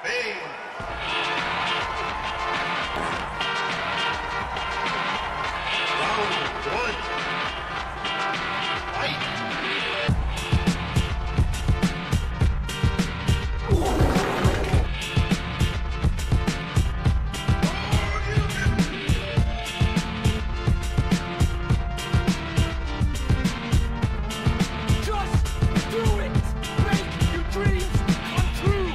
Bang! Round one. Fight! Just do it! Make your dreams come true!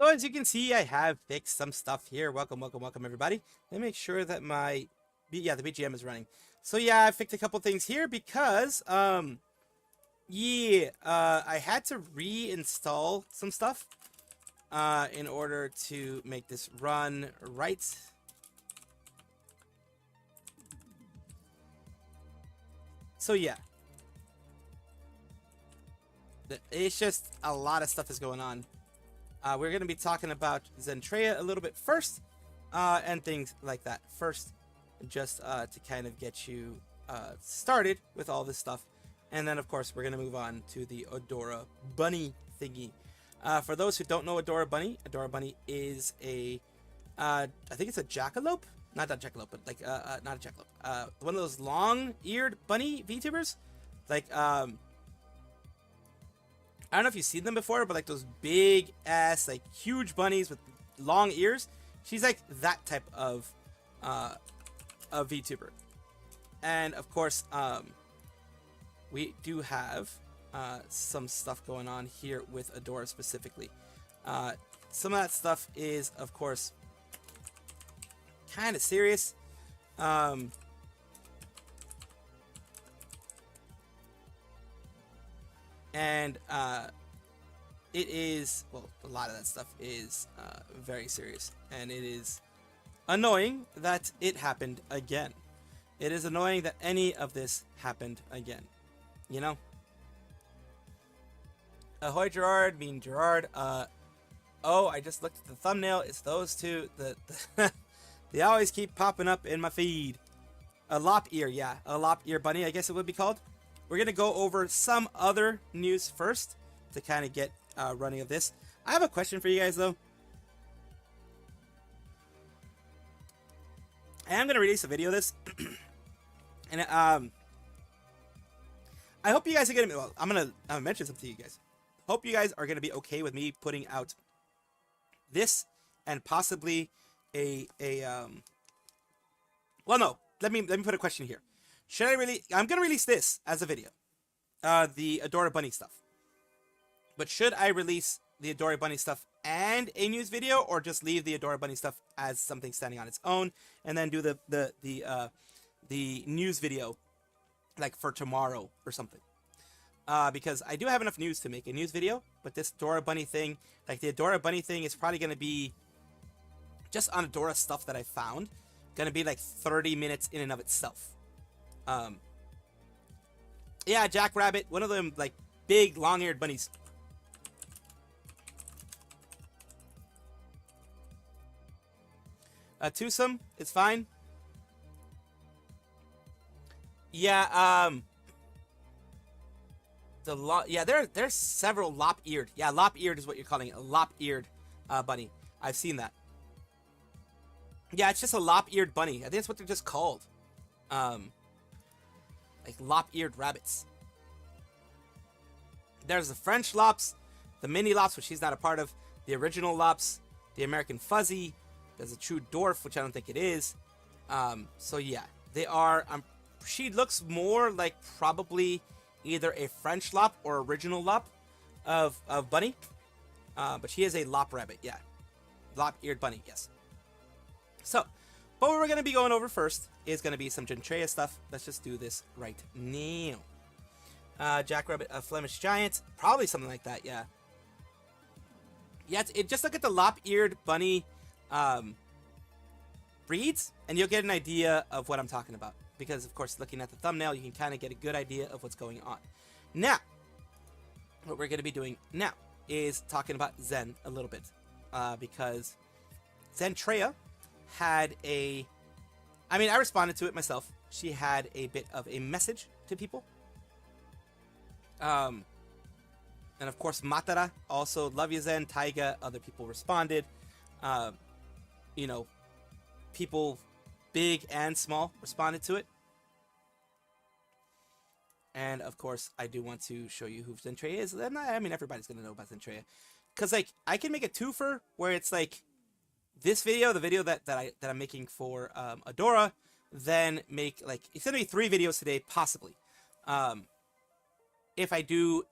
So as you can see, I have fixed some stuff here. Welcome, welcome, welcome, everybody. Let me make sure that my, the BGM is running. So yeah, I fixed a couple things here because, I had to reinstall some stuff, in order to make this run right. So yeah. It's just a lot of stuff is going on. We're going to be talking about Zentrea a little bit first, and things like that first, just to kind of get you started with all this stuff. And then, of course, we're going to move on to the Adora Bunny thingy. For those who don't know Adora Bunny is a, I think it's a jackalope? Not that jackalope, but like, not a jackalope. One of those long-eared bunny VTubers. Like, I don't know if you've seen them before, but like those big ass, like huge bunnies with long ears. She's like that type of VTuber. And of course, we do have some stuff going on here with Adora specifically. Some of that stuff is, of course, kind of serious. And it is, well, a lot of that stuff is very serious, and it is annoying that it happened again. It is annoying that any of this happened again, you know? Ahoy Gerard, mean Gerard. Oh, I just looked at the thumbnail. It's those two that they always keep popping up in my feed. A lop ear, yeah, a lop ear bunny, I guess it would be called. We're going to go over some other news first to kind of get running of this. I have a question for you guys, though. I am going to release a video of this. And I hope you guys are going to... Well, I'm going to mention something to you guys. Hope you guys are going to be okay with me putting out this and possibly well, no. Let me put a question here. Should I really... I'm going to release this as a video. The Adora Bunny stuff. But should I release the Adora Bunny stuff and a news video, or just leave the Adora Bunny stuff as something standing on its own, and then do the news video, like, for tomorrow or something? Because I do have enough news to make a news video, but this Adora Bunny thing, like, the Adora Bunny thing is probably going to be just on Adora stuff that I found. Going to be, like, 30 minutes in and of itself. Yeah, Jackrabbit, one of them, like, big, long-eared bunnies. Twosome, it's fine. Yeah, there's several lop-eared. Yeah, lop-eared is what you're calling it. A lop-eared bunny. I've seen that. Yeah, it's just a lop-eared bunny. I think that's what they're just called. Like lop-eared rabbits. There's the French lops, the mini lops, which he's not a part of, the original lops, the American fuzzy. There's a true dwarf, which I don't think it is. So yeah, they are. She looks more like probably either a French lop or original lop of bunny. But she is a lop rabbit, yeah, lop-eared bunny, yes. So, but what we're going to be going over first is going to be some Zentrea stuff. Let's just do this right now. Jackrabbit, a Flemish giant. Probably something like that, yeah. Yeah, just look at the lop-eared bunny breeds, and you'll get an idea of what I'm talking about. Because, of course, looking at the thumbnail, you can kind of get a good idea of what's going on. Now, what we're going to be doing now is talking about Zen a little bit, because Zentrea had a... I mean, I responded to it myself. She had a bit of a message to people. And of course, Matara also, love you Zen, Taiga, other people responded. You know, people big and small responded to it. And of course, I do want to show you who Zentrea is. And I mean, everybody's gonna know about Zentrea, because like I can make a twofer where it's like this video, the video that I'm making for Adora, then make like, it's gonna be 3 videos today, possibly. If I do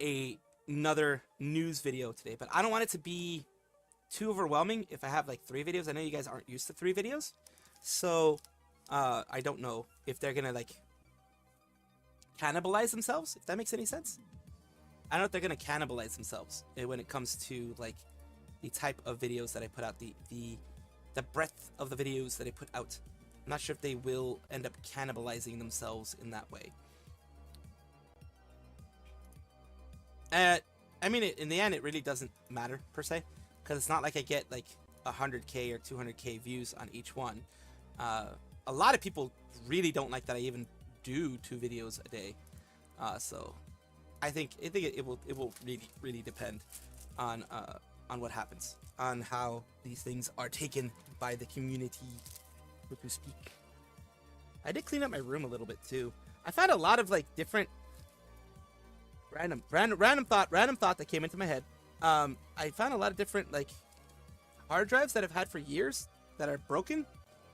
another news video today, but I don't want it to be too overwhelming if I have like 3 videos. I know you guys aren't used to 3 videos, so I don't know if they're gonna like cannibalize themselves, if that makes any sense. I don't know if they're gonna cannibalize themselves when it comes to like the type of videos that I put out, the breadth of the videos that I put out. I'm not sure if they will end up cannibalizing themselves in that way. I mean, in the end, it really doesn't matter per se, because it's not like I get like 100k or 200k views on each one. A lot of people really don't like that I even do 2 videos a day. So I think it will really depend on what happens, on how these things are taken by the community, so to speak. I did clean up my room a little bit too. I found a lot of like different random thought that came into my head. I found a lot of different like hard drives that I've had for years that are broken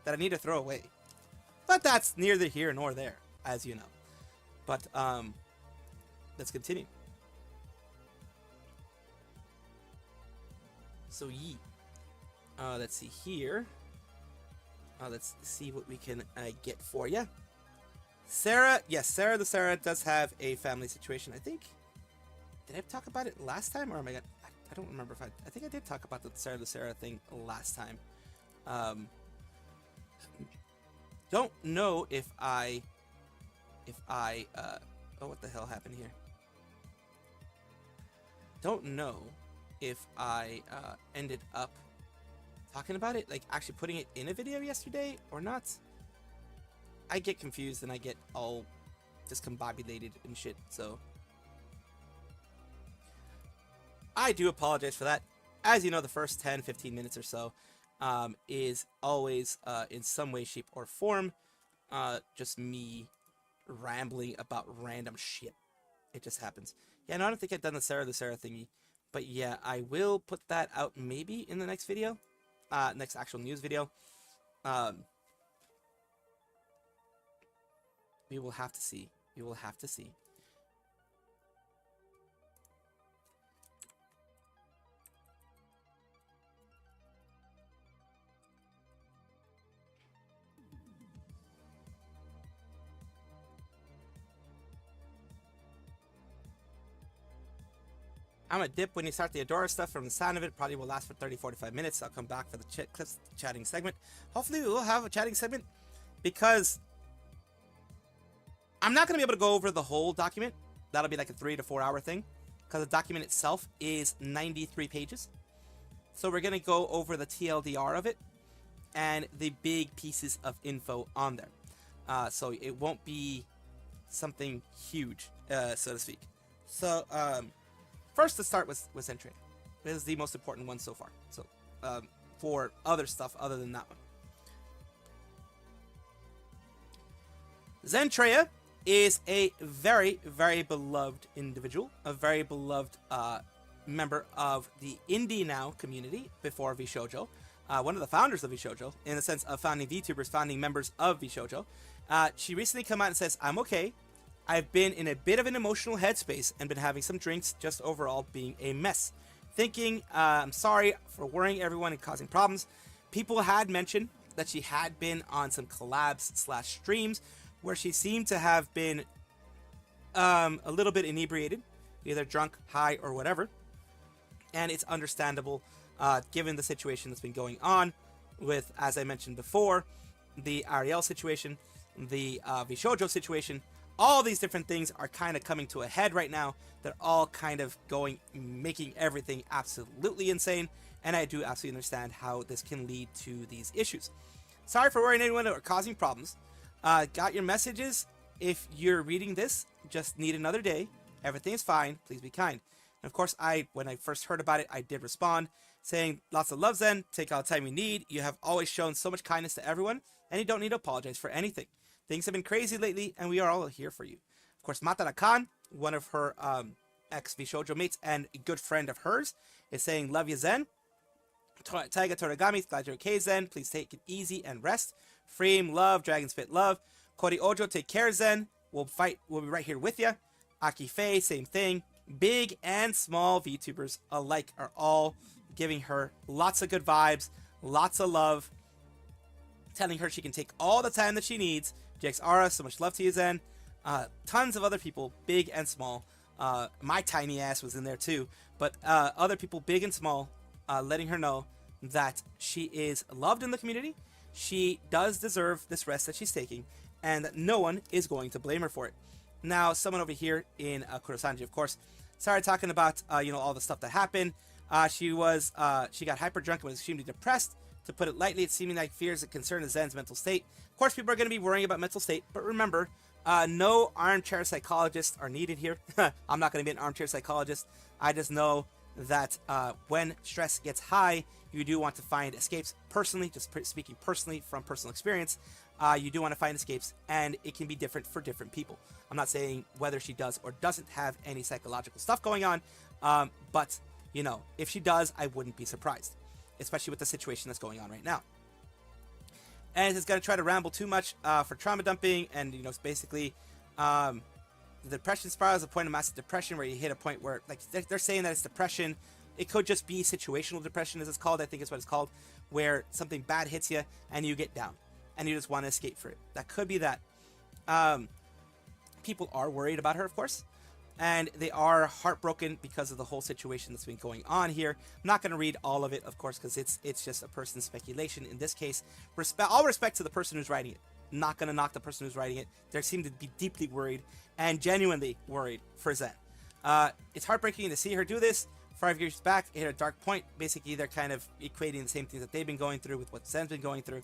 that I need to throw away. But that's neither here nor there, as you know. But let's continue. So let's see here. Let's see what we can get for you. Sarah, yes, Sarah the Sarah does have a family situation. I think, did I talk about it last time, or am I gonna, I don't remember if I think I did talk about the Sarah thing last time. Don't know if I oh, what the hell happened here? Don't know if I ended up talking about it, like actually putting it in a video yesterday or not. I get confused and I get all discombobulated and shit, so I do apologize for that. As you know, the first 10-15 minutes or so is always in some way, shape, or form just me rambling about random shit. It just happens. Yeah, no, I don't think I've done the Sarah thingy, but yeah, I will put that out maybe in the next video, next actual news video. We will have to see. We will have to see. I'm gonna dip when you start the Adora stuff. From the sound of it, probably will last for 30-45 minutes. I'll come back for the clips chatting segment. Hopefully we will have a chatting segment, because I'm not gonna be able to go over the whole document. That'll be like a 3 to 4 hour thing, because the document itself is 93 pages. So we're gonna go over the TLDR of it and the big pieces of info on there. So it won't be something huge, so to speak. So first, let's start with Zentrea. This is the most important one so far. So for other stuff other than that one, Zentrea is a very, very beloved individual, a very beloved member of the Indie Now community before VShojo, one of the founders of VShojo, in the sense of founding VTubers, founding members of VShojo. She recently came out and says, "I'm okay. I've been in a bit of an emotional headspace and been having some drinks, just overall being a mess. Thinking, I'm sorry for worrying everyone and causing problems." People had mentioned that she had been on some collabs/streams where she seemed to have been a little bit inebriated, either drunk, high, or whatever. And it's understandable, given the situation that's been going on with, as I mentioned before, the Ariel situation, the VShojo situation, all these different things are kind of coming to a head right now. They're all kind of making everything absolutely insane. And I do absolutely understand how this can lead to these issues. Sorry for worrying anyone or causing problems. Got your messages. If you're reading this, just need another day. Everything is fine. Please be kind. And of course, when I first heard about it, I did respond saying, lots of love, Zen. Take all the time you need. You have always shown so much kindness to everyone, and you don't need to apologize for anything. Things have been crazy lately, and we are all here for you. Of course, Matara-kan, one of her ex-Bishoujo mates and a good friend of hers, is saying, love you, Zen. Taiga Toragami, glad you're okay, Zen. Please take it easy and rest. Freem, love. Dragon Spit, love. Kori Ojo, take care, Zen. We'll be right here with you. Aki Faye, same thing. Big and small VTubers alike are all giving her lots of good vibes, lots of love, telling her she can take all the time that she needs. JXR, so much love to you, Zen. Tons of other people, big and small. My tiny ass was in there too, but other people, big and small, letting her know that she is loved in the community. She does deserve this rest that she's taking, and that no one is going to blame her for it. Now, someone over here in Kurosanji, of course, started talking about all the stuff that happened. She got hyper drunk and was extremely depressed. To put it lightly, it's seeming like fears and concern of Zen's mental state. Of course, people are going to be worrying about mental state, but remember, no armchair psychologists are needed here. I'm not going to be an armchair psychologist. I just know that when stress gets high, you do want to find escapes. Personally, just speaking personally from personal experience, you do want to find escapes, and it can be different for different people. I'm not saying whether she does or doesn't have any psychological stuff going on, but if she does, I wouldn't be surprised, especially with the situation that's going on right now. And it's going to try to ramble too much for trauma dumping, and it's basically the depression spiral is a point of massive depression where you hit a point where, like, they're saying that it's depression. It could just be situational depression, as it's called. I think is what it's called, where something bad hits you and you get down and you just want to escape for it. That could be that. People are worried about her, of course, and they are heartbroken because of the whole situation that's been going on here. I'm not going to read all of it, of course, because it's just a person's speculation. In this case, all respect to the person who's writing it. Not going to knock the person who's writing it. They seem to be deeply worried and genuinely worried for Zen. It's heartbreaking to see her do this. 5 years back, it hit a dark point. Basically, they're kind of equating the same things that they've been going through with what Zen's been going through.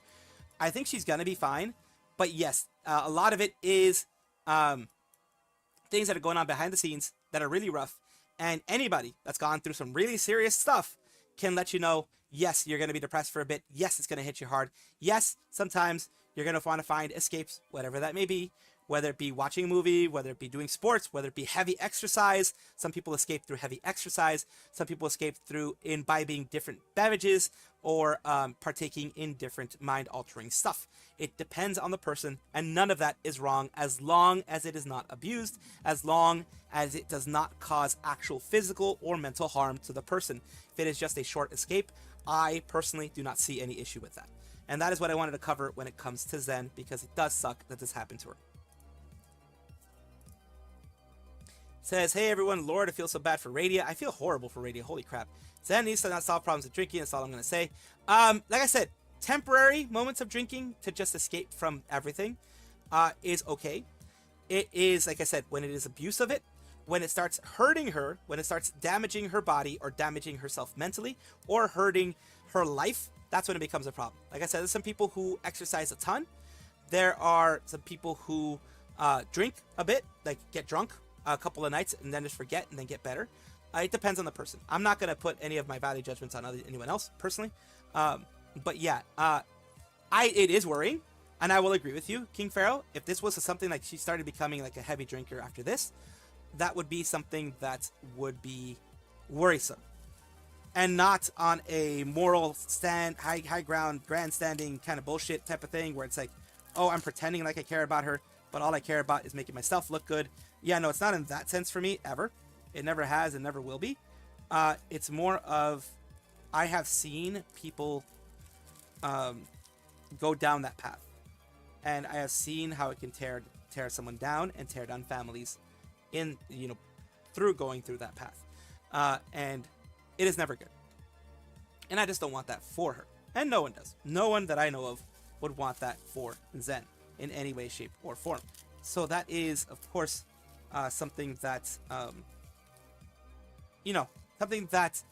I think she's going to be fine. But yes, a lot of it is things that are going on behind the scenes that are really rough. And anybody that's gone through some really serious stuff can let you know, yes, you're going to be depressed for a bit. Yes, it's going to hit you hard. Yes, sometimes you're going to want to find escapes, whatever that may be. Whether it be watching a movie, whether it be doing sports, whether it be heavy exercise. Some people escape through heavy exercise. Some people escape through imbibing different beverages or partaking in different mind-altering stuff. It depends on the person, and none of that is wrong as long as it is not abused, as long as it does not cause actual physical or mental harm to the person. If it is just a short escape, I personally do not see any issue with that. And that is what I wanted to cover when it comes to Zen, because it does suck that this happened to her. Says, hey everyone, Lord, I feel so bad for Radia. I feel horrible for Radia, holy crap. Zen needs to not solve problems with drinking, that's all I'm going to say. Like I said, temporary moments of drinking to just escape from everything is okay. It is, like I said, when it is abuse of it, when it starts hurting her, when it starts damaging her body or damaging herself mentally or hurting her life, that's when it becomes a problem. Like I said, there's some people who exercise a ton. There are some people who drink a bit, like get drunk a couple of nights and then just forget and then get better. It depends on the person. I'm not going to put any of my value judgments on anyone else personally. But yeah, it is worrying, and I will agree with you, King Pharaoh. If this was something like she started becoming like a heavy drinker after this, that would be something that would be worrisome, and not on a moral high ground, grandstanding kind of bullshit type of thing where it's like, oh, I'm pretending like I care about her, but all I care about is making myself look good. Yeah, no, it's not in that sense for me, ever. It never has and never will be. It's more of, I have seen people go down that path. And I have seen how it can tear someone down and tear down families through going through that path. And it is never good. And I just don't want that for her. And no one does. No one that I know of would want that for Zen in any way, shape, or form. So that is, of course, something that, you know, something that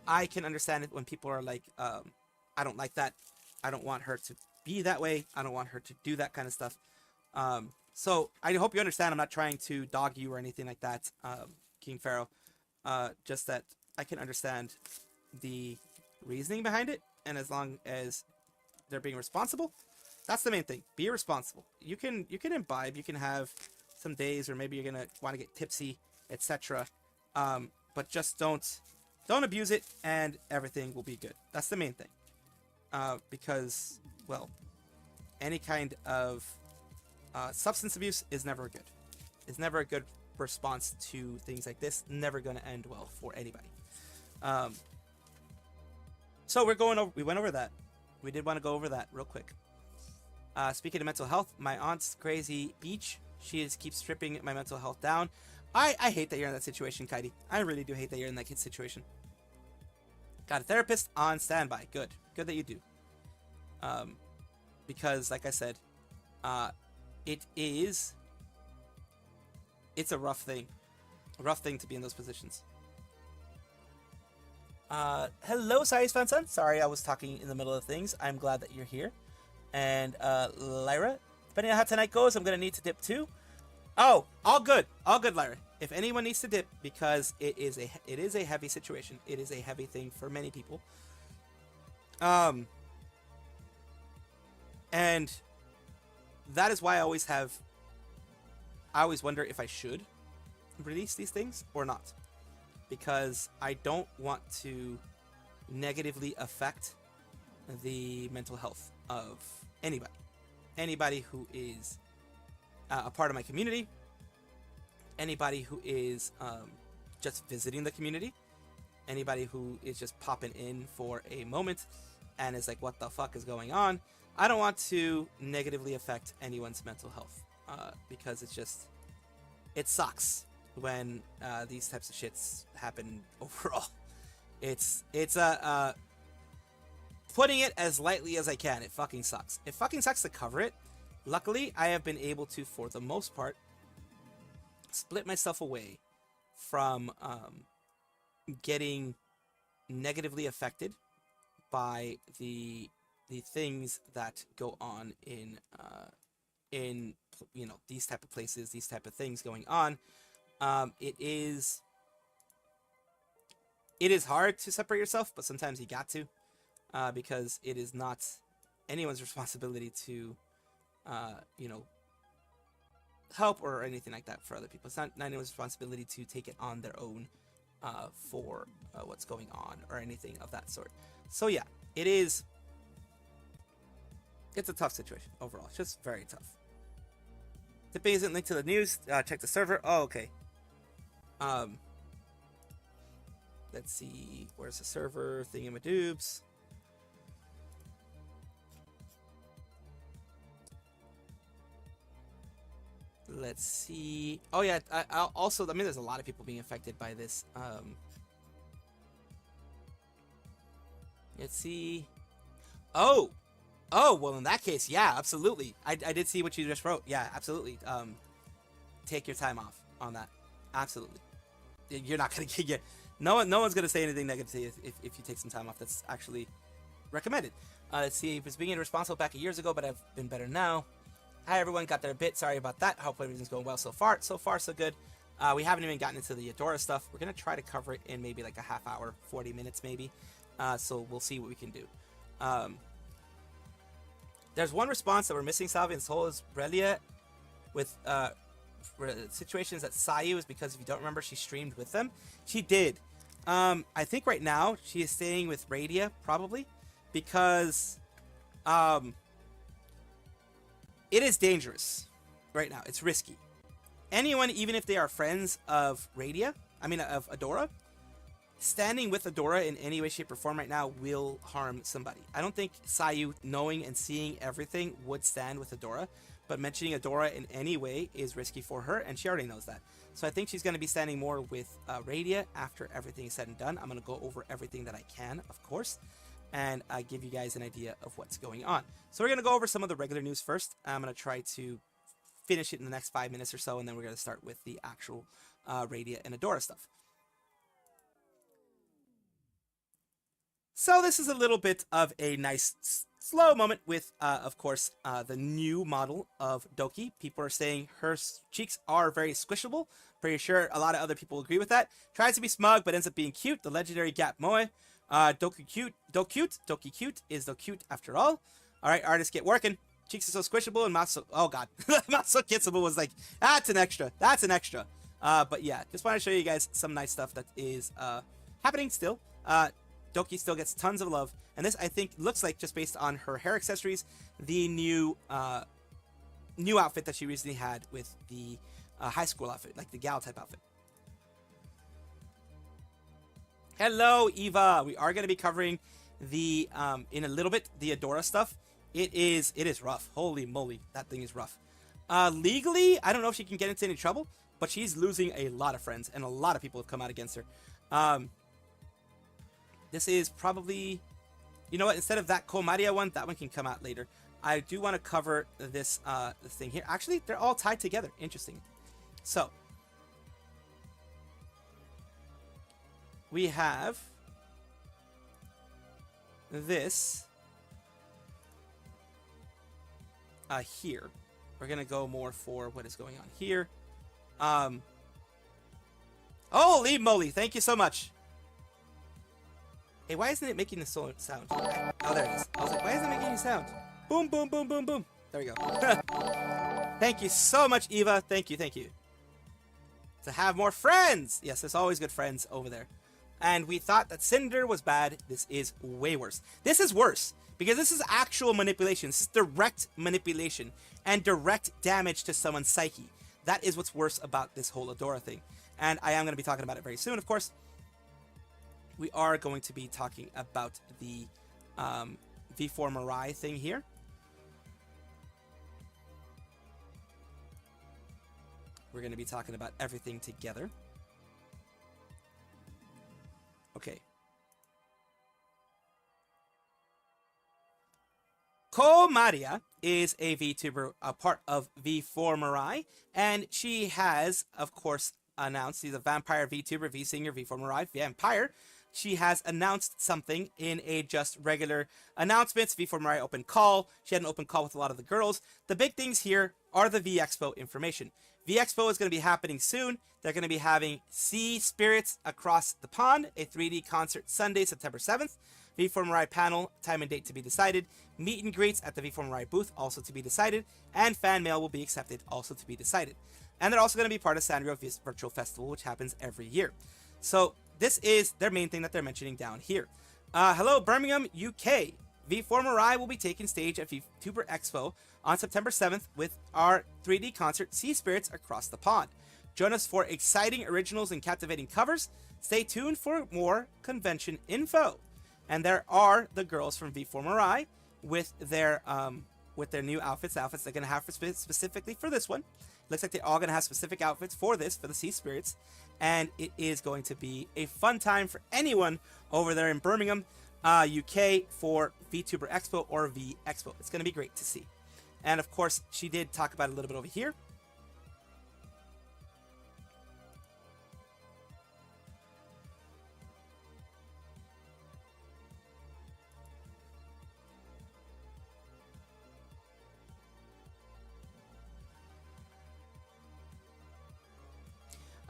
I can understand it when people are like, I don't like that. I don't want her to be that way. I don't want her to do that kind of stuff. So I hope you understand I'm not trying to dog you or anything like that, King Pharaoh. Just that I can understand the reasoning behind it, and as long as they're being responsible, that's the main thing. Be responsible. You can imbibe, you can have some days, or maybe you're gonna want to get tipsy, etc. But just don't abuse it, and everything will be good. That's the main thing. Because, well, any kind of substance abuse is never good. It's never a good response to things like this. Never going to end well for anybody. So we went over that. We did want to go over that real quick. Speaking of mental health, my aunt's crazy beach. She keeps stripping my mental health down. I hate that you're in that situation, Kaidi. I really do hate that you're in that kid situation. Got a therapist on standby. Good that you do. Because like I said, it's a rough thing to be in those positions. Hello, Sai's Fan Son. Sorry, I was talking in the middle of things. I'm glad that you're here. And Lyra, depending on how tonight goes, I'm gonna need to dip too. Oh, all good, Lyra. If anyone needs to dip, because it is a heavy situation. It is a heavy thing for many people. And that is why I always wonder if I should release these things or not, because I don't want to negatively affect the mental health of anybody who is a part of my community, anybody who is just visiting the community, anybody who is just popping in for a moment and is like, what the fuck is going on? I don't want to negatively affect anyone's mental health, because it sucks when these types of shits happen overall. It's putting it as lightly as I can. It fucking sucks. It fucking sucks to cover it. Luckily, I have been able to, for the most part, split myself away from getting negatively affected by the things that go on in these type of places, these type of things going on. It is hard to separate yourself, but sometimes you got to, because it is not anyone's responsibility to help or anything like that for other people. It's not anyone's responsibility to take it on their own for what's going on or anything of that sort. So yeah, it's a tough situation overall. It's just very tough. Tipping isn't linked to the news. Check the server. Oh, okay. Let's see. Where's the server? Thingamadoobs. Let's see. Oh yeah. I also, there's a lot of people being affected by this. Let's see. Oh, well, in that case, yeah, absolutely. I did see what you just wrote. Yeah, absolutely. Take your time off on that. Absolutely. You're not gonna get no one's gonna say anything negative to you if you take some time off. That's actually recommended. Let's see. It was being irresponsible back years ago, but I've been better now. Hi everyone, got there a bit. Sorry about that. Hope everything's going well so far. So far, so good. We haven't even gotten into the Adora stuff. We're gonna try to cover it in maybe like a half hour, 40 minutes maybe. So we'll see what we can do. There's one response that we're missing, Salvi, and this whole is Relia with situations that Sayu is, because if you don't remember, she streamed with them. She did. I think right now she is staying with Radia, probably, because it is dangerous right now. It's risky. Anyone, even if they are friends of of Adora, standing with Adora in any way, shape, or form right now will harm somebody. I don't think Sayu, knowing and seeing everything, would stand with Adora, but mentioning Adora in any way is risky for her, and she already knows that. So I think she's going to be standing more with Radia after everything is said and done. I'm going to go over everything that I can, of course, and give you guys an idea of what's going on. So we're going to go over some of the regular news first. I'm going to try to finish it in the next 5 minutes or so, and then we're going to start with the actual Radia and Adora stuff. So this is a little bit of a nice slow moment with, of course, the new model of Doki. People are saying her cheeks are very squishable. Pretty sure a lot of other people agree with that. Tries to be smug, but ends up being cute. The legendary Gap Moe. Doki cute is the cute after all. All right, artists get working. Cheeks are so squishable and mouth so, oh god, mouth so kissable was like, that's an extra. But yeah, just want to show you guys some nice stuff that is happening still. Doki still gets tons of love, and this I think looks like, just based on her hair accessories, the new outfit that she recently had with the high school outfit, like the gal type outfit. Hello, Eva. We are going to be covering the in a little bit the Adora stuff. It is rough. Holy moly, that thing is rough. Legally, I don't know if she can get into any trouble, but she's losing a lot of friends, and a lot of people have come out against her. This is probably, you know what, instead of that Komaria one, that one can come out later. I do want to cover this thing here. Actually, they're all tied together. Interesting. So, we have this here. We're going to go more for what is going on here. Holy moly, thank you so much. Hey, why isn't it making the sound? Oh, there it is. I was like, why isn't it making any sound? Boom, boom, boom, boom, boom. There we go. Thank you so much, Eva. Thank you, thank you. To have more friends. Yes, there's always good friends over there. And we thought that Cinder was bad. This is way worse. This is worse because this is actual manipulation. This is direct manipulation and direct damage to someone's psyche. That is what's worse about this whole Adora thing. And I am going to be talking about it very soon, of course. We are going to be talking about the V4 Mirai thing here. We're going to be talking about everything together. Okay. Komaria is a VTuber, a part of V4 Mirai, and she has, of course, announced, she's a vampire VTuber, V-singer, V4 Mirai, vampire. She has announced something in a just regular announcements, V4 Mirai open call. She had an open call with a lot of the girls. The big things here are the V-Expo information. V-Expo is going to be happening soon. They're going to be having Sea Spirits across the pond, a 3D concert Sunday, September 7th. V4 Mirai panel, time and date to be decided. Meet and greets at the V4 Mirai booth, also to be decided. And fan mail will be accepted, also to be decided. And they're also going to be part of Sanrio Virtual Festival, which happens every year. So this is their main thing that they're mentioning down here. Hello, Birmingham, UK. V4 Mirai will be taking stage at VTuber Expo on September 7th with our 3D concert Sea Spirits Across the Pond. Join us for exciting originals and captivating covers. Stay tuned for more convention info. And there are the girls from V4 Mirai with their new outfits. The outfits they're going to have specifically for this one. Looks like they're all going to have specific outfits for this, for the Sea Spirits. And it is going to be a fun time for anyone over there in Birmingham, UK for VTuber Expo or V Expo. It's going to be great to see. And of course, she did talk about it a little bit over here.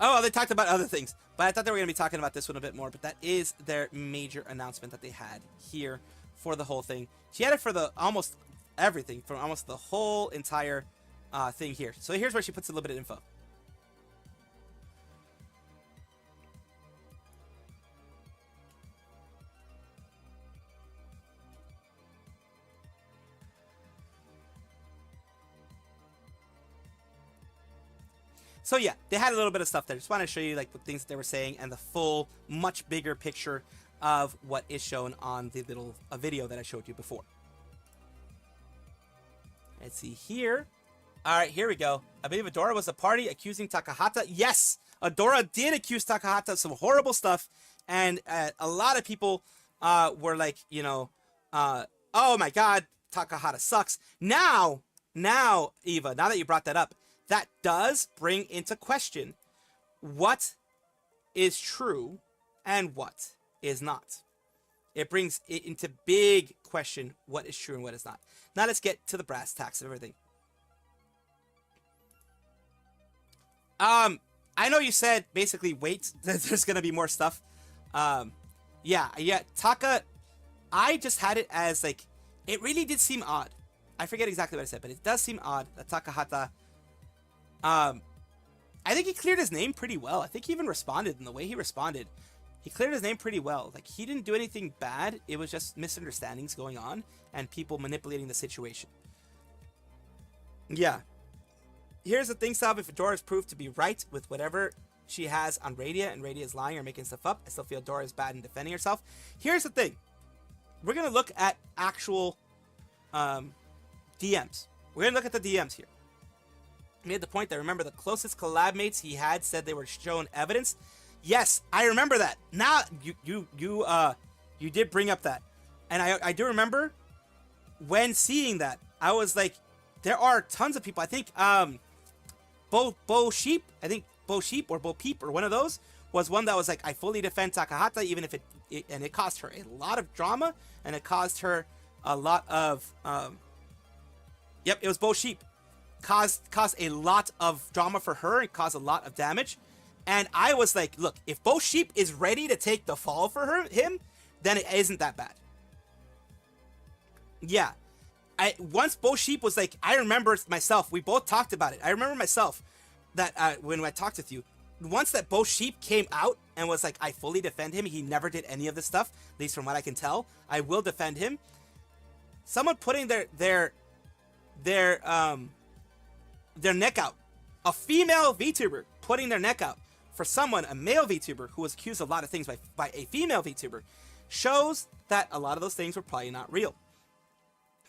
Oh, well, they talked about other things, but I thought they were going to be talking about this one a bit more, but that is their major announcement that they had here for the whole thing. She had it for the almost everything, for almost the whole entire thing here. So here's where she puts a little bit of info. So yeah, they had a little bit of stuff there. Just want to show you like the things that they were saying and the full, much bigger picture of what is shown on the little video that I showed you before. Let's see here. All right, here we go. I believe Adora was a party accusing Takahhata. Yes, Adora did accuse Takahhata of some horrible stuff, and a lot of people were like, you know, oh my God, Takahhata sucks. Now, Eva, now that you brought that up, that does bring into question what is true and what is not. It brings it into big question what is true and what is not. Now let's get to the brass tacks of everything. I know you said basically wait, there's gonna be more stuff. Yeah, Taka, I just had it as like, it really did seem odd. I forget exactly what I said, but it does seem odd that Takahhata, I think he cleared his name pretty well. I think he even responded in the way he responded. He cleared his name pretty well. Like, he didn't do anything bad. It was just misunderstandings going on and people manipulating the situation. Yeah. Here's the thing, Sab. If Adora is proved to be right with whatever she has on Radia, and Radia is lying or making stuff up, I still feel Adora is bad in defending herself. Here's the thing. We're going to look at actual DMs. We're going to look at the DMs here. He made the point that, remember, the closest collab mates he had said they were shown evidence. Yes, I remember that. Now, you did bring up that. And I do remember when seeing that, I was like, there are tons of people. I think Bo Sheep, or Bo Peep, or one of those, was one that was like, I fully defend Takahhata, even if it cost her a lot of drama, and it caused her a lot of, yep, it was Bo Sheep. Caused a lot of drama for her, and caused a lot of damage. And I was like, look, if Bo Sheep is ready to take the fall for him, then it isn't that bad. Yeah. Once Bo Sheep was like, I remember myself, we both talked about it. I remember myself that when I talked with you, once that Bo Sheep came out and was like, I fully defend him, he never did any of this stuff, at least from what I can tell, I will defend him. Someone putting their neck out, a female VTuber putting their neck out for someone, a male VTuber who was accused of a lot of things by a female VTuber, shows that a lot of those things were probably not real.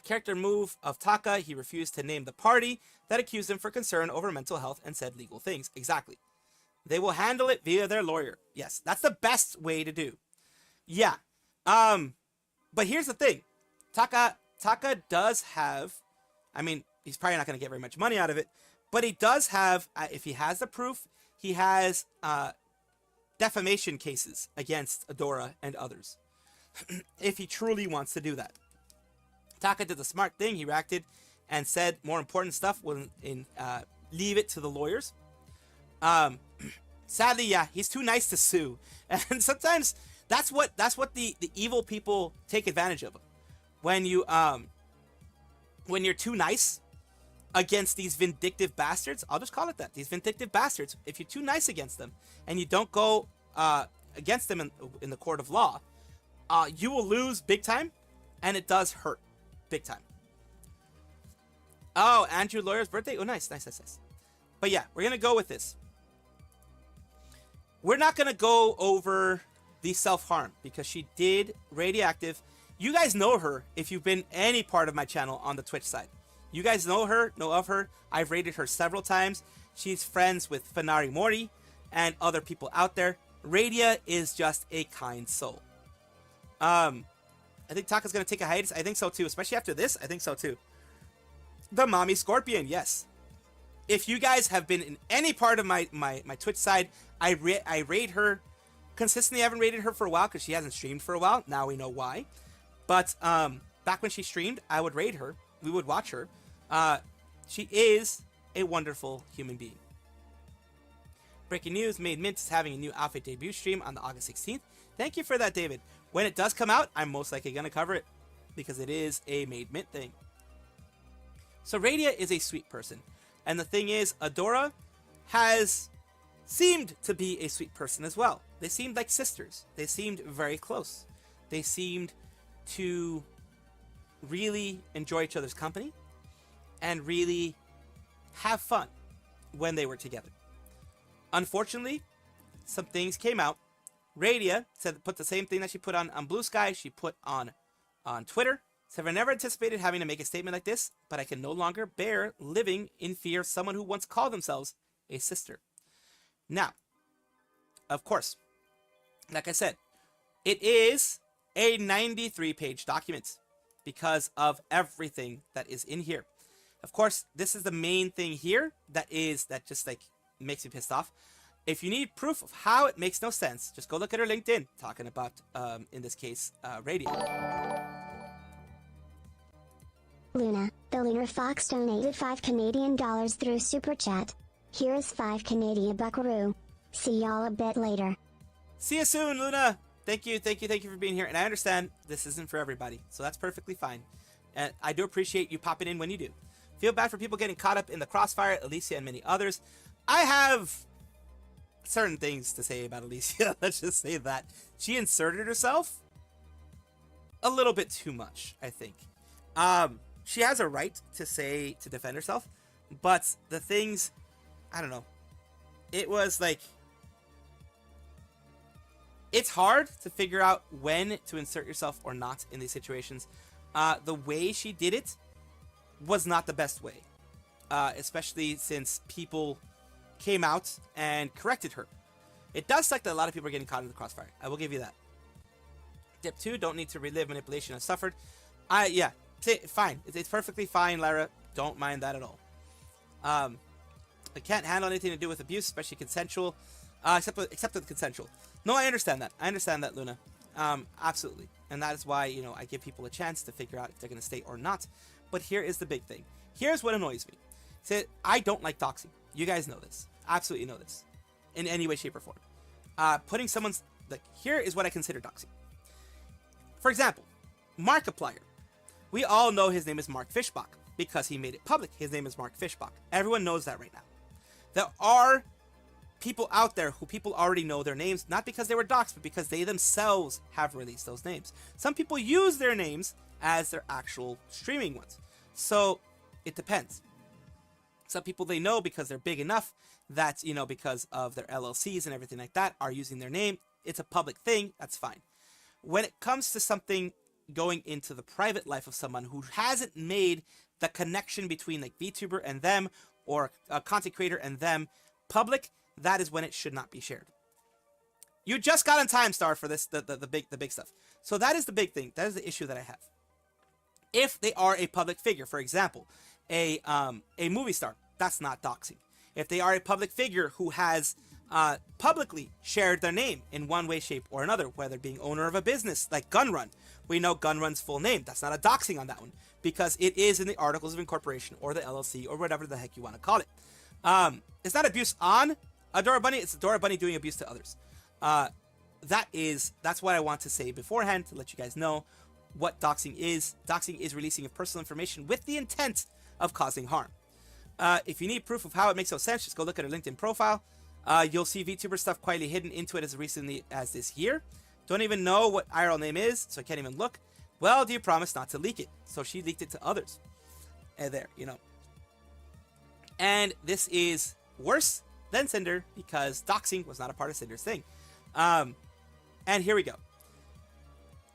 Character move of Taka, he refused to name the party that accused him for concern over mental health and said legal things. Exactly. They will handle it via their lawyer. Yes, that's the best way to do. Yeah. But here's the thing. Taka does have, I mean, he's probably not going to get very much money out of it, but he does have, if he has the proof, he has defamation cases against Adora and others. If he truly wants to do that. Taka did the smart thing. He reacted and said more important stuff when leave it to the lawyers. Sadly, yeah, he's too nice to sue. And sometimes that's what the evil people take advantage of. When you're too nice against these vindictive bastards, I'll just call it that, these vindictive bastards, if you're too nice against them and you don't go against them in the court of law, you will lose big time, and it does hurt big time. Oh, Andrew Lawyer's birthday? Oh, nice. But yeah, we're going to go with this. We're not going to go over the self-harm because she did radioactive. You guys know her if you've been any part of my channel on the Twitch side. You guys know of her. I've rated her several times. She's friends with Fanari Mori and other people out there. Radia is just a kind soul. I think Taka's going to take a hiatus. I think so too. Especially after this, I think so too. The Mommy Scorpion, yes. If you guys have been in any part of my Twitch side, I rate her consistently. I haven't rated her for a while because she hasn't streamed for a while. Now we know why. But back when she streamed, I would rate her. We would watch her. She is a wonderful human being. Breaking news, Made Mint is having a new outfit debut stream on the August 16th. Thank you for that, David. When it does come out, I'm most likely going to cover it because it is a Made Mint thing. So Radia is a sweet person. And the thing is, Adora has seemed to be a sweet person as well. They seemed like sisters. They seemed very close. They seemed to really enjoy each other's company and really have fun when they were together. Unfortunately, some things came out. Radia put the same thing that she put on Blue Sky, she put on Twitter. Said, I never anticipated having to make a statement like this, but I can no longer bear living in fear of someone who once called themselves a sister. Now, of course, like I said, it is a 93-page document because of everything that is in here. Of course, this is the main thing here that just like makes me pissed off. If you need proof of how it makes no sense, just go look at her LinkedIn talking about, in this case, Radia. Luna, the Lunar Fox donated $5 through Super Chat. Here is 5 Canadian buckaroo. See y'all a bit later. See you soon, Luna. Thank you for being here. And I understand this isn't for everybody, so that's perfectly fine. And I do appreciate you popping in when you do. Feel bad for people getting caught up in the crossfire, Alicia and many others. I have certain things to say about Alicia. Let's just say that she inserted herself a little bit too much, I think. She has a right to defend herself, but the things, I don't know. It was like, it's hard to figure out when to insert yourself or not in these situations. The way she did it was not the best way, especially since people came out and corrected her. It does suck that a lot of people are getting caught in the crossfire. I will give you that. Tip 2, don't need to relive manipulation I've suffered. Yeah, fine. It's perfectly fine, Lara. Don't mind that at all. I can't handle anything to do with abuse, especially consensual, except with consensual. No, I understand that. I understand that, Luna. Absolutely. And that is why, you know, I give people a chance to figure out if they're going to stay or not. But here is the big thing. Here's what annoys me. So, I don't like doxing. You guys know this. Absolutely know this. In any way, shape, or form. Putting someone's... Like, here is what I consider doxing. For example, Markiplier. We all know his name is Mark Fishbach because he made it public. His name is Mark Fishbach. Everyone knows that right now. There are people out there who people already know their names, not because they were doxed, but because they themselves have released those names. Some people use their names as their actual streaming ones. So it depends. Some people they know because they're big enough that, you know, because of their LLCs and everything like that, are using their name. It's a public thing. That's fine. When it comes to something going into the private life of someone who hasn't made the connection between like VTuber and them, or a content creator and them public, that is when it should not be shared. You just got on time, Star, for this, the big stuff. So that is the big thing. That is the issue that I have. If they are a public figure, for example, a movie star, that's not doxing. If they are a public figure who has publicly shared their name in one way, shape, or another, whether being owner of a business like Gunrun, we know Gunrun's full name. That's not a doxing on that one because it is in the Articles of Incorporation or the LLC or whatever the heck you want to call it. It's not abuse on Adora Bunny. It's Adora Bunny doing abuse to others. That's what I want to say beforehand to let you guys know what doxing is. Doxing is releasing of personal information with the intent of causing harm. If you need proof of how it makes no sense, just go look at her LinkedIn profile. You'll see VTuber stuff quietly hidden into it as recently as this year. Don't even know what IRL name is, so I can't even look. Well, do you promise not to leak it? So she leaked it to others. And there, you know. And this is worse than Cinder because doxing was not a part of Cinder's thing. And here we go.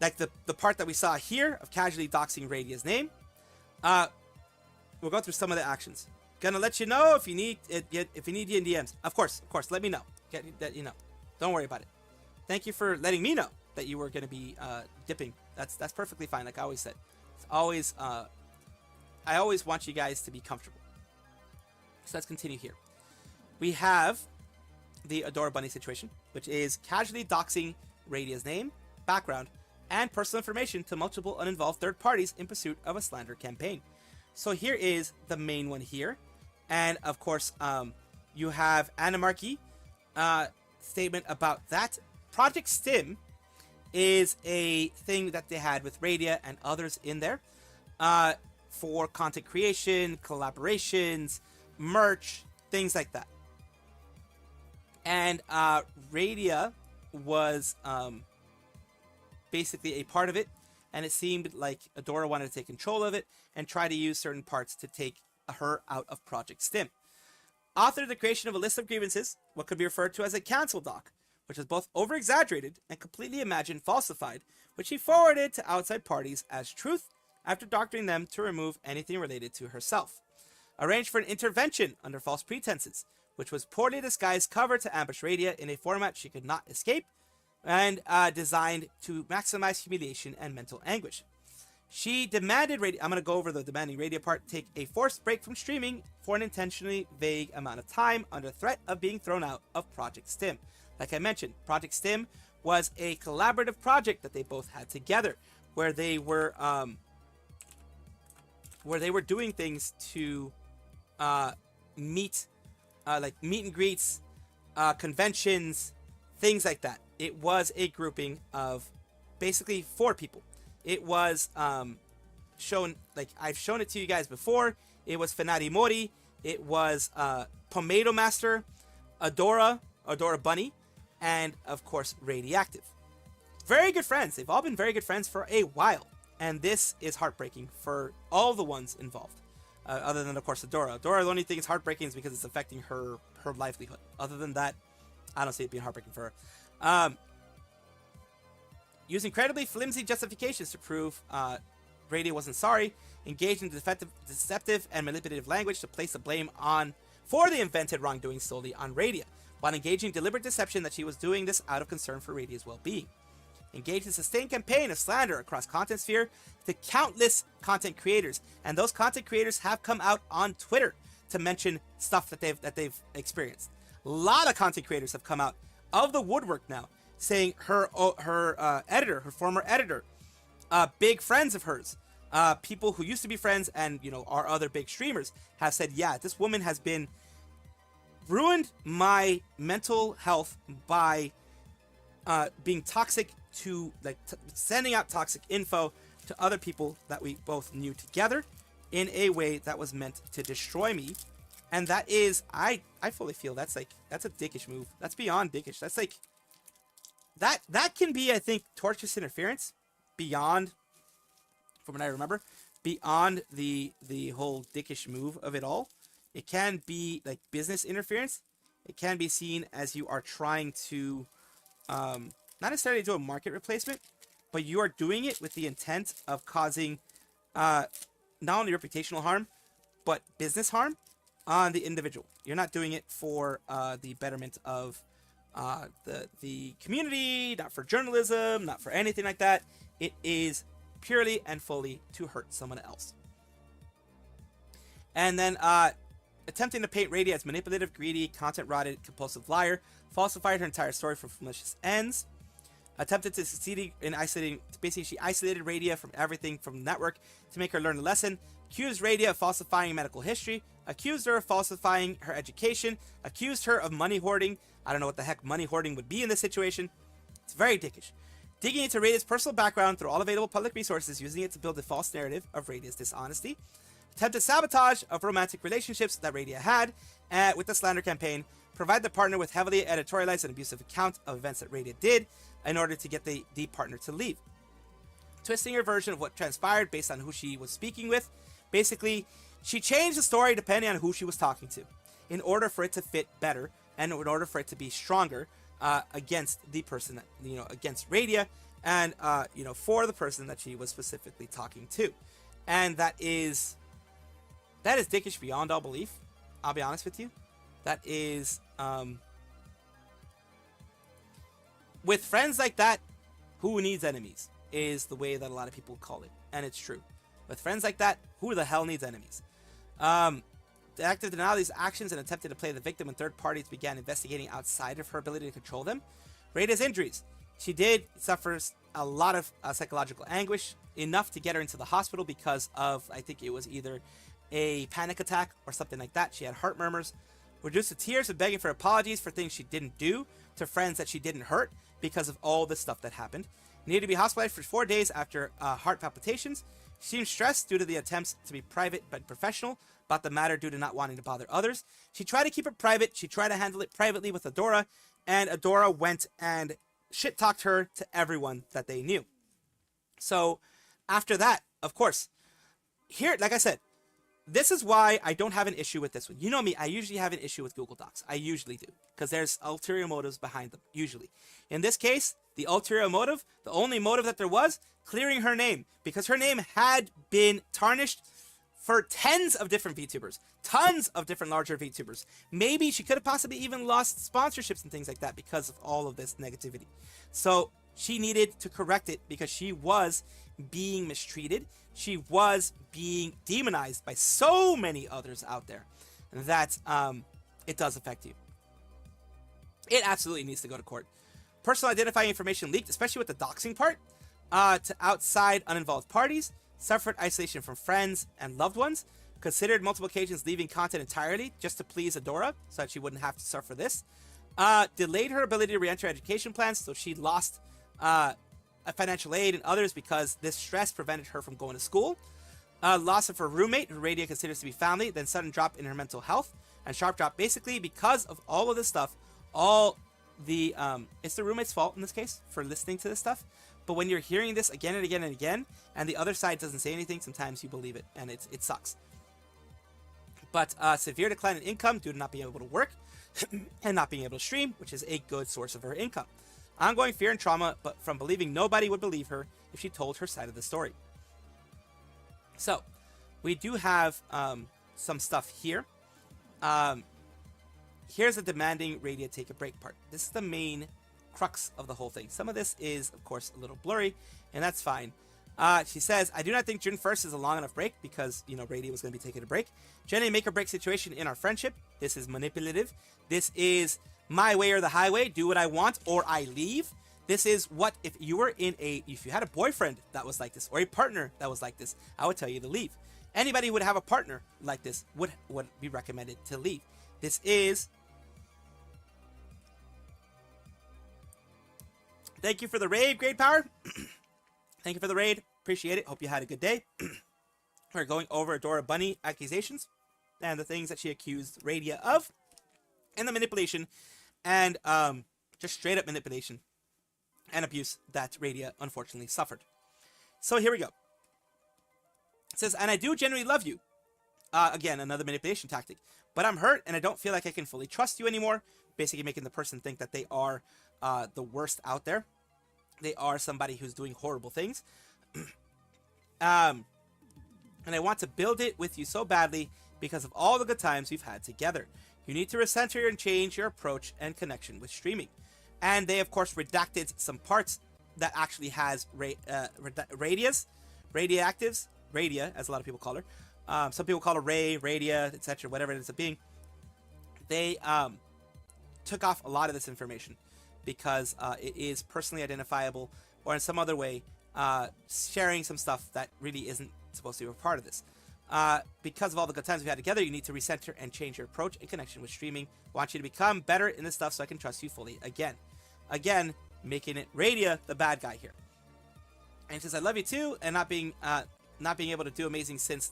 Like the part that we saw here of casually doxing Radia's name. We'll go through some of the actions. Gonna let you know if you need it, if you need you in DMs. Of course, let me know. That you know. Don't worry about it. Thank you for letting me know that you were gonna be dipping. That's perfectly fine. Like I always said, it's always I always want you guys to be comfortable. So let's continue here. We have the Adora Bunny situation, which is casually doxing Radia's name, background, and personal information to multiple uninvolved third parties in pursuit of a slander campaign. So here is the main one here. And of course, you have Anamarchy statement about that. Project Stim is a thing that they had with Radia and others in there for content creation, collaborations, merch, things like that. And Radia was basically a part of it, and it seemed like Adora wanted to take control of it and try to use certain parts to take her out of Project Stim. Authored the creation of a list of grievances, what could be referred to as a cancel doc, which was both over-exaggerated and completely imagined falsified, which he forwarded to outside parties as truth after doctoring them to remove anything related to herself. Arranged for an intervention under false pretenses, which was poorly disguised cover to ambush Radia in a format she could not escape, and designed to maximize humiliation and mental anguish. She demanded Radia. I'm going to go over the demanding Radia part. Take a forced break from streaming for an intentionally vague amount of time under threat of being thrown out of Project Stim. Like I mentioned, Project Stim was a collaborative project that they both had together, where they were doing things to meet and greets, conventions, things like that. It was a grouping of basically 4 people. It was shown, like I've shown it to you guys before. It was Fenari Mori. It was Pomado Master, Adora Bunny, and of course Radioactive. Very good friends. They've all been very good friends for a while, and this is heartbreaking for all the ones involved. Other than, of course, Adora. Adora, the only thing is heartbreaking is because it's affecting her livelihood. Other than that, I don't see it being heartbreaking for her. Using incredibly flimsy justifications to prove Radia wasn't sorry, engaged in deceptive and manipulative language to place the blame for the invented wrongdoing solely on Radia, while engaging in deliberate deception that she was doing this out of concern for Radia's well-being. Engaged in a sustained campaign of slander across content sphere to countless content creators, and those content creators have come out on Twitter to mention stuff that they've experienced. A lot of content creators have come out of the woodwork now, saying her former editor, big friends of hers, people who used to be friends and are other big streamers, have said, yeah, this woman has been ruined my mental health by being toxic to sending out toxic info to other people that we both knew together in a way that was meant to destroy me. And that is, I fully feel that's a dickish move. That's beyond dickish. That's like that can be, I think, tortious interference beyond, from what I remember, beyond the whole dickish move of it all. It can be like business interference. It can be seen as you are trying to not necessarily do a market replacement, but you are doing it with the intent of causing not only reputational harm, but business harm on the individual. You're not doing it for the betterment of the community, not for journalism, not for anything like that. It is purely and fully to hurt someone else. And then attempting to paint Radia as manipulative, greedy, content-rotted, compulsive liar, falsified her entire story for malicious ends. Attempted to succeed in isolating, basically she isolated Radia from everything from the network to make her learn a lesson. Accused Radia of falsifying medical history. Accused her of falsifying her education. Accused her of money hoarding. I don't know what the heck money hoarding would be in this situation. It's very dickish. Digging into Radia's personal background through all available public resources, using it to build a false narrative of Radia's dishonesty. Attempted sabotage of romantic relationships that Radia had with the slander campaign. Provide the partner with heavily editorialized and abusive account of events that Radia did in order to get the partner to leave. Twisting her version of what transpired based on who she was speaking with. Basically, she changed the story depending on who she was talking to in order for it to fit better and in order for it to be stronger against the person that, against Radia and, for the person that she was specifically talking to. And that is dickish beyond all belief. I'll be honest with you. That is, with friends like that, who needs enemies is the way that a lot of people call it. And it's true. With friends like that, who the hell needs enemies? The active denial of these actions and attempted to play the victim when third parties began investigating outside of her ability to control them. Radia's injuries. She did suffer a lot of psychological anguish, enough to get her into the hospital because of, I think it was either a panic attack or something like that. She had heart murmurs. Reduced to tears and begging for apologies for things she didn't do to friends that she didn't hurt because of all the stuff that happened. Needed to be hospitalized for 4 days after heart palpitations. She seemed stressed due to the attempts to be private but professional about the matter due to not wanting to bother others. She tried to keep it private. She tried to handle it privately with Adora, and Adora went and shit-talked her to everyone that they knew. So after that, of course, here, like I said, this is why I don't have an issue with this one. You know me, I usually have an issue with Google Docs. I usually do, because there's ulterior motives behind them, usually. In this case, the ulterior motive, the only motive that there was, clearing her name, because her name had been tarnished for tens of different VTubers, tons of different larger VTubers. Maybe she could have possibly even lost sponsorships and things like that because of all of this negativity. So She needed to correct it because she was being mistreated. She was being demonized by so many others out there that it does affect you. It absolutely needs to go to court. Personal identifying information leaked, especially with the doxing part, to outside uninvolved parties, suffered isolation from friends and loved ones, considered multiple occasions leaving content entirely just to please Adora so that she wouldn't have to suffer this, delayed her ability to re-enter education plans, so she lost a financial aid and others because this stress prevented her from going to school, loss of her roommate, who Radia considers to be family, then sudden drop in her mental health, and sharp drop basically because of all of this stuff. All the it's the roommate's fault in this case for listening to this stuff, but when you're hearing this again and again and again and the other side doesn't say anything, sometimes you believe it, and it sucks. But severe decline in income due to not being able to work and not being able to stream, which is a good source of her income. Ongoing fear and trauma but from believing nobody would believe her if she told her side of the story. So we do have some stuff here. Here's a demanding Radia take a break part. This is the main crux of the whole thing. Some of this is, of course, a little blurry, and that's fine. She says, I do not think June 1st is a long enough break because, Radia was going to be taking a break. Jenny, make or break situation in our friendship. This is manipulative. This is my way or the highway. Do what I want or I leave. This is what, if you had a boyfriend that was like this or a partner that was like this, I would tell you to leave. Anybody who would have a partner like this would be recommended to leave. This is... Thank you for the raid, Great Power. Thank you for the raid. Appreciate it. Hope you had a good day. We're going over Adora Bunny accusations and the things that she accused Radia of, and the manipulation and just straight up manipulation and abuse that Radia unfortunately suffered. So here we go. It says, and I do genuinely love you. Again, another manipulation tactic. But I'm hurt and I don't feel like I can fully trust you anymore. Basically making the person think that they are the worst out there. They are somebody who's doing horrible things. And I want to build it with you so badly because of all the good times we've had together. You need to recenter and change your approach and connection with streaming. And they, of course, redacted some parts that actually has Radias, Radioactives, Radia, as a lot of people call her. Some people call her Ray, Radia, etc., whatever it ends up being. They took off a lot of this information because it is personally identifiable or in some other way sharing some stuff that really isn't supposed to be a part of this. Because of all the good times we had together, you need to recenter and change your approach in connection with streaming. I want you to become better in this stuff so I can trust you fully again. Again, making it Radia the bad guy here. And it says, I love you too, and not being able to do amazing since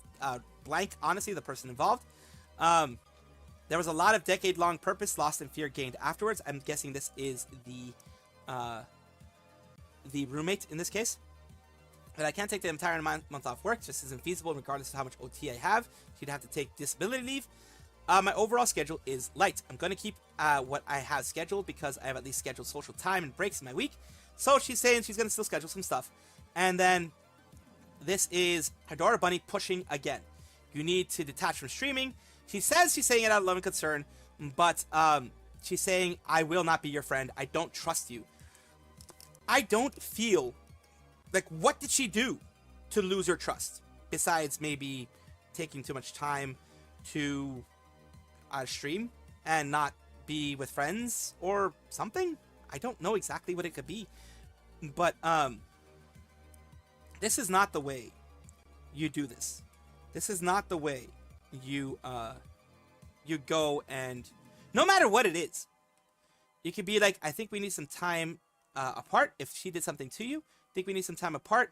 blank, honestly, the person involved. There was a lot of decade-long purpose lost and fear gained afterwards. I'm guessing this is the roommate in this case. But I can't take the entire month off work. Just isn't feasible regardless of how much OT I have. She'd have to take disability leave. My overall schedule is light. I'm going to keep what I have scheduled because I have at least scheduled social time and breaks in my week. So she's saying she's going to still schedule some stuff. And then this is Adora Bunny pushing again. You need to detach from streaming. She says she's saying it out of love and concern, but she's saying, I will not be your friend. I don't trust you. I don't feel like, what did she do to lose your trust? Besides maybe taking too much time to stream and not be with friends or something? I don't know exactly what it could be. But this is not the way you do this. This is not the way you go, and no matter what it is, you could be like, I think we need some time apart. If she did something to you, I think we need some time apart.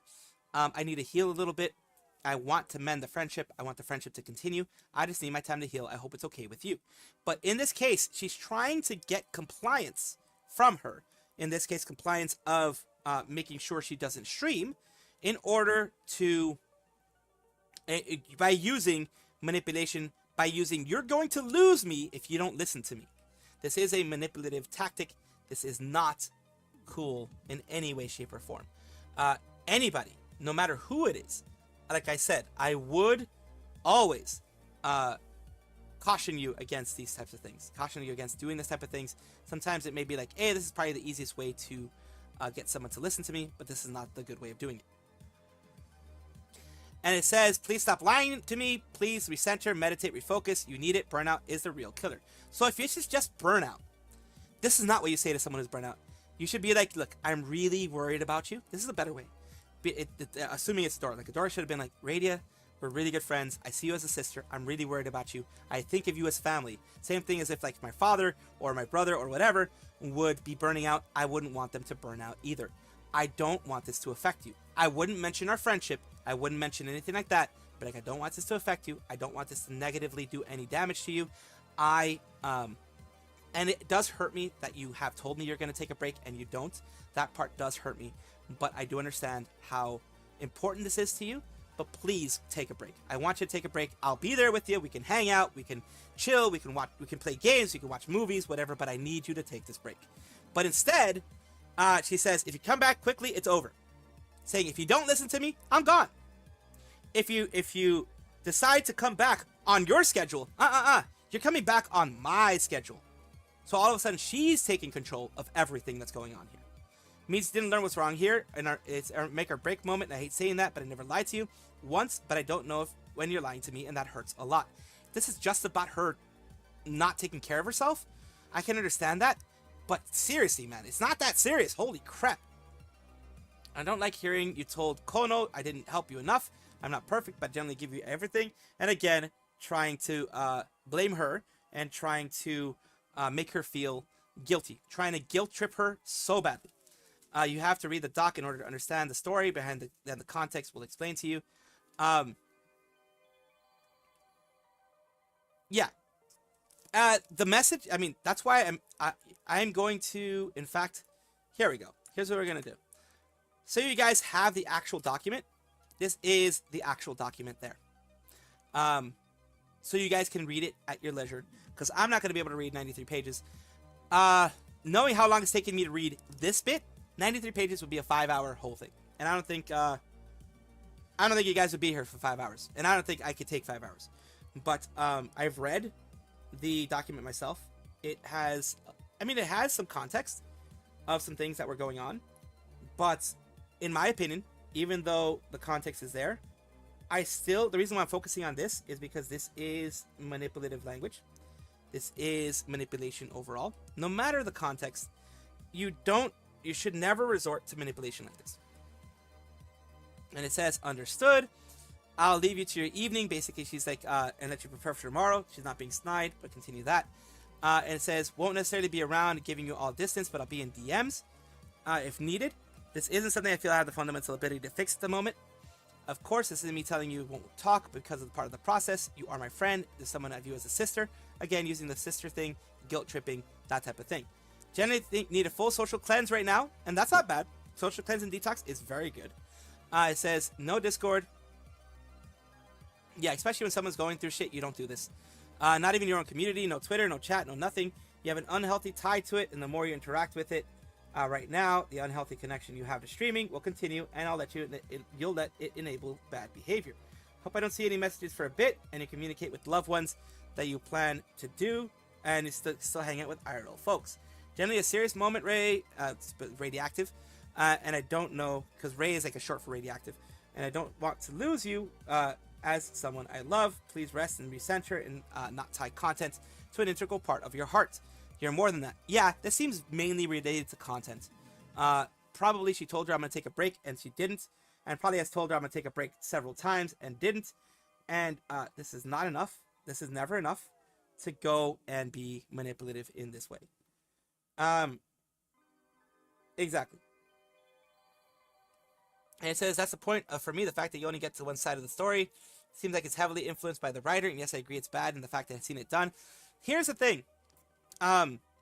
I need to heal a little bit. I want to mend the friendship. I want the friendship to continue. I just need my time to heal. I hope it's okay with you. But in this case, she's trying to get compliance from her. In this case, compliance of making sure she doesn't stream in order to, by using manipulation, by using, you're going to lose me if you don't listen to me. This is a manipulative tactic. This is not cool in any way, shape, or form. Anybody, no matter who it is, like I said, I would always caution you against these types of things. Caution you against doing this type of things. Sometimes it may be like, hey, this is probably the easiest way to get someone to listen to me, but this is not the good way of doing it. And it says, please stop lying to me. Please recenter, meditate, refocus. You need it. Burnout is the real killer. So if this is just burnout, this is not what you say to someone who's burnout. You should be like, look, I'm really worried about you. This is a better way. Assuming it's Adora. Like, Adora should have been like, Radia, we're really good friends. I see you as a sister. I'm really worried about you. I think of you as family. Same thing as if like my father or my brother or whatever would be burning out. I wouldn't want them to burn out either. I don't want this to affect you. I wouldn't mention our friendship. I wouldn't mention anything like that. But like, I don't want this to affect you. I don't want this to negatively do any damage to you. And it does hurt me that you have told me you're going to take a break and you don't. That part does hurt me. But I do understand how important this is to you. But please take a break. I want you to take a break. I'll be there with you. We can hang out. We can chill. We can play games. We can watch movies, whatever. But I need you to take this break. But instead, she says, if you come back quickly, it's over. Saying, if you don't listen to me, I'm gone. If you decide to come back on your schedule, you're coming back on my schedule. So all of a sudden, she's taking control of everything that's going on here. Means didn't learn what's wrong here, and it's our make or break moment. And I hate saying that, but I never lied to you once. But I don't know when you're lying to me, and that hurts a lot. This is just about her not taking care of herself. I can understand that, but seriously, man, it's not that serious. Holy crap! I don't like hearing you told Kono I didn't help you enough. I'm not perfect, but generally give you everything. And again, trying to blame her and trying to make her feel guilty, trying to guilt trip her so badly. You have to read the doc in order to understand the story behind the context will explain to you. Yeah. The message, I mean, that's why I'm going to, in fact, here we go. Here's what we're going to do. So you guys have the actual document. This is the actual document there. So you guys can read it at your leisure, because I'm not going to be able to read 93 pages. Knowing how long it's taken me to read this bit, 93 pages would be a 5-hour whole thing. And I don't think you guys would be here for 5 hours. And I don't think I could take 5 hours. But I've read the document myself. It has some context of some things that were going on. But in my opinion, even though the context is there, the reason why I'm focusing on this is because this is manipulative language. This is manipulation overall. No matter the context, you should never resort to manipulation like this. And it says, understood. I'll leave you to your evening. Basically, she's like, and let you prepare for tomorrow. She's not being snide, but continue that. And it says, won't necessarily be around giving you all distance, but I'll be in DMs if needed. This isn't something I feel I have the fundamental ability to fix at the moment. Of course, this isn't me telling you won't talk because of the part of the process. You are my friend. There's someone I view as a sister. Again, using the sister thing, guilt tripping, that type of thing. Generally need a full social cleanse right now, and that's not bad. Social cleanse and detox is very good. It says, no Discord. Yeah, especially when someone's going through shit, you don't do this. Not even your own community, no Twitter, no chat, no nothing. You have an unhealthy tie to it, and the more you interact with it, right now, the unhealthy connection you have to streaming will continue, and you'll let it enable bad behavior. Hope I don't see any messages for a bit, and you communicate with loved ones that you plan to do, and you still hang out with IRL folks. Generally a serious moment, Ray, radioactive, and I don't know, because Ray is like a short for radioactive, and I don't want to lose you as someone I love. Please rest and recenter and not tie content to an integral part of your heart. You're more than that. Yeah, this seems mainly related to content. Probably she told her I'm going to take a break, and she didn't. And probably has told her I'm going to take a break several times and didn't. And this is not enough. This is never enough to go and be manipulative in this way. Exactly. And it says, that's the point for me, the fact that you only get to one side of the story. Seems like it's heavily influenced by the writer. And yes, I agree it's bad, and the fact that I've seen it done. Here's the thing.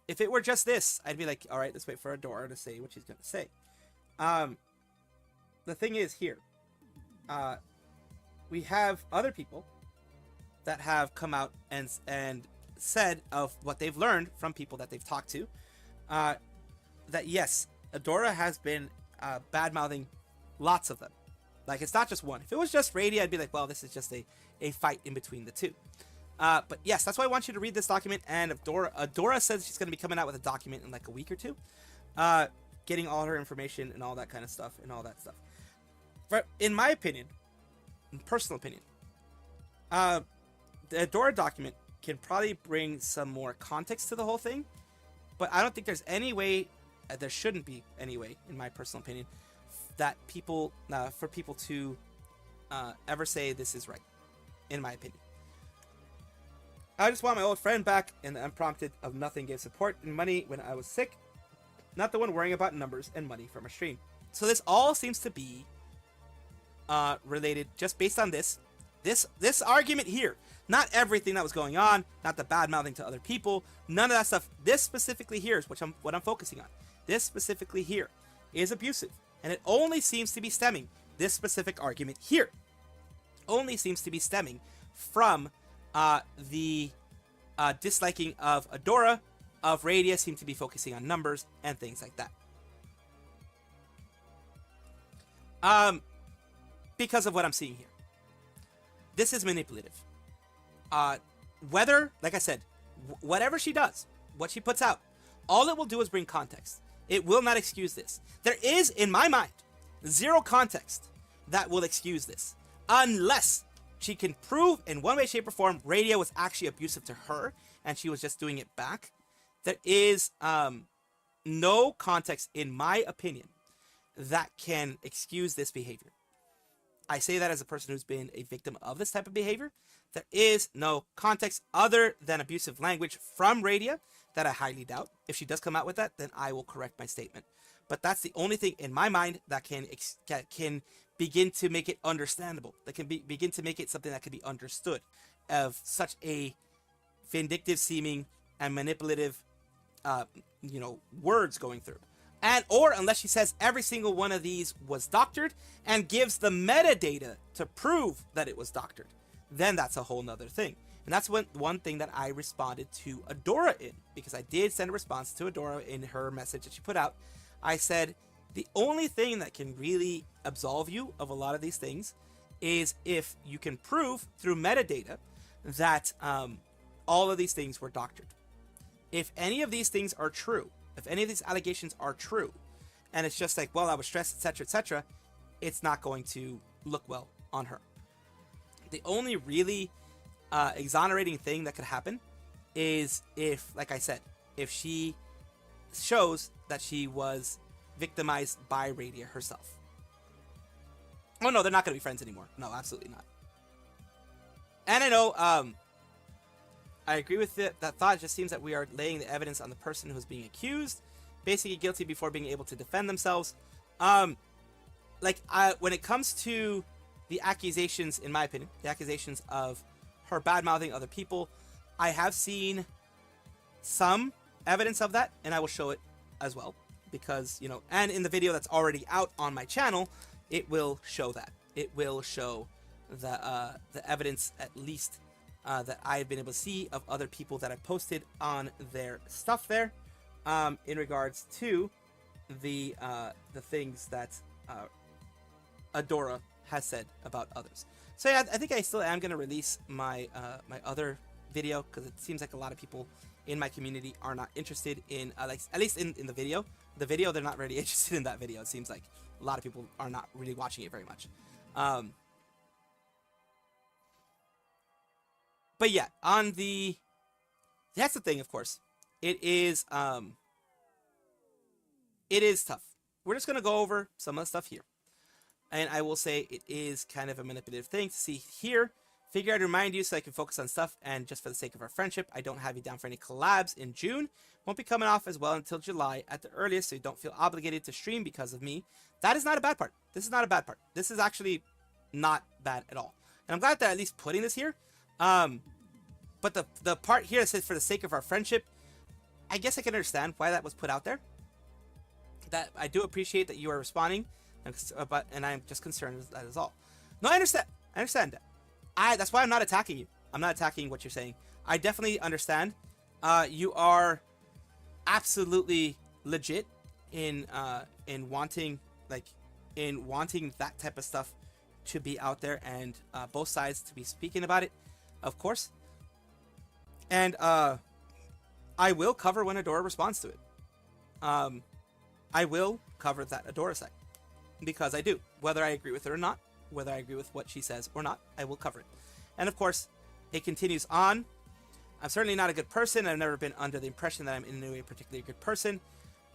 If it were just this, I'd be like, all right, let's wait for Adora to say what she's going to say. The thing is here, we have other people that have come out and said of what they've learned from people that they've talked to, that yes, Adora has been bad-mouthing lots of them. Like, it's not just one. If it was just Radia, I'd be like, well, this is just a fight in between the two. But yes, that's why I want you to read this document. And Adora says she's going to be coming out with a document in like a week or two. getting all her information and all that kind of stuff and all that stuff. But in my opinion, personal opinion, the Adora document can probably bring some more context to the whole thing, but I don't think there's any way, there shouldn't be any way, in my personal opinion, that people, for people to ever say this is right, in my opinion. I just want my old friend back, and the unprompted of nothing gave support and money when I was sick, not the one worrying about numbers and money from a stream. So this all seems to be related just based on this argument here. Not everything that was going on, not the bad mouthing to other people, none of that stuff. This specifically here is what I'm focusing on. This specifically here is abusive, and it only seems to be stemming, this specific argument here only seems to be stemming from the disliking of Adora, of Radia, seem to be focusing on numbers and things like that. Because of what I'm seeing here. This is manipulative. Whether, like I said, whatever she does, what she puts out, all it will do is bring context. It will not excuse this. There is, in my mind, zero context that will excuse this. Unless she can prove in one way, shape, or form Radia was actually abusive to her and she was just doing it back. There is no context, in my opinion, that can excuse this behavior. I say that as a person who's been a victim of this type of behavior. There is no context other than abusive language from Radia that I highly doubt. If she does come out with that, then I will correct my statement. But that's the only thing in my mind that can begin to make it understandable. That can begin to make it something that can be understood of such a vindictive seeming and manipulative, words going through. And or unless she says every single one of these was doctored and gives the metadata to prove that it was doctored, then that's a whole nother thing. And that's one thing that I responded to Adora in, because I did send a response to Adora in her message that she put out. I said, the only thing that can really absolve you of a lot of these things is if you can prove through metadata that all of these things were doctored. If any of these things are true, if any of these allegations are true, and it's just like, well, I was stressed, etc., it's not going to look well on her. The only really exonerating thing that could happen is if, like I said, if she shows that she was victimized by Radia herself. Oh no, they're not going to be friends anymore. No, absolutely not. And I know, I agree with it. That thought. It just seems that we are laying the evidence on the person who's being accused, basically guilty before being able to defend themselves. When it comes to the accusations, in my opinion, the accusations of her bad-mouthing other people, I have seen some evidence of that, and I will show it as well, because, and in the video that's already out on my channel, it will show that. It will show the evidence, at least, that I've been able to see of other people that I posted on their stuff there, in regards to the things that Adora has said about others. So yeah, I think I still am going to release my my other video, because it seems like a lot of people in my community are not interested in, at least in the video. The video, they're not really interested in that video. It seems like a lot of people are not really watching it very much. But yeah, that's the thing, of course. It is tough. We're just going to go over some of the stuff here. And I will say it is kind of a manipulative thing to see here. Figure I'd remind you so I can focus on stuff, and just for the sake of our friendship, I don't have you down for any collabs in June. Won't be coming off as well until July at the earliest, so you don't feel obligated to stream because of me. That is not a bad part. This is not a bad part. This is actually not bad at all. And I'm glad that at least putting this here. But the part here that says for the sake of our friendship, I guess I can understand why that was put out there. That I do appreciate that you are responding, and I'm just concerned that is all. No, I understand. I understand that. That's why I'm not attacking you. I'm not attacking what you're saying. I definitely understand. You are absolutely legit in wanting that type of stuff to be out there, and both sides to be speaking about it, of course. And I will cover when Adora responds to it. I will cover that Adora side. Because I do. Whether I agree with her or not, whether I agree with what she says or not, I will cover it. And of course, it continues on. I'm certainly not a good person. I've never been under the impression that I'm in any way particularly a good person.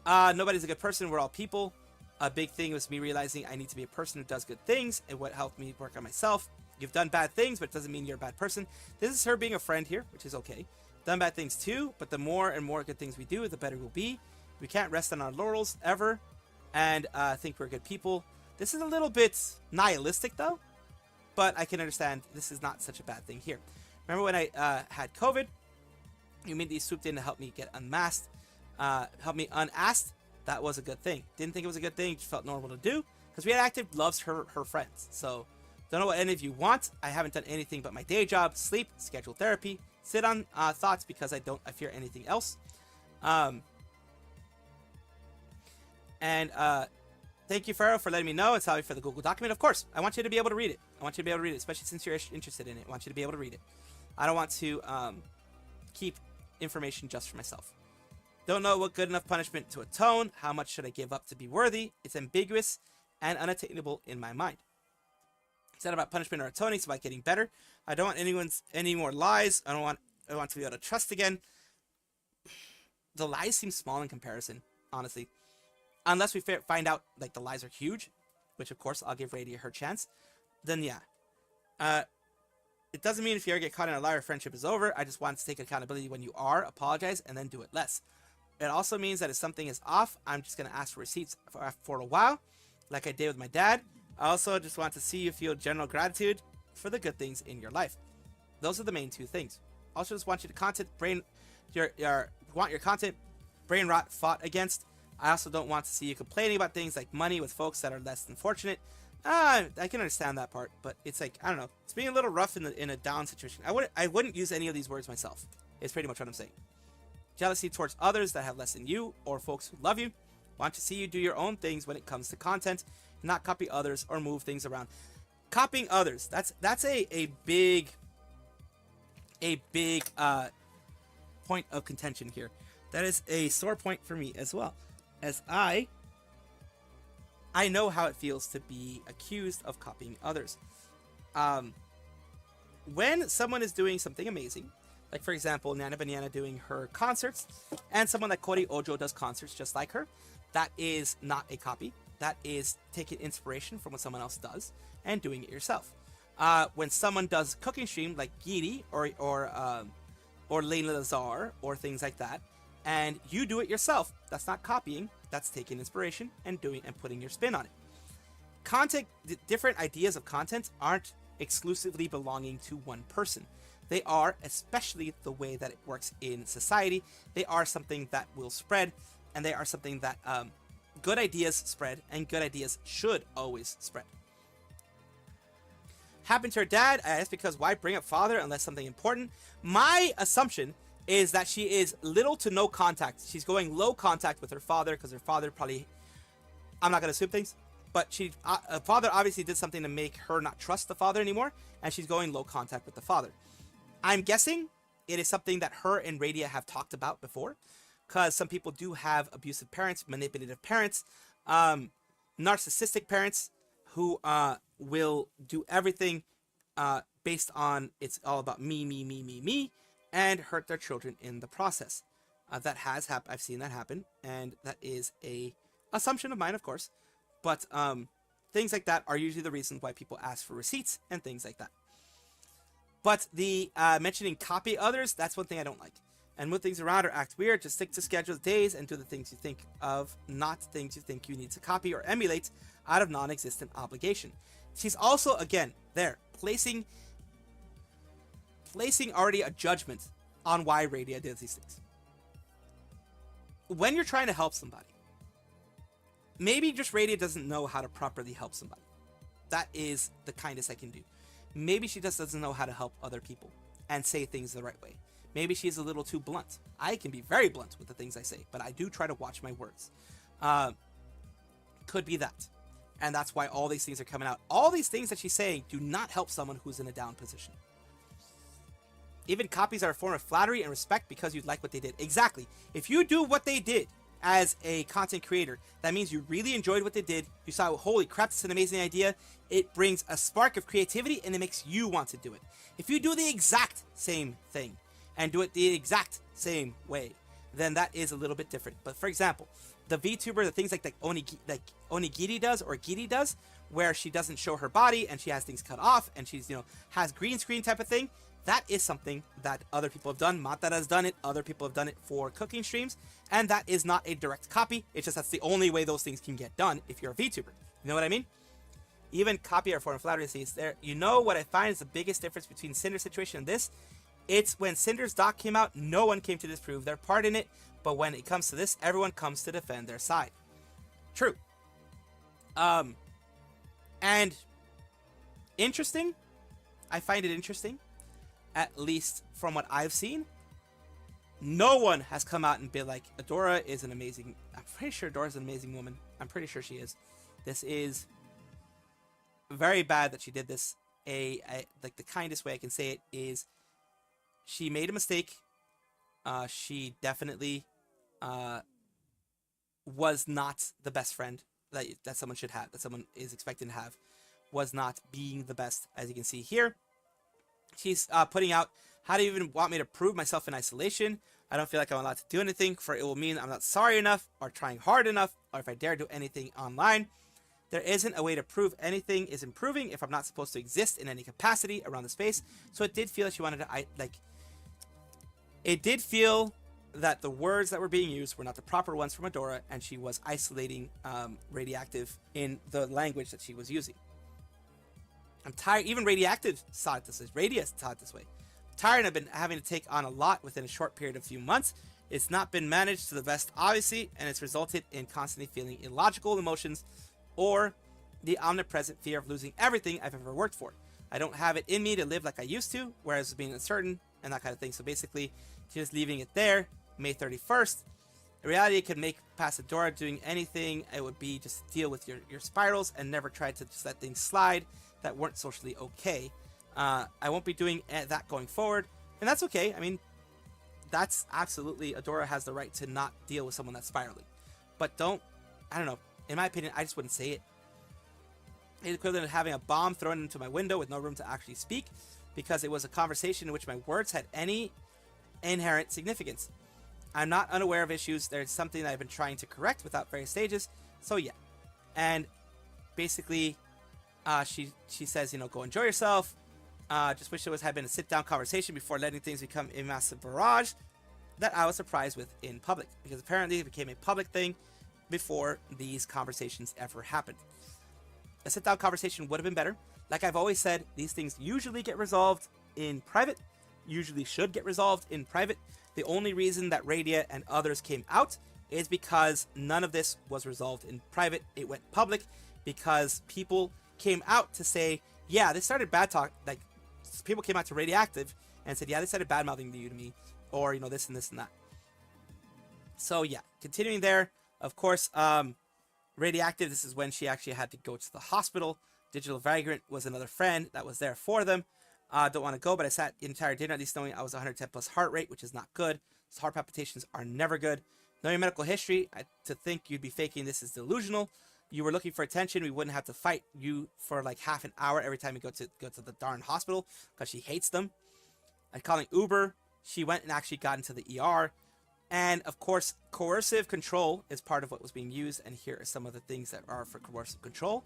Nobody's a good person. We're all people. A big thing was me realizing I need to be a person who does good things, and what helped me work on myself. You've done bad things, but it doesn't mean you're a bad person. This is her being a friend here, which is okay. Done bad things too, but the more and more good things we do, the better we'll be. We can't rest on our laurels ever, and think we're good people. This is a little bit nihilistic though, but I can understand this is not such a bad thing here. Remember when I had COVID? You immediately swooped in to help me get unmasked, help me unasked. That was a good thing. Didn't think it was a good thing, just felt normal to do. Because Radia Active loves her friends. So, don't know what any of you want. I haven't done anything but my day job, sleep, schedule therapy, sit on thoughts because I fear anything else. Thank you, Pharaoh, for letting me know. It's sorry for the Google document. Of course, I want you to be able to read it. I want you to be able to read it, especially since you're interested in it. I want you to be able to read it. I don't want to keep information just for myself. Don't know what good enough punishment to atone. How much should I give up to be worthy? It's ambiguous and unattainable in my mind. It's not about punishment or atoning. It's about getting better. I don't want any more lies. I want to be able to trust again. The lies seem small in comparison, honestly. Unless we find out like the lies are huge, which of course I'll give Radia her chance. Then yeah. It doesn't mean if you ever get caught in a lie, friendship is over. I just want to take accountability when you are, apologize, and then do it less. It also means that if something is off, I'm just going to ask for receipts for a while, like I did with my dad. I also just want to see you feel general gratitude for the good things in your life. Those are the main two things. Also just want you to want your content brain rot fought against. I also don't want to see you complaining about things like money with folks that are less than fortunate. I can understand that part, but it's like, I don't know. It's being a little rough in a down situation. I wouldn't use any of these words myself. It's pretty much what I'm saying. Jealousy towards others that have less than you, or folks who love you. Want to see you do your own things when it comes to content, not copy others or move things around. Copying others, that's a big point of contention here. That is a sore point for me as well, as I know how it feels to be accused of copying others. When someone is doing something amazing, like for example, Nana Banana doing her concerts, and someone like Kori Ojo does concerts just like her, that is not a copy. That is taking inspiration from what someone else does and doing it yourself. When someone does cooking stream like Giri or Layla Lazar or things like that, and you do it yourself, that's not copying. That's taking inspiration and putting your spin on it. Content, different ideas of content aren't exclusively belonging to one person. They are, especially the way that it works in society, they are something that will spread, and they are something that good ideas spread, and good ideas should always spread. Happened to her dad? I asked because why bring up father unless something important? My assumption is that she is little to no contact. She's going low contact with her father because her father probably, I'm not going to assume things, but her father obviously did something to make her not trust the father anymore, and she's going low contact with the father. I'm guessing it is something that her and Radia have talked about before, because some people do have abusive parents, manipulative parents, narcissistic parents who will do everything based on it's all about me, and hurt their children in the process. That has happened. I've seen that happen, and that is a assumption of mine, of course. But things like that are usually the reason why people ask for receipts and things like that. But the mentioning copy others, that's one thing I don't like. And move things around or act weird, just stick to scheduled days and do the things you think of, not things you think you need to copy or emulate out of non-existent obligation. She's also, again, there, placing already a judgment on why Radia did these things. When you're trying to help somebody, maybe just Radia doesn't know how to properly help somebody. That is the kindest I can do. Maybe she just doesn't know how to help other people and say things the right way. Maybe she's a little too blunt. I can be very blunt with the things I say, but I do try to watch my words. Could be that. And that's why all these things are coming out. All these things that she's saying do not help someone who's in a down position. Even copies are a form of flattery and respect because you like what they did. Exactly. If you do what they did as a content creator, that means you really enjoyed what they did. You saw, holy crap, this is an amazing idea. It brings a spark of creativity and it makes you want to do it. If you do the exact same thing and do it the exact same way, then that is a little bit different. But for example, the VTuber, the things like Onigiri does, or Giri does, where she doesn't show her body and she has things cut off and she's, has green screen type of thing, that is something that other people have done. Mata has done it. Other people have done it for cooking streams. And that is not a direct copy. It's just that's the only way those things can get done if you're a VTuber. You know what I mean? Even copy art form flattery is there. You know what I find is the biggest difference between Cinder's situation and this? It's when Cinder's doc came out, no one came to disprove their part in it. But when it comes to this, everyone comes to defend their side. True. And interesting. I find it interesting. At least from what I've seen, no one has come out and been like, Adora is an amazing... I'm pretty sure Adora's an amazing woman. I'm pretty sure she is. This is very bad that she did this. Like the kindest way I can say it is she made a mistake. She definitely was not the best friend that someone should have, that someone is expected to have. Was not being the best, as you can see here. She's putting out, how do you even want me to prove myself in isolation? I don't feel like I'm allowed to do anything, for it will mean I'm not sorry enough, or trying hard enough, or if I dare do anything online. There isn't a way to prove anything is improving if I'm not supposed to exist in any capacity around the space. So it did feel like she wanted to, it did feel that the words that were being used were not the proper ones from Adora, and she was isolating Radioactive in the language that she was using. I'm tired. Even Radioactive saw it this way. Radia saw it this way. I'm tired. I've been having to take on a lot within a short period of few months. It's not been managed to the best, obviously, and it's resulted in constantly feeling illogical emotions or the omnipresent fear of losing everything I've ever worked for. I don't have it in me to live like I used to, whereas being uncertain and that kind of thing. So basically, just leaving it there. May 31st. In reality, it could make past Adora doing anything. It would be just deal with your spirals and never try to just let things slide that weren't socially okay. I won't be doing that going forward, and that's okay. I mean, that's absolutely, Adora has the right to not deal with someone that's spiraling. But I don't know, in my opinion, I just wouldn't say it. It's equivalent of having a bomb thrown into my window with no room to actually speak, because it was a conversation in which my words had any inherent significance. I'm not unaware of issues. There's something that I've been trying to correct without various stages. So yeah, and basically, she says, go enjoy yourself. Just wish there had been a sit-down conversation before letting things become a massive barrage that I was surprised with in public, because apparently it became a public thing before these conversations ever happened. A sit-down conversation would have been better. Like I've always said, these things usually get resolved in private, usually should get resolved in private. The only reason that Radia and others came out is because none of this was resolved in private. It went public because people came out to say, yeah, this started bad talk. Like, people came out to Radioactive and said, yeah, they started bad mouthing you to me, or this and this and that. So yeah, continuing there, of course, Radioactive, this is when she actually had to go to the hospital. Digital Vagrant was another friend that was there for them. Don't want to go, but I sat the entire dinner at least knowing I was 110 plus heart rate, which is not good. So heart palpitations are never good. Knowing your medical history, to think you'd be faking this is delusional. You were looking for attention. We wouldn't have to fight you for like half an hour every time you go to the darn hospital, because she hates them. And calling Uber, she went and actually got into the ER. And of course, coercive control is part of what was being used. And here are some of the things that are for coercive control.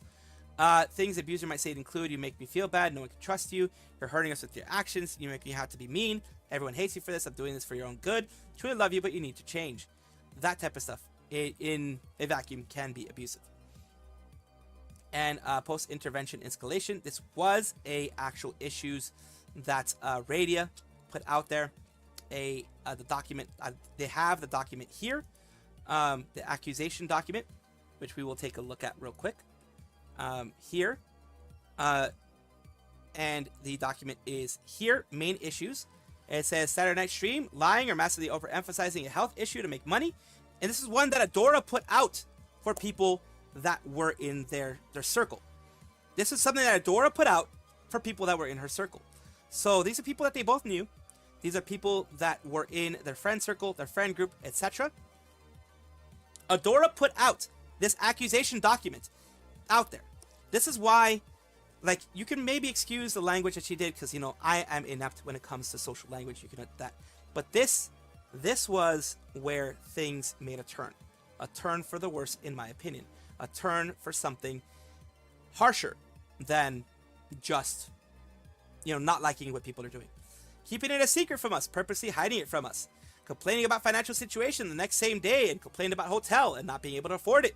Things the abuser might say include, you make me feel bad, no one can trust you, you're hurting us with your actions, you make me have to be mean, everyone hates you for this, I'm doing this for your own good, truly love you, but you need to change. That type of stuff in a vacuum can be abusive. And post-intervention escalation, this was a actual issues that Radia put out there. The document, they have the document here, the accusation document, which we will take a look at real quick. Here, and the document is here, main issues. It says Saturday night stream, lying or massively overemphasizing a health issue to make money. And this is one that Adora put out for people that were in their circle. This is something that Adora put out for people that were in her circle. So these are people that they both knew. These are people that were in their friend circle, their friend group, etc. Adora put out this accusation document out there. This is why, like, you can maybe excuse the language that she did because, you know, I am inept when it comes to social language. You can that. But this was where things made a turn for the worse, in my opinion. A turn for something harsher than just, you know, not liking what people are doing. Keeping it a secret from us, purposely hiding it from us. Complaining about financial situation the next same day and complained about hotel and not being able to afford it.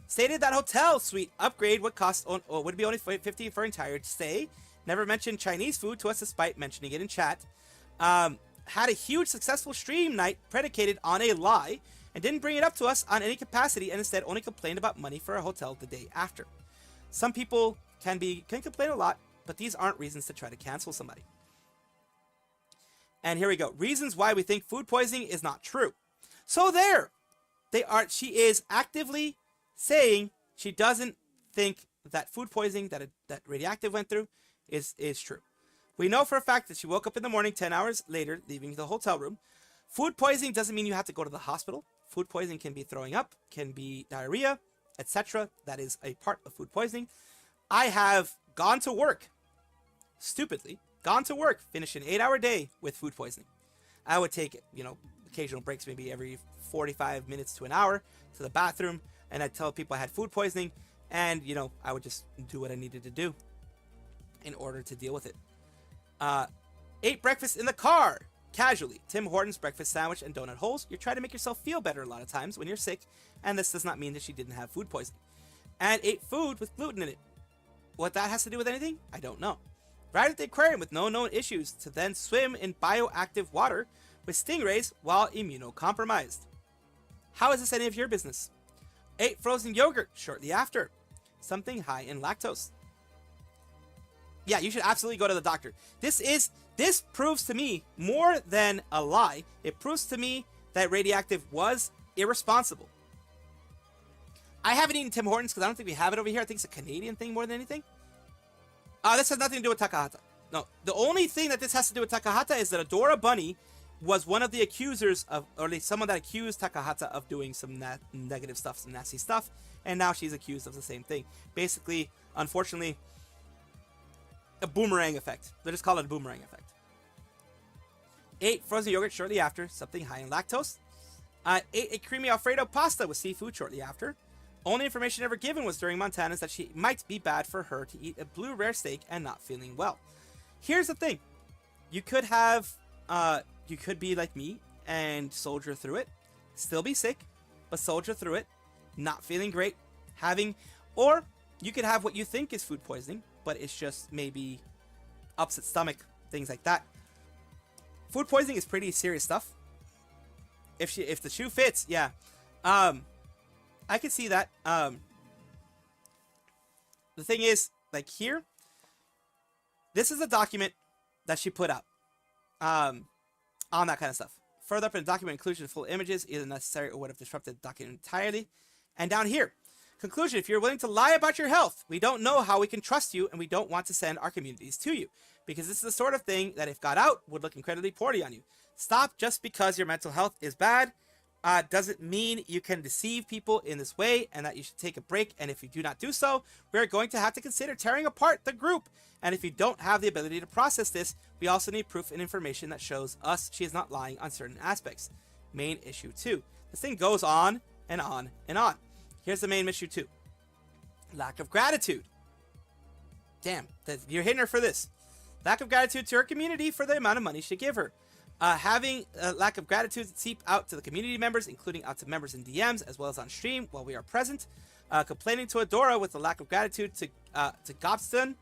Stated that hotel suite upgrade would cost would be only $50 for entire stay. Never mentioned Chinese food to us despite mentioning it in chat. Had a huge successful stream night predicated on a lie and didn't bring it up to us on any capacity and instead only complained about money for a hotel the day after. Some people can complain a lot, but these aren't reasons to try to cancel somebody. And here we go. Reasons why we think food poisoning is not true. So there, she is actively saying she doesn't think that food poisoning that Radioactive went through is true. We know for a fact that she woke up in the morning 10 hours later, leaving the hotel room. Food poisoning doesn't mean you have to go to the hospital. Food poisoning can be throwing up, can be diarrhea, etc. That is a part of food poisoning. I have gone to work, stupidly, finished an 8-hour day with food poisoning. I would take, you know, occasional breaks, maybe every 45 minutes to an hour to the bathroom, and I'd tell people I had food poisoning, and, you know, I would just do what I needed to do in order to deal with it. Ate breakfast in the car, casually. Tim Hortons breakfast sandwich and donut holes. You're trying to make yourself feel better a lot of times when you're sick, and this does not mean that she didn't have food poisoning. And ate food with gluten in it. What that has to do with anything, I don't know. Arrived at the aquarium with no known issues to then swim in bioactive water with stingrays while immunocompromised. How is this any of your business? Ate frozen yogurt shortly after. Something high in lactose. Yeah, you should absolutely go to the doctor. This proves to me more than a lie. It proves to me that Radioactive was irresponsible. I haven't eaten Tim Hortons because I don't think we have it over here. I think it's a Canadian thing more than anything. This has nothing to do with Takahhata. No, the only thing that this has to do with Takahhata is that Adora Bunny was one of the accusers of, or at least someone that accused Takahhata of doing some negative stuff, some nasty stuff, and now she's accused of the same thing. Basically, unfortunately, a boomerang effect. They just call it a boomerang effect. Ate frozen yogurt shortly after, something high in lactose. Ate a creamy Alfredo pasta with seafood shortly after. Only information ever given was during Montana's that she might be bad for her to eat a blue rare steak and not feeling well. Here's the thing. You could have, you could be like me and soldier through it, still be sick, but soldier through it, not feeling great, or you could have what you think is food poisoning, but it's just maybe upset stomach, things like that. Food poisoning is pretty serious stuff. If the shoe fits, yeah. I can see that. The thing is, like here, this is a document that she put out on that kind of stuff. Further up in the document, inclusion of full images either necessary or would have disrupted the document entirely. And down here, conclusion, if you're willing to lie about your health, we don't know how we can trust you and we don't want to send our communities to you. Because this is the sort of thing that if got out, would look incredibly poorly on you. Stop just because your mental health is bad. Doesn't mean you can deceive people in this way and that you should take a break. And if you do not do so, we're going to have to consider tearing apart the group. And if you don't have the ability to process this, we also need proof and information that shows us she is not lying on certain aspects. Main issue 2. This thing goes on and on and on. Here's the main issue 2. Lack of gratitude. Damn, you're hitting her for this. Lack of gratitude to her community for the amount of money she give her. Having a lack of gratitude seep out to the community members, including out to members in DMs, as well as on stream while we are present. Complaining to Adora with the lack of gratitude to Gobson,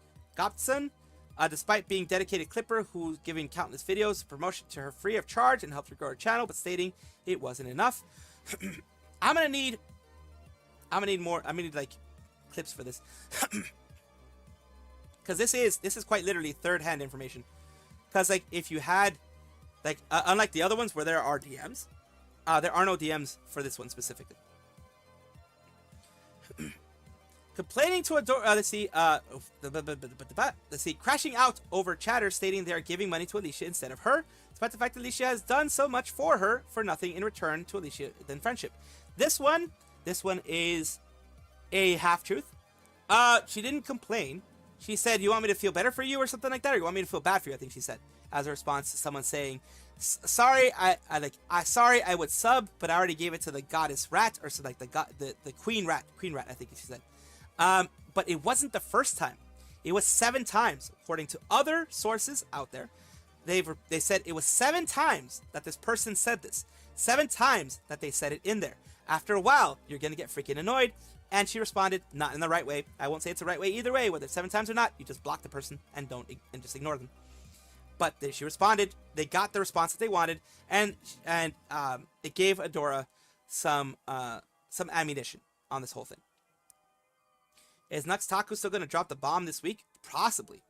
despite being dedicated clipper who's giving countless videos of promotion to her free of charge and helped her grow her channel, but stating it wasn't enough. I'm gonna need more. I'm gonna need like clips for this. Because this is quite literally third-hand information. Because like if you had like unlike the other ones where there are DMs, there are no DMs for this one specifically. Complaining to Adora, let's see, crashing out over chatter stating they are giving money to Alicia instead of her, despite the fact that Alicia has done so much for her for nothing in return to Alicia than friendship. This one is a half-truth. She didn't complain. She said, you want me to feel better for you or something like that? Or you want me to feel bad for you, I think she said, as a response to someone saying, sorry, sorry, I would sub, but I already gave it to the goddess rat, or something like the queen rat, I think she said. But it wasn't the first time. It was 7 times, according to other sources out there. They said it was 7 times that this person said this. 7 times that they said it in there. After a while, you're gonna get freaking annoyed. And she responded, not in the right way. I won't say it's the right way either way, whether it's 7 times or not. You just block the person and just ignore them. But she responded. They got the response that they wanted, and it gave Adora some ammunition on this whole thing. Is Nux Taku still going to drop the bomb this week? Possibly.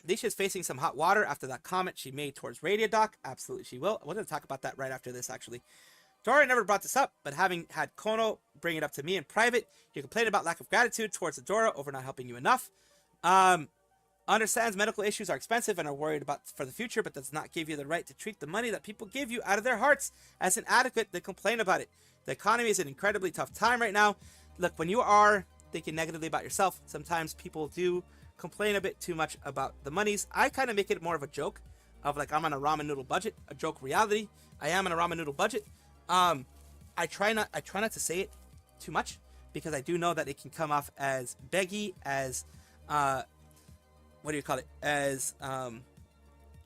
Alicia is facing some hot water after that comment she made towards Radia Doc. Absolutely, she will. I wanted to talk about that right after this, actually. Dora never brought this up, but having had Kono bring it up to me in private, you complained about lack of gratitude towards Adora over not helping you enough. Understands medical issues are expensive and are worried about for the future, but does not give you the right to treat the money that people give you out of their hearts as inadequate. They complain about it. The economy is an incredibly tough time right now. Look, when you are thinking negatively about yourself, sometimes people do complain a bit too much about the monies. I kind of make it more of a joke of like, I'm on a ramen noodle budget, a joke reality. I am on a ramen noodle budget. I try not to say it too much because I do know that it can come off as beggy, as as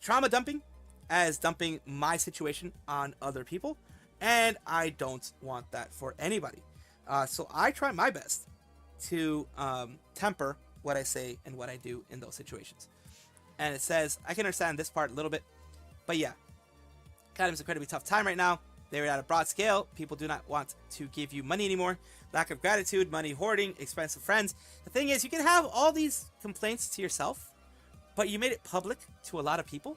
trauma dumping, as dumping my situation on other people, and I don't want that for anybody. So I try my best to temper what I say and what I do in those situations. And it says, I can understand this part a little bit, but yeah, Academy's incredibly tough time right now. They're at a broad scale. People do not want to give you money anymore. Lack of gratitude, money hoarding, expensive friends. The thing is, you can have all these complaints to yourself, but you made it public to a lot of people.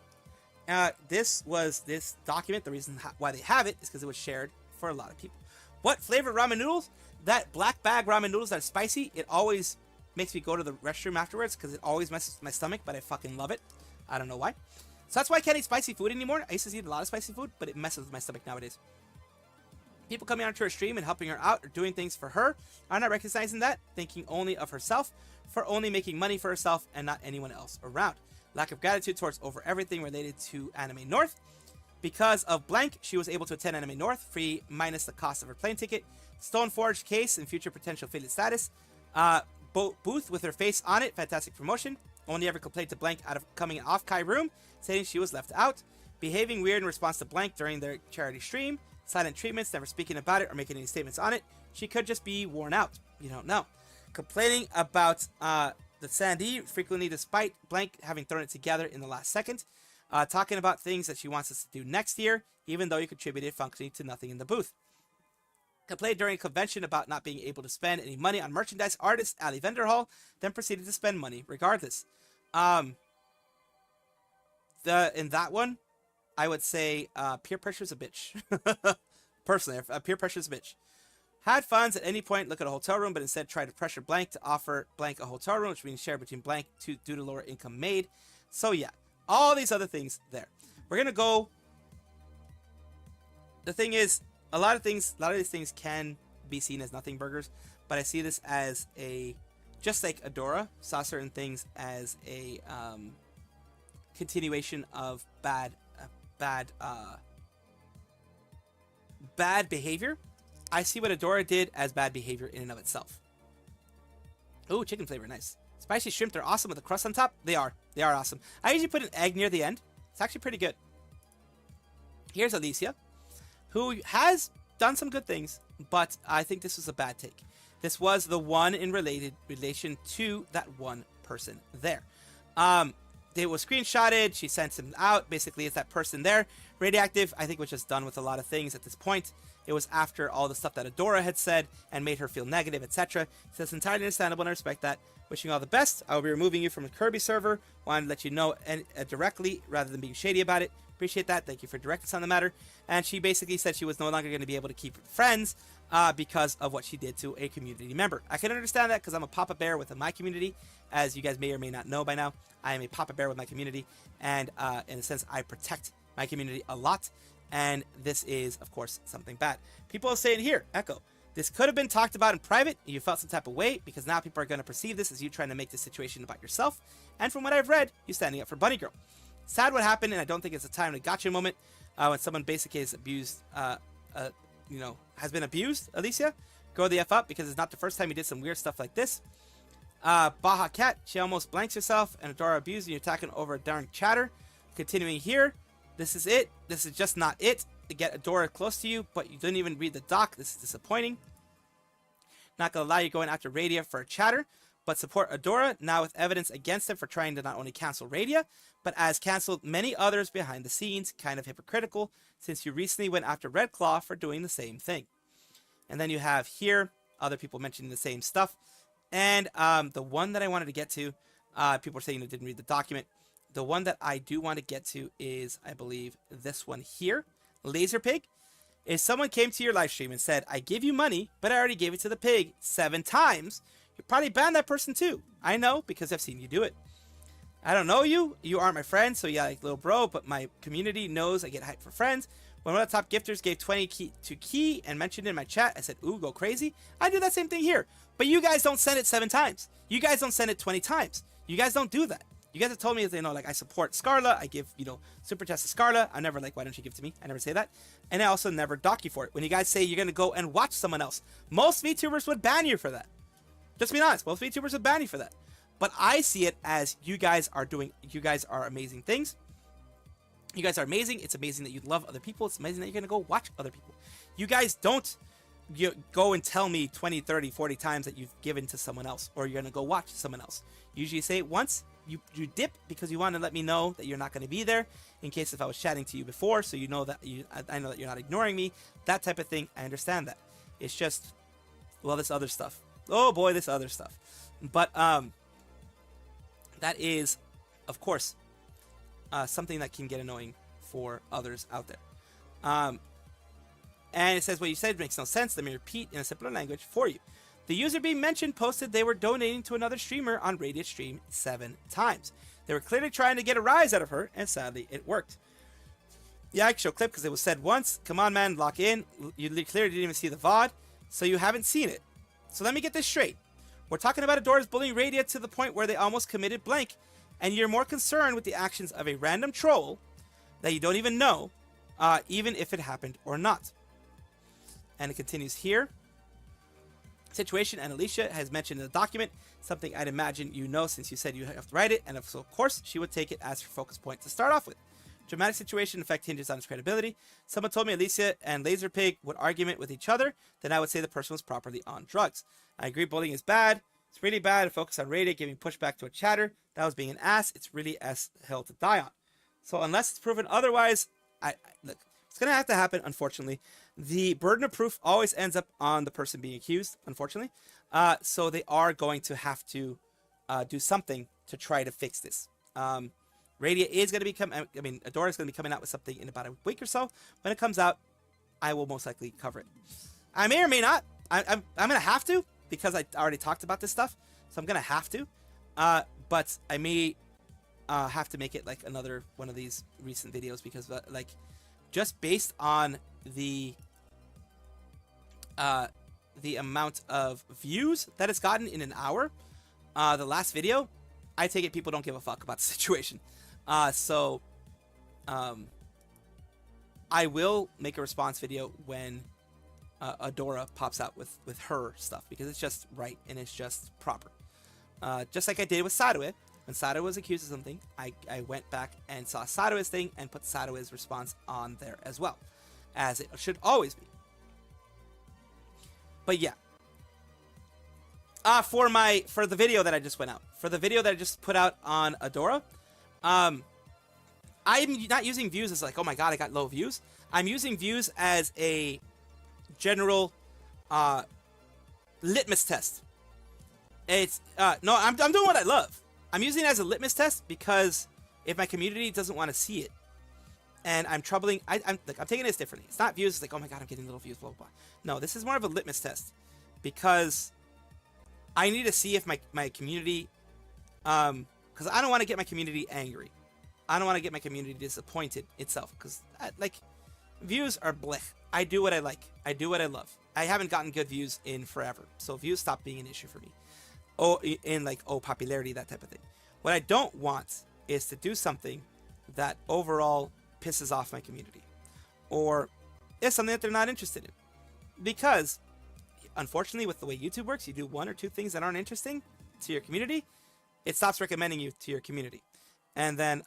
This document, the reason why they have it is because it was shared for a lot of people. What flavor ramen noodles? That black bag ramen noodles that are spicy, it always makes me go to the restroom afterwards because it always messes with my stomach, but I fucking love it. I don't know why. So that's why I can't eat spicy food anymore. I used to eat a lot of spicy food, but it messes with my stomach nowadays. People coming onto her stream and helping her out or doing things for her are not recognizing that, thinking only of herself, for only making money for herself and not anyone else around. Lack of gratitude towards over everything related to Anime North. Because of blank, she was able to attend Anime North, free minus the cost of her plane ticket. Stoneforge case and future potential affiliate status. Booth with her face on it, fantastic promotion. Only ever complained to blank out of coming off Kai room, saying she was left out. Behaving weird in response to blank during their charity stream. Silent treatments, never speaking about it or making any statements on it. She could just be worn out. You don't know. Complaining about the Sandy frequently despite blank having thrown it together in the last second. Talking about things that she wants us to do next year, even though you contributed functionally to nothing in the booth. Complained during a convention about not being able to spend any money on merchandise, artists, alley vendor hall, then proceeded to spend money regardless. In that one, I would say peer pressure is a bitch. Personally, peer pressure is a bitch. Had funds at any point, look at a hotel room, but instead tried to pressure blank to offer blank a hotel room, which means shared between blank due to lower income made. So yeah, all these other things there. We're gonna go. The thing is, a lot of these things can be seen as nothing burgers, but I see this as just like Adora saw certain things as a continuation of bad behavior. I see what Adora did as bad behavior in and of itself. Oh, chicken flavor, nice. Spicy shrimp, they're awesome with the crust on top. They are awesome. I usually put an egg near the end. It's actually pretty good. Here's Alicia, who has done some good things, but I think this was a bad take. This was the one in relation to that one person there. It was screenshotted. She sent him out. Basically, it's that person there. Radioactive, I think, was just done with a lot of things at this point. It was after all the stuff that Adora had said and made her feel negative, etc. So it's entirely understandable, and I respect that. Wishing you all the best. I will be removing you from the Kirby server. Wanted to let you know directly rather than being shady about it. Appreciate that. Thank you for directness on the matter. And she basically said she was no longer going to be able to keep friends because of what she did to a community member. I can understand that because I'm a Papa Bear with my community. As you guys may or may not know by now, I am a Papa Bear with my community, and in a sense, I protect my community a lot, and this is, of course, something bad. People are saying here, Echo, this could have been talked about in private, and you felt some type of way, because now people are going to perceive this as you trying to make this situation about yourself, and from what I've read, you standing up for Bunny Girl. Sad what happened, and I don't think it's a time to gotcha moment when someone basically is abused, has been abused, Alicia. Grow the F up, because it's not the first time you did some weird stuff like this. Baja Cat, she almost blanks herself, and Adora abused you, attacking over a darn chatter. Continuing here, this is it. This is just not it. To get Adora close to you, but you didn't even read the doc. This is disappointing. Not gonna lie, you're going after Radia for a chatter, but support Adora, now with evidence against him for trying to not only cancel Radia, but as canceled many others behind the scenes. Kind of hypocritical, since you recently went after Red Claw for doing the same thing. And then you have here, other people mentioning the same stuff. And the one that I wanted to get to, people are saying they didn't read the document. The one that I do want to get to is, I believe, this one here. Laser Pig. If someone came to your live stream and said, I give you money, but I already gave it to the pig 7 times, you'd probably ban that person too. I know, because I've seen you do it. I don't know you. You aren't my friend, so yeah, like little bro, but my community knows I get hyped for friends. When one of the top gifters gave 20 to Key and mentioned it in my chat, I said, ooh, go crazy. I do that same thing here. But you guys don't send it 7 times. You guys don't send it 20 times. You guys don't do that. You guys have told me, like, I support Scarla. I give, super chats to Scarla. I never, why don't you give to me? I never say that. And I also never dock you for it. When you guys say you're going to go and watch someone else, most VTubers would ban you for that. Just being honest, most VTubers would ban you for that. But I see it as you guys are amazing things. You guys are amazing. It's amazing that you love other people. It's amazing that you're going to go watch other people. You guys don't go and tell me 20, 30, 40 times that you've given to someone else, or you're going to go watch someone else. You usually say it once. You dip because you want to let me know that you're not going to be there in case if I was chatting to you before, so you know that I know that you're not ignoring me, that type of thing. I understand that. It's just, well, this other stuff. Oh boy, this other stuff. But that is, of course, something that can get annoying for others out there. And it says what you said makes no sense. Let me repeat in a simpler language for you. The user being mentioned posted they were donating to another streamer on Radia's stream 7 times. They were clearly trying to get a rise out of her, and sadly, it worked. The actual clip, because it was said once. Come on, man, lock in. You clearly didn't even see the VOD, so you haven't seen it. So let me get this straight. We're talking about Adora's bullying Radia to the point where they almost committed blank, and you're more concerned with the actions of a random troll that you don't even know, even if it happened or not. And it continues here. Situation, and Alicia has mentioned in the document, something I'd imagine you know since you said you have to write it, and so of course she would take it as her focus point to start off with. Dramatic situation effect hinges on his credibility. Someone told me Alicia and Laserpig would argument with each other, then I would say the person was properly on drugs. I agree bullying is bad. It's really bad to focus on Radia giving pushback to a chatter. That was being an ass. It's really as hell to die on. So unless it's proven otherwise, look, it's going to have to happen, unfortunately. The burden of proof always ends up on the person being accused, unfortunately. So they are going to have to do something to try to fix this. Radia is going to Adora is going to be coming out with something in about a week or so. When it comes out, I will most likely cover it. I may or may not. I'm going to have to, because I already talked about this stuff. So I'm going to have to. But I may have to make it like another one of these recent videos, because just based on the amount of views that it's gotten in an hour, the last video, I take it people don't give a fuck about the situation. So I will make a response video when Adora pops out with her stuff, because it's just right and it's just proper. Just like I did with Sadawe. When Sadawe was accused of something, I went back and saw Sadawe's thing and put Sadawe's response on there as well, as it should always be. But yeah. For the video that I just went out, for the video that I just put out on Adora, I'm not using views as like, oh my god, I got low views. I'm using views as a general litmus test. It's no, I'm doing what I love. I'm using it as a litmus test, because if my community doesn't want to see it, and I'm taking this differently. It's not views. It's like, oh my god, I'm getting little views, blah blah blah. No, this is more of a litmus test, because I need to see if my community, because I don't want to get my community angry. I don't want to get my community disappointed itself, because like, views are blech. I do what I like. I do what I love. I haven't gotten good views in forever, so views stop being an issue for me. Popularity, that type of thing. What I don't want is to do something that overall pisses off my community, or is something that they're not interested in. Because, unfortunately, with the way YouTube works, you do one or two things that aren't interesting to your community, it stops recommending you to your community. And then,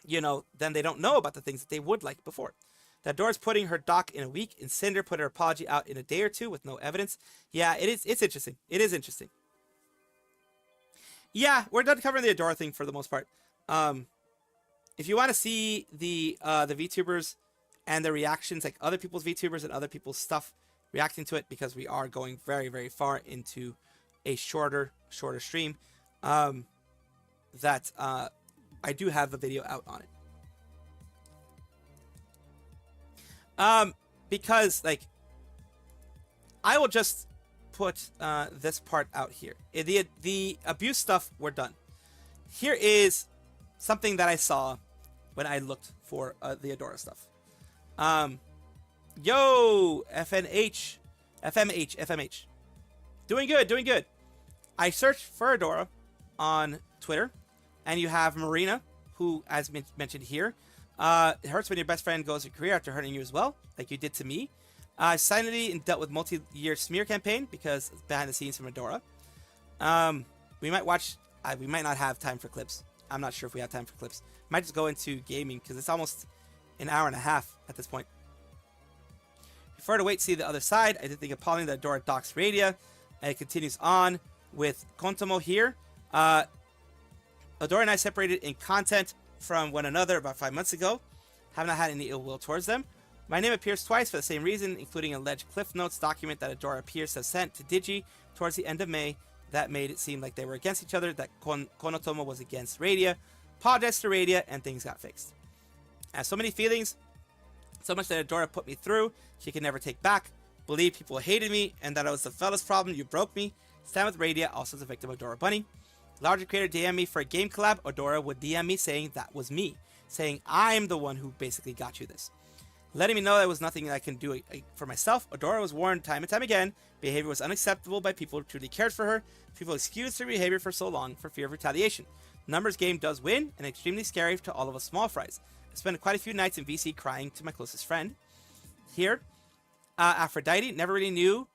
then they don't know about the things that they would like before. That Adora's putting her doc in a week, and Cinder put her apology out in a day or two with no evidence. Yeah, it's interesting. It is interesting. Yeah, we're done covering the Adora thing for the most part. If you want to see the VTubers and the reactions, like other people's VTubers and other people's stuff reacting to it, because we are going very, very far into a shorter stream, I do have a video out on it. Because, like, I will just put this part out here. The abuse stuff, we're done. Here is something that I saw when I looked for the Adora stuff. Yo, FMH. Doing good. I searched for Adora on Twitter, and you have Marina, who, as mentioned here, it hurts when your best friend goes to Korea after hurting you as well, like you did to me. Silently dealt with multi-year smear campaign because it's behind the scenes from Adora. We might watch. We might not have time for clips. I'm not sure if we have time for clips. Might just go into gaming because it's almost an hour and a half at this point. Prefer to wait to see the other side. I did think appalling that Adora docs Radia, and it continues on with Kontomo here. Adora and I separated in content from one another about 5 months ago. Have not had any ill will towards them. My name appears twice for the same reason, including an alleged Cliff Notes document that Adora appears to have sent to Digi towards the end of May that made it seem like they were against each other, that Konotomo was against Radia, apologized to Radia, and things got fixed. I have so many feelings, so much that Adora put me through, she can never take back. Believe people hated me, and that it was the fella's problem, you broke me. Stand with Radia, also as a victim of Adora Bunny. Larger creator DM me for a game collab, Adora would DM me saying that was me, saying I'm the one who basically got you this. Letting me know that was nothing I can do for myself. Adora was warned time and time again. Behavior was unacceptable by people who truly cared for her. People excused her behavior for so long for fear of retaliation. Numbers game does win, and extremely scary to all of us small fries. I spent quite a few nights in VC crying to my closest friend. Here, Aphrodite, never really knew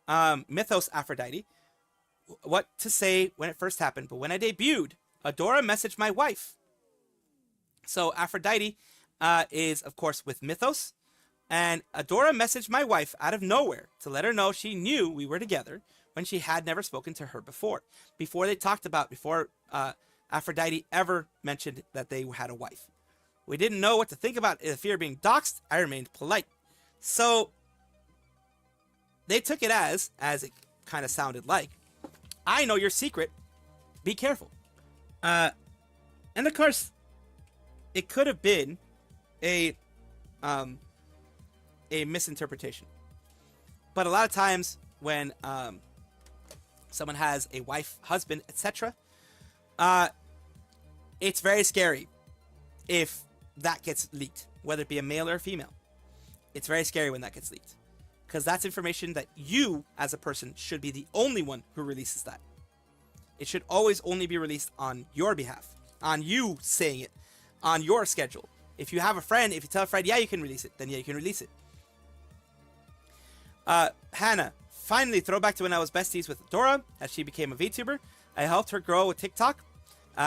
Mythos Aphrodite what to say when it first happened, but when I debuted, Adora messaged my wife. So Aphrodite is, of course, with Mythos, and Adora messaged my wife out of nowhere to let her know she knew we were together when she had never spoken to her before before Aphrodite ever mentioned that they had a wife. We didn't know what to think about the fear of being doxxed. I remained polite. So they took it as it kind of sounded like, I know your secret, be careful. And of course, it could have been a misinterpretation. But a lot of times when someone has a wife, husband, etc., it's very scary if that gets leaked, whether it be a male or a female. It's very scary when that gets leaked, because that's information that you, as a person, should be the only one who releases that. It should always only be released on your behalf, on you saying it, on your schedule. If you have a friend, if you tell a friend, yeah, you can release it, then yeah, you can release it. Hannah, finally, throwback to when I was besties with Adora, as she became a VTuber. I helped her grow with TikTok.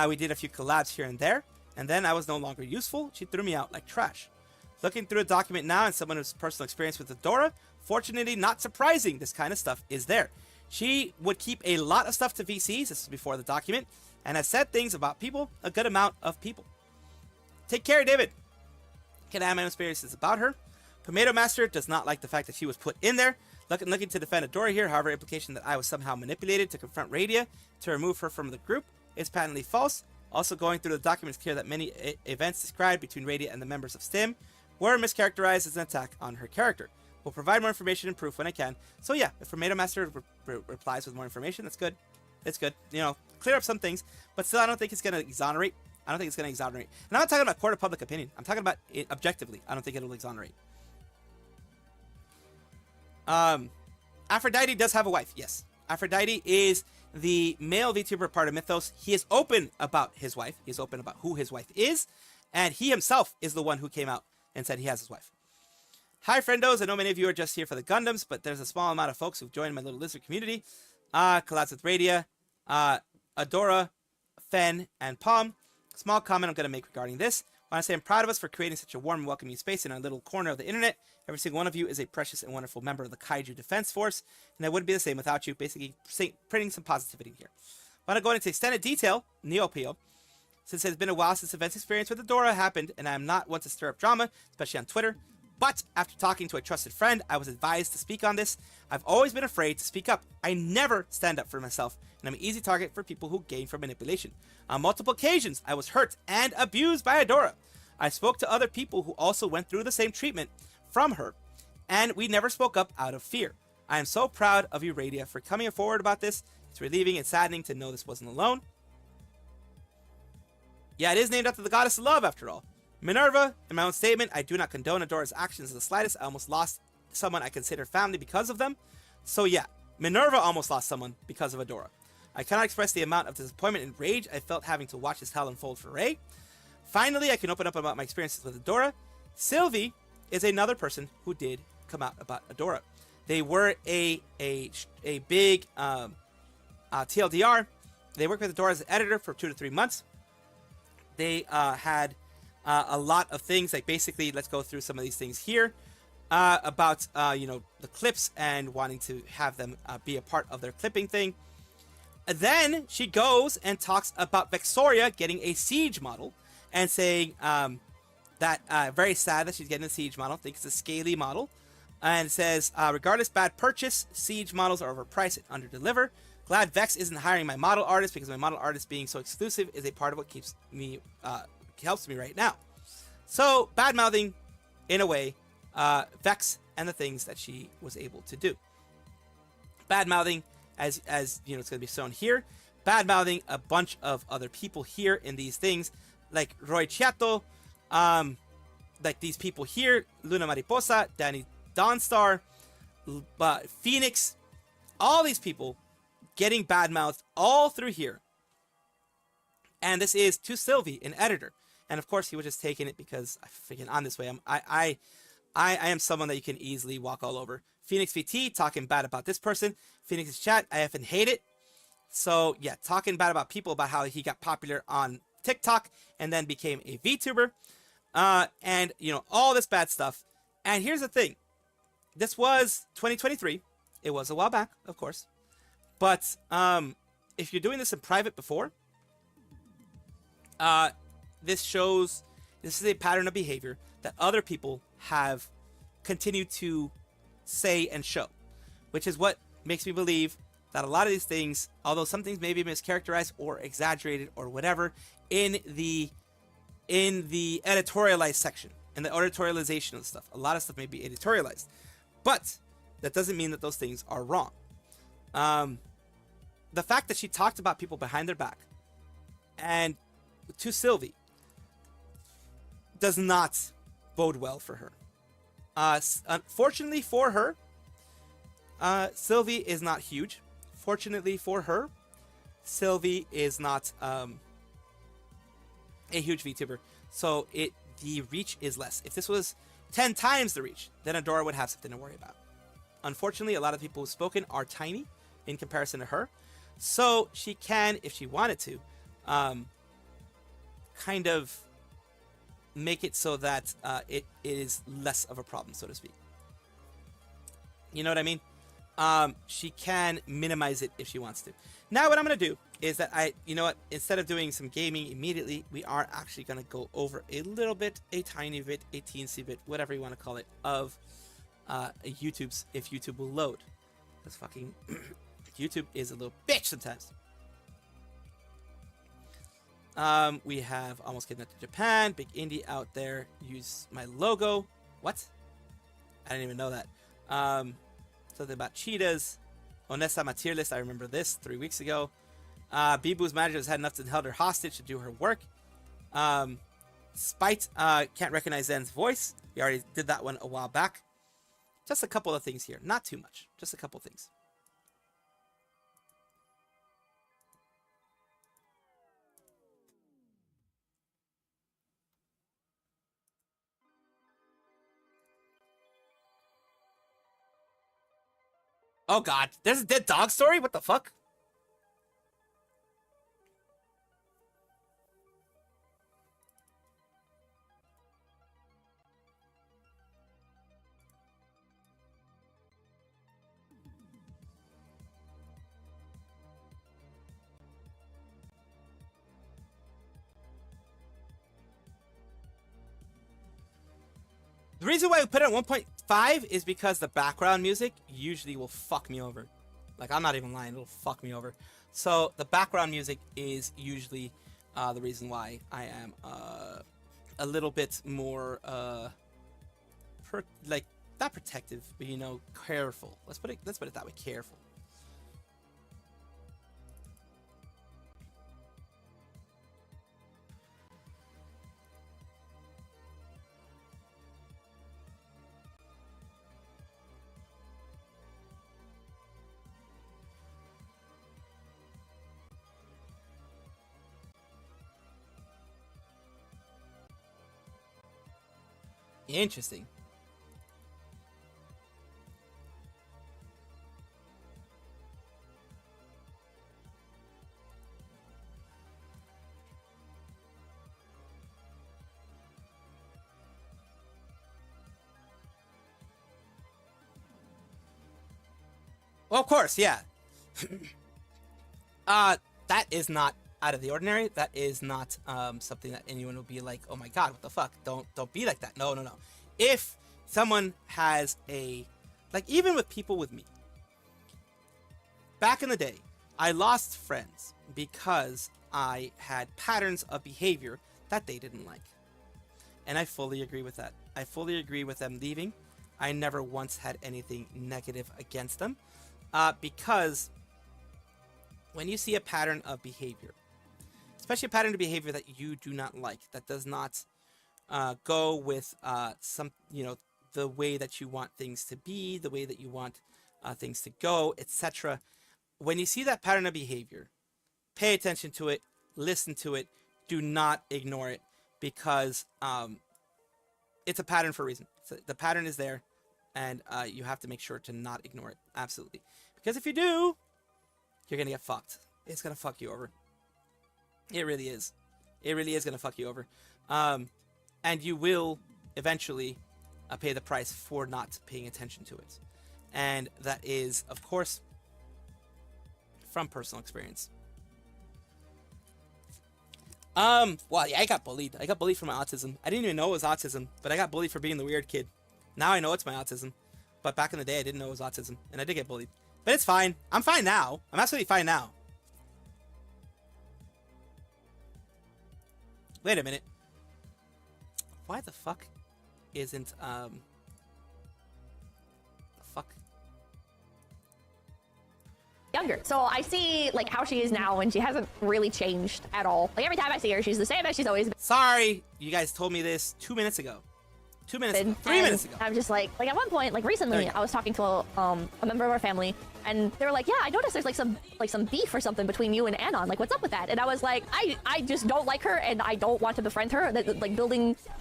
We did a few collabs here and there, and then I was no longer useful. She threw me out like trash. Looking through a document now and someone who's personal experience with Adora, fortunately, not surprising, this kind of stuff is there. She would keep a lot of stuff to VCs, this was before the document, and has said things about people, a good amount of people. Take care, David. Can I have my own experiences about her? Tomato Master does not like the fact that she was put in there. Looking to defend Adora here, however, implication that I was somehow manipulated to confront Radia to remove her from the group is patently false. Also, going through the documents, it's clear that many events described between Radia and the members of STEM were mischaracterized as an attack on her character. We'll provide more information and proof when I can. So yeah, if Tomato Master replies with more information, that's good. It's good. You know, clear up some things, but still, I don't think it's going to exonerate. I don't think it's going to exonerate. And I'm not talking about court of public opinion. I'm talking about it objectively. I don't think it'll exonerate. Aphrodite does have a wife. Yes. Aphrodite is the male VTuber part of Mythos. He is open about his wife. He is open about who his wife is. And he himself is the one who came out and said he has his wife. Hi, friendos. I know many of you are just here for the Gundams, but there's a small amount of folks who've joined my little lizard community. Collabs with Radia, Adora, Fen, and Palm. Small comment I'm going to make regarding this. I want to say I'm proud of us for creating such a warm and welcoming space in our little corner of the internet. Every single one of you is a precious and wonderful member of the Kaiju Defense Force, and I wouldn't be the same without you. Basically, printing some positivity here. I want to go into extended detail, Neopio, since it's been a while since events experience with Adora happened, and I am not one to stir up drama, especially on Twitter. But after talking to a trusted friend, I was advised to speak on this. I've always been afraid to speak up. I never stand up for myself, and I'm an easy target for people who gain from manipulation. On multiple occasions, I was hurt and abused by Adora. I spoke to other people who also went through the same treatment from her, and we never spoke up out of fear. I am so proud of you, Radia, for coming forward about this. It's relieving and saddening to know this wasn't alone. Yeah, it is named after the goddess of love, after all. Minerva, in my own statement, I do not condone Adora's actions in the slightest. I almost lost someone I consider family because of them. So yeah, Minerva almost lost someone because of Adora. I cannot express the amount of disappointment and rage I felt having to watch this hell unfold for Ray. Finally, I can open up about my experiences with Adora. Sylvie is another person who did come out about Adora. They were a big TLDR. They worked with Adora as an editor for 2 to 3 months. They had a lot of things, like basically, let's go through some of these things here about the clips and wanting to have them be a part of their clipping thing. And then she goes and talks about Vexoria getting a siege model and saying that very sad that she's getting a siege model. I think it's a scaly model, and says regardless bad purchase, siege models are overpriced and underdeliver. Glad Vex isn't hiring my model artist, because my model artist being so exclusive is a part of what keeps me helps me right now. So bad mouthing in a way Vex and the things that she was able to do. Bad mouthing, as you know, it's going to be shown here. Bad mouthing a bunch of other people here in these things, like Roy Chiato, like these people here, Luna Mariposa, Danny Dawnstar, Phoenix, all these people getting bad mouthed all through here. And this is to Sylvie, an editor. And of course, he was just taking it because I freaking on this way. I am someone that you can easily walk all over. Phoenix VT talking bad about this person. Phoenix's chat, I effing hate it. So yeah, talking bad about people, about how he got popular on TikTok and then became a VTuber. And you know, all this bad stuff. And here's the thing. This was 2023. It was a while back, of course. But if you're doing this in private before, this shows this is a pattern of behavior that other people have continued to say and show, which is what makes me believe that a lot of these things, although some things may be mischaracterized or exaggerated or whatever, in the editorialized section, in the editorialization of stuff, a lot of stuff may be editorialized, but that doesn't mean that those things are wrong. The fact that she talked about people behind their back and to Sylvie does not bode well for her. Unfortunately for her, Sylvie is not huge. Fortunately for her, Sylvie is not a huge VTuber, so the reach is less. If this was 10 times the reach, then Adora would have something to worry about. Unfortunately, a lot of people who've spoken are tiny in comparison to her, so she can, if she wanted to, kind of make it so that it is less of a problem, so to speak. You know what I mean? She can minimize it if she wants to. Now what I'm going to do is that you know what, instead of doing some gaming immediately, we are actually going to go over a little bit, a tiny bit, a teensy bit, whatever you want to call it, of YouTube's, if YouTube will load. Because fucking YouTube is a little bitch sometimes. We have Almost Kidnapped to Japan. Big Indie out there. Use my logo. What? I didn't even know that. Something about cheetahs. Onesa tier list. I remember this 3 weeks ago. Bibu's manager has had enough to held her hostage to do her work. Spite can't recognize Zen's voice. We already did that one a while back. Just a couple of things here. Not too much. Just a couple of things. Oh god, there's a dead dog story? What the fuck? The reason why we put it at 1.5 is because the background music usually will fuck me over. Like, I'm not even lying, it'll fuck me over. So, the background music is usually the reason why I am a little bit more, like, not protective, but, you know, careful. Let's put it that way, careful. Interesting. Well, of course, yeah. That is not out of the ordinary. That is not something that anyone will be like, oh my god, what the fuck? Don't be like that. No. If someone has a, like, even with people with me, back in the day, I lost friends because I had patterns of behavior that they didn't like. And I fully agree with that. I fully agree with them leaving. I never once had anything negative against them. Because when you see a pattern of behavior, especially a pattern of behavior that you do not like, that does not go with some, you know, the way that you want things to be, the way that you want things to go, etc. When you see that pattern of behavior, pay attention to it, listen to it, do not ignore it, because it's a pattern for a reason. So the pattern is there, and you have to make sure to not ignore it. Absolutely. Because if you do, you're going to get fucked. It's going to fuck you over. It really is. It really is going to fuck you over. And you will eventually pay the price for not paying attention to it. And that is, of course, from personal experience. Well, yeah, I got bullied. I got bullied for my autism. I didn't even know it was autism, but I got bullied for being the weird kid. Now I know it's my autism. But back in the day, I didn't know it was autism. And I did get bullied. But it's fine. I'm fine now. I'm absolutely fine now. Wait a minute. Why the fuck isn't, the fuck? Younger. So I see, like, how she is now, and she hasn't really changed at all. Like, every time I see her, she's the same as she's always been. Sorry, you guys told me this 2 minutes ago. 2 minutes ago. 3 minutes ago. I'm just like at one point, like recently, I was talking to a member of our family, and they were like, yeah, I noticed there's some beef or something between you and Anon. Like, what's up with that? And I was like, I just don't like her, and I don't want to befriend her. That, like,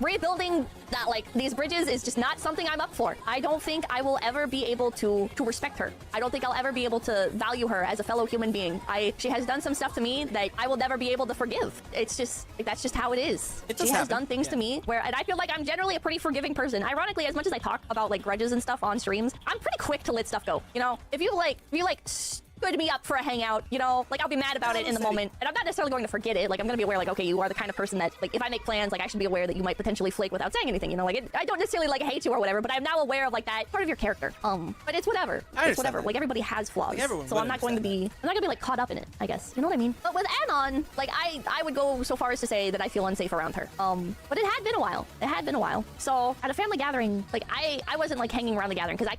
rebuilding that, like, these bridges is just not something I'm up for. I don't think I will ever be able to respect her. I don't think I'll ever be able to value her as a fellow human being. She has done some stuff to me that I will never be able to forgive. It's just, like, that's just how it is. She has done things to me where, and I feel like I'm generally a pretty forgiving person. Ironically, as much as I talk about, like, grudges and stuff on streams, I'm pretty quick to let stuff go. You know, if you good me up for a hangout, you know? Like, I'll be mad about it in the moment, and I'm not necessarily going to forget it. Like, I'm gonna be aware, like, okay, you are the kind of person that, like, if I make plans, like, I should be aware that you might potentially flake without saying anything, you know? Like, I don't necessarily, like, hate you or whatever, but I'm now aware of, like, that part of your character. But it's whatever. It's whatever. That. Like, everybody has flaws. Like, so I'm not going to be, like, caught up in it, I guess. You know what I mean? But with Anon, like, I would go so far as to say that I feel unsafe around her. But it had been a while. It had been a while. So at a family gathering, like, I wasn't, like, hanging around the gathering, because I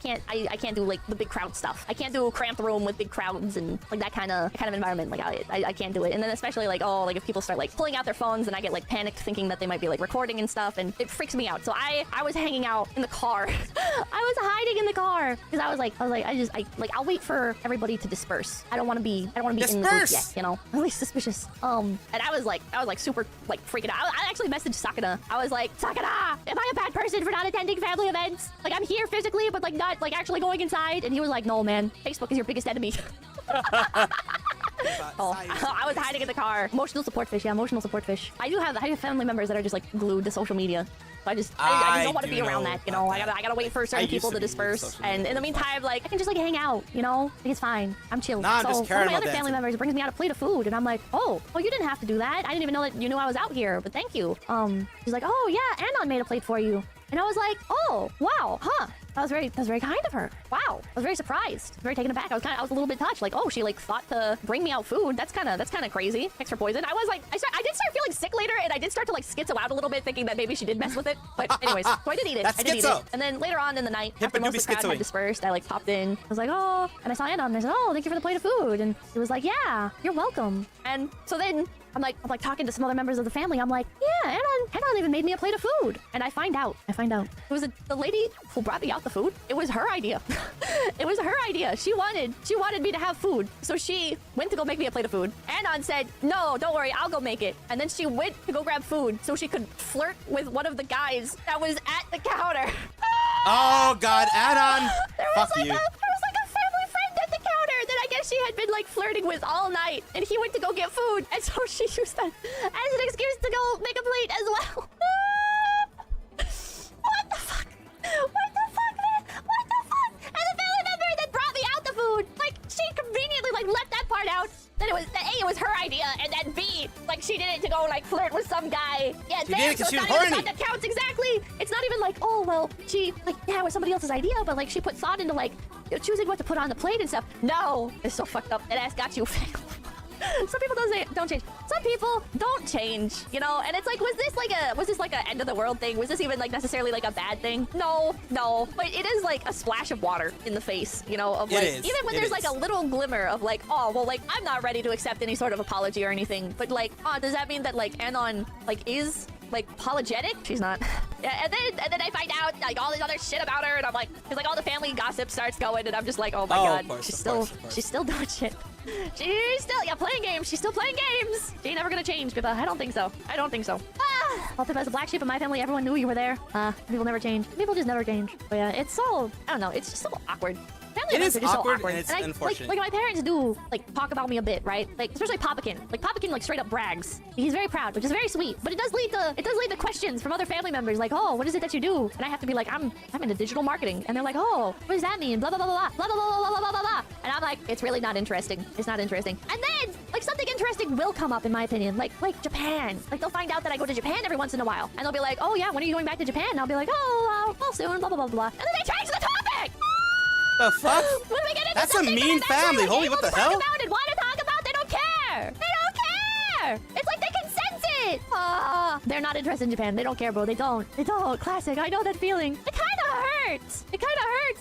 can't do, like, the big crowd stuff. I can't do a cramped room with big crowds and, like, that kind of environment. Like, I can't do it. And then especially, like, oh, like, if people start, like, pulling out their phones, and I get, like, panicked thinking that they might be, like, recording and stuff, and it freaks me out. So I was hanging out in the car. I was hiding in the car, because I was like, I'll wait for everybody to disperse. I don't want to be in the group yet, you know? I'm really suspicious. And I was like super, like, freaking out. I actually messaged Sakana. I was like, Sakana, am I a bad person for not attending family events? Like, I'm here physically, but, like, not, like, actually going inside. And he was like, no, man, Facebook is your biggest enemy. Oh, I was hiding in the car. Emotional support fish. Yeah, emotional support fish. I have family members that are just, like, glued to social media. So I just don't want to be around that, you know. I gotta wait for certain people to disperse, and in the meantime, like, I can just, like, hang out, you know. Like, it's fine. I'm chill. Nah, so just one of my about other family members brings me out a plate of food, and I'm like, oh, you didn't have to do that. I didn't even know that you knew I was out here, but thank you. She's like, oh yeah, Anon made a plate for you. And I was like, oh, wow, huh. That was very kind of her. Wow. I was very surprised. Very taken aback. I was a little bit touched. Like, oh, she, like, thought to bring me out food. That's kind of crazy. Thanks for poison. I was like, I did start feeling sick later, and I did start to, like, schizo out a little bit, thinking that maybe she did mess with it. But anyways, so I did eat it. I did eat it. And then later on in the night, after most of the crowd had dispersed, I, like, popped in. I was like, oh, and I saw Anon, and I said, oh, thank you for the plate of food. And it was like, yeah, you're welcome. And so then I'm like talking to some other members of the family. I'm like, yeah, Anon even made me a plate of food. And I find out. It was the lady who brought me out the food. It was her idea. It was her idea. She wanted me to have food. So she went to go make me a plate of food. Anon said, no, don't worry, I'll go make it. And then she went to go grab food so she could flirt with one of the guys that was at the counter. Oh, God, Anon. Fuck you. There was like a family friend at the counter that I guess she had been, like, flirting with all night, and he went to go get food, and so she used that as an excuse to go make a plate as well. What the fuck? What the fuck, man? What the fuck? And the family member that brought me out the food, like, she conveniently, like, left that part out. That it was her idea, and then B, like, she did it to go, like, flirt with some guy. Yeah, she did it because she was horny. horny. That counts exactly. It's not even like, oh well, she, like, yeah, it was somebody else's idea, but, like, she put thought into, like, choosing what to put on the plate and stuff. No, it's so fucked up. That ass got you. Some people don't change. Some people don't change, you know. And it's like, was this like a end of the world thing? Was this even, like, necessarily, like, a bad thing? No. But it is, like, a splash of water in the face, you know. Of, like, even when there's like a little glimmer of, like, oh well, like, I'm not ready to accept any sort of apology or anything. But, like, does that mean that, like, Anon, like, is, like, apologetic? She's not. Yeah, and then I find out, like, all this other shit about her, and I'm like, because, like, all the family gossip starts going, and I'm just like, oh my god, she's still doing shit. She's still, playing games. She's still playing games. She ain't never gonna change, Pippa. I don't think so. Well, Pippa, as a black sheep in my family, everyone knew you were there. People never change. People just never change. But yeah, it's so, I don't know, it's just so awkward. Family events are just so awkward. And it's unfortunate. Like, my parents do, like, talk about me a bit, right? Like, especially Papakin. Like, Papakin, like, straight up brags. He's very proud, which is very sweet. But it does lead to questions from other family members, like, oh, what is it that you do? And I have to be like, I'm into digital marketing. And they're like, oh, what does that mean? Blah, blah, blah, blah, blah, blah, blah, blah, blah, blah, blah, blah. And I'm like, it's really not interesting. It's not interesting. And then, like, something interesting will come up, in my opinion. Like Japan. Like, they'll find out that I go to Japan every once in a while. And they'll be like, oh, yeah, when are you going back to Japan? And I'll be like, oh, well, soon, blah, blah, blah, blah. And then they change the topic! The fuck? When we get into That's a mean family. Holy, what the hell? About it, want to talk about? They don't care. They don't care. It's like they can sense it. They're not interested in Japan. They don't care, bro. They don't. Classic. I know that feeling. It kind of hurts.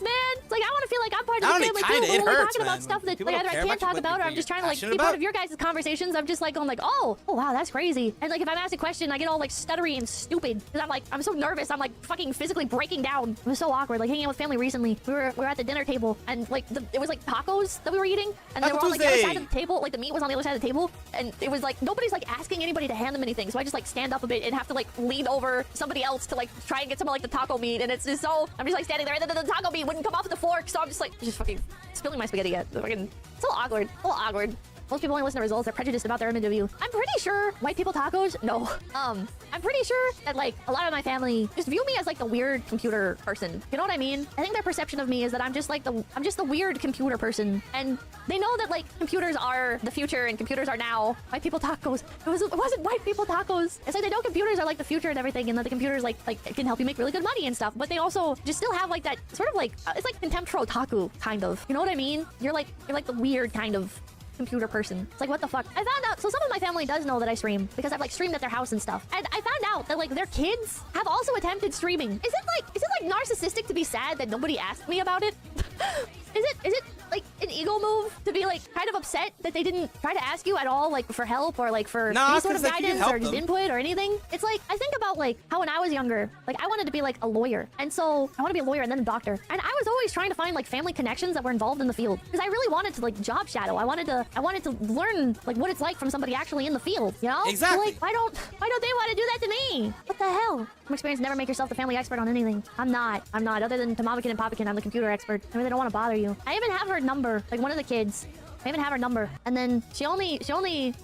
Man. It's like, I want to feel like I'm part of the family too. But when we're talking about stuff that, like, either I can't talk about, or I'm just trying to, like, be part of your guys' conversations, I'm just like going like, oh wow, that's crazy. And, like, if I'm asked a question, I get all, like, stuttery and stupid because I'm so nervous. I'm, like, fucking physically breaking down. It was so awkward. Like, hanging out with family recently, we were at the dinner table, and, like, it was like tacos that we were eating, and they were on, like, the other side of the table. Like, the meat was on the other side of the table, and it was like nobody's, like, asking anybody to hand them anything. So I just, like, stand up a bit and have to, like, lean over somebody else to, like, try and get some of, like, the taco meat. And it's just so, I'm just, like, standing there, and then the taco meat wouldn't come off the fork, so I'm just, like, fucking spilling my spaghetti yet. Fucking so awkward. most people only listen to results. They're prejudiced about their image of you. I'm pretty sure white people tacos. No. I'm pretty sure that like a lot of my family just view me as like the weird computer person. You know what I mean? I think their perception of me is that I'm just the weird computer person, and they know that like computers are the future and computers are now. White people tacos. It wasn't white people tacos. It's like they know computers are like the future and everything, and that the computers like can help you make really good money and stuff. But they also just still have like that sort of like it's like contempt for otaku kind of. You know what I mean? You're like the weird kind of computer person. It's like, what the fuck? I found out, so some of my family does know that I stream because I've like streamed at their house and stuff. And I found out that like their kids have also attempted streaming. Is it like narcissistic to be sad that nobody asked me about it? Is it like an ego move to be like kind of upset that they didn't try to ask you at all, like for help or like for any sort of guidance or just input or anything? It's like, I think about like how when I was younger, like I wanted to be like a lawyer. And so I want to be a lawyer and then a doctor. And I was always trying to find like family connections that were involved in the field because I really wanted to like job shadow. I wanted to learn like what it's like from somebody actually in the field, you know? Exactly. So, like, why don't they want to do that to me? What the hell? From experience, never make yourself the family expert on anything. I'm not. Other than Tamamakin and Papakin, I'm the computer expert. I really don't want to bother you. I even have her number, like one of the kids. I even have her number. And then she only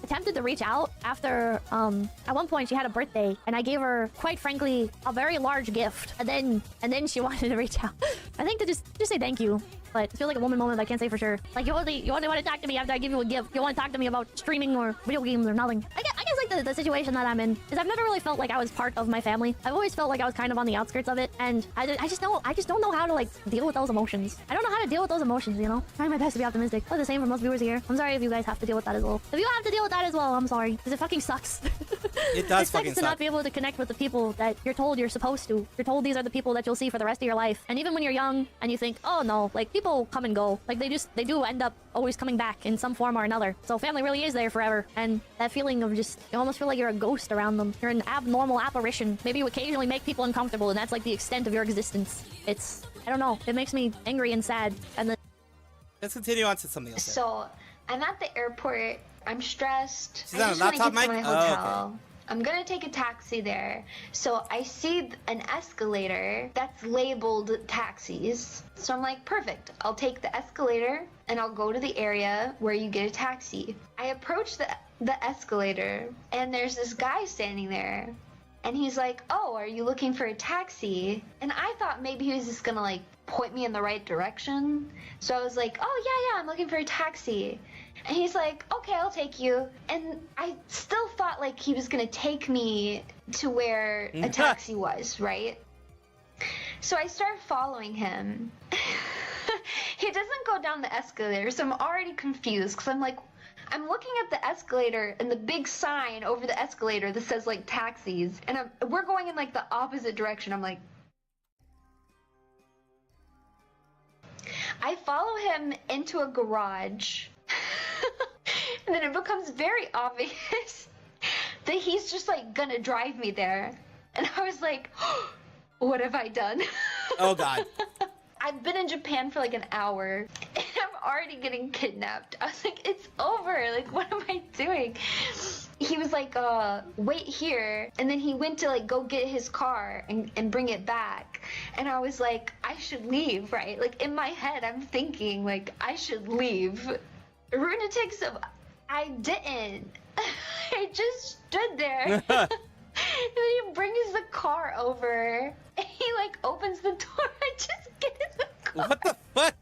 attempted to reach out after at one point she had a birthday and I gave her, quite frankly, a very large gift. And then she wanted to reach out. I think to just say thank you. But it feels like a woman moment, but I can't say for sure. Like you only want to talk to me after I give you a gift. You want to talk to me about streaming or video games or nothing. I guess like the situation that I'm in is I've never really felt like I was part of my family. I've always felt like I was kind of on the outskirts of it, and I just don't know how to like deal with those emotions. I don't know how to deal with those emotions, you know? Trying my best to be optimistic. But the same for most viewers here. I'm sorry if you guys have to deal with that as well. If you have to deal with that as well, I'm sorry. Because it fucking sucks. It does fucking sucks to not be able to connect with the people that you're told you're supposed to. You're told these are the people that you'll see for the rest of your life. And even when you're young and you think, oh no, like people come and go. Like they do end up always coming back in some form or another. So family really is there forever. And that feeling of just, you almost feel like you're a ghost around them. You're an abnormal apparition. Maybe you occasionally make people uncomfortable, and that's like the extent of your existence. It's, I don't know, it makes me angry and sad. And then let's continue on to something else. So I'm at the airport. I'm stressed. She's I on a just want to laptop get to mic? my Oh, hotel. okay. I'm gonna take a taxi there. So I see an escalator that's labeled taxis. So I'm like, perfect. I'll take the escalator and I'll go to the area where you get a taxi. I approach the escalator and there's this guy standing there. And he's like, oh, are you looking for a taxi? And I thought maybe he was just gonna like point me in the right direction. So I was like, oh yeah, I'm looking for a taxi. And he's like, okay, I'll take you. And I still thought like he was gonna take me to where a taxi was, right? So I start following him. He doesn't go down the escalator, so I'm already confused because I'm like, I'm looking at the escalator and the big sign over the escalator that says like taxis, and we're going in like the opposite direction. I'm like, I follow him into a garage, and then it becomes very obvious that he's just like gonna drive me there. And I was like, what have I done? Oh God. I've been in Japan for like an hour and I'm already getting kidnapped. I was like, it's over. Like, what am I doing? He was like, wait here. And then he went to like go get his car and bring it back. And I was like, I should leave, right? Like in my head, I'm thinking like, I should leave. Runa takes him. I didn't. I just stood there. And then he brings the car over. And he like opens the door. I just get in the car. What the fuck?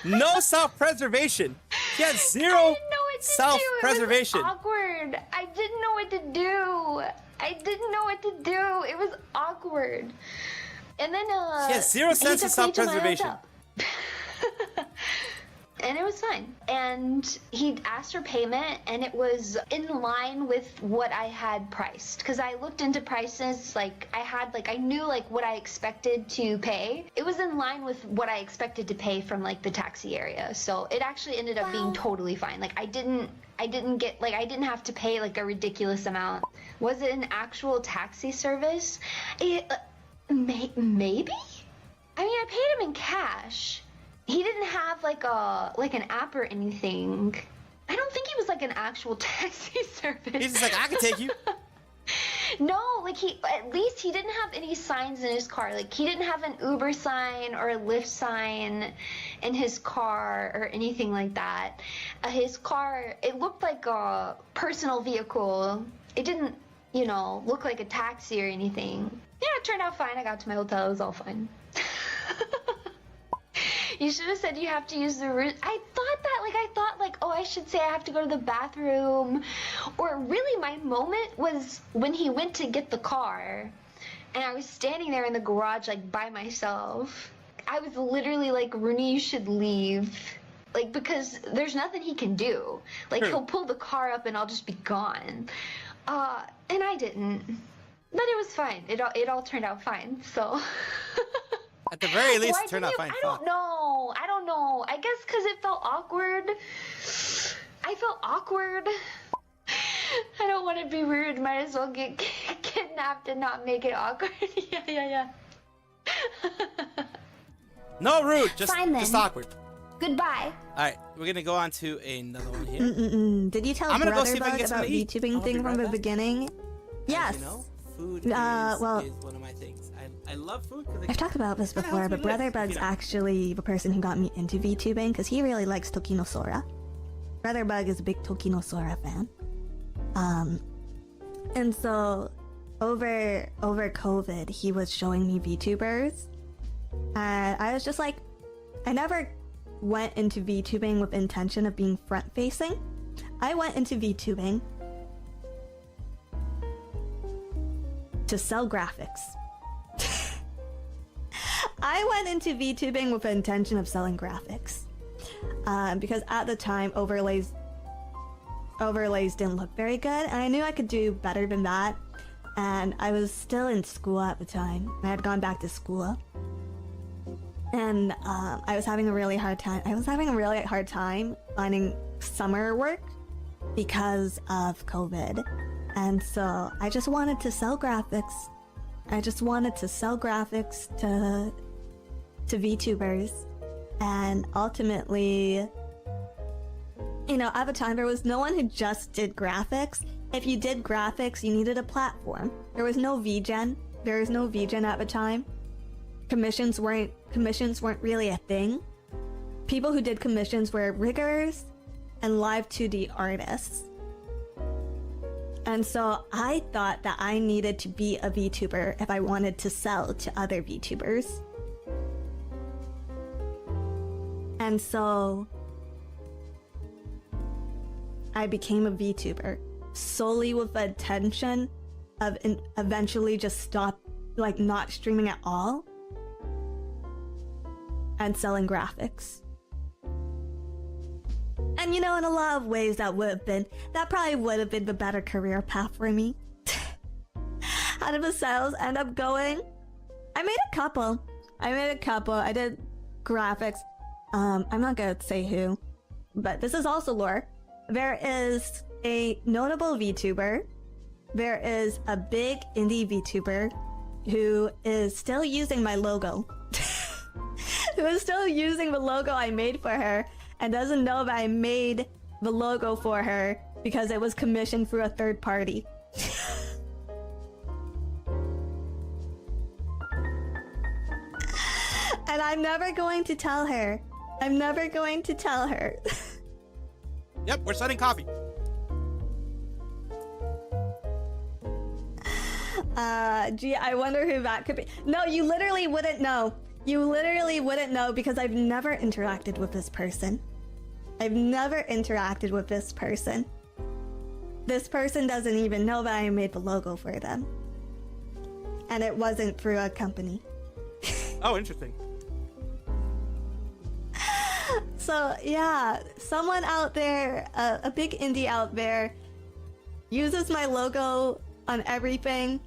No self-preservation. She had zero self-preservation. It was awkward. I didn't know what to do. It was awkward. And then she has zero sense of self-preservation. And it was fine. And he asked for payment, and it was in line with what I had priced. Because I looked into prices, like I knew like what I expected to pay. It was in line with what I expected to pay from like the taxi area. So it actually ended up being totally fine. Like I didn't have to pay like a ridiculous amount. Was it an actual taxi service? Maybe? I mean, I paid him in cash. He didn't have like an app or anything. I don't think he was like an actual taxi service. He's just like, I can take you. No, like at least he didn't have any signs in his car. Like he didn't have an Uber sign or a Lyft sign. in his car or anything like that. His car, it looked like a personal vehicle. It didn't, you know, look like a taxi or anything. Yeah, it turned out fine. I got to my hotel. It was all fine. You should have said you have to use the room. I thought like, oh, I should say I have to go to the bathroom. Or really my moment was when he went to get the car and I was standing there in the garage like by myself. I was literally like, Rooney, you should leave. Like, because there's nothing he can do. Like, he'll pull the car up and I'll just be gone. And I didn't. But it was fine. It all turned out fine, so... At the very least, it turned out fine. I don't know. I guess because it felt awkward. I felt awkward. I don't want to be rude. Might as well get kidnapped and not make it awkward. Yeah. No rude, just Fine, then. awkward. Goodbye. All right, we're gonna go on to another one here. Did you tell I'm gonna go see Brother if I can Bug get about something to eat. VTubing I'll thing be from right the back. beginning? Yes. You know, food well, is one of my things. I love food. I've talked about this kinda before, helps me but Brother live, Bug's you know. actually the person who got me into VTubing because he really likes Toki no Sora. Brother Bug is a big Toki no Sora fan. And so over COVID, he was showing me VTubers, and I was just like, I never went into VTubing with intention of being front-facing. I went into VTubing to sell graphics. I went into VTubing with the intention of selling graphics. Because at the time, overlays didn't look very good, and I knew I could do better than that. And I was still in school at the time. I had gone back to school. And I was having a really hard time finding summer work because of COVID. And so I just wanted to sell graphics. I just wanted to sell graphics to VTubers. And ultimately, you know, at the time there was no one who just did graphics. If you did graphics, you needed a platform. There was no VGen. There was no VGen at the time. Commissions weren't really a thing. People who did commissions were riggers and live 2D artists. And so I thought that I needed to be a VTuber if I wanted to sell to other VTubers. And so I became a VTuber solely with the intention of eventually just not streaming at all and selling graphics. And you know, in a lot of ways that probably would have been the better career path for me. How did the sales end up going? I made a couple. I did graphics. I'm not gonna say who, but this is also lore. There is a notable VTuber. There is a big indie VTuber who is still using my logo. Who is still using the logo I made for her and doesn't know that I made the logo for her because it was commissioned through a third party. And I'm never going to tell her. Yep, we're studying coffee. Gee, I wonder who that could be. No, you literally wouldn't know. You literally wouldn't know because I've never interacted with this person. This person doesn't even know that I made the logo for them. And it wasn't through a company. Oh, interesting. So yeah, someone out there, a big indie out there, uses my logo on everything,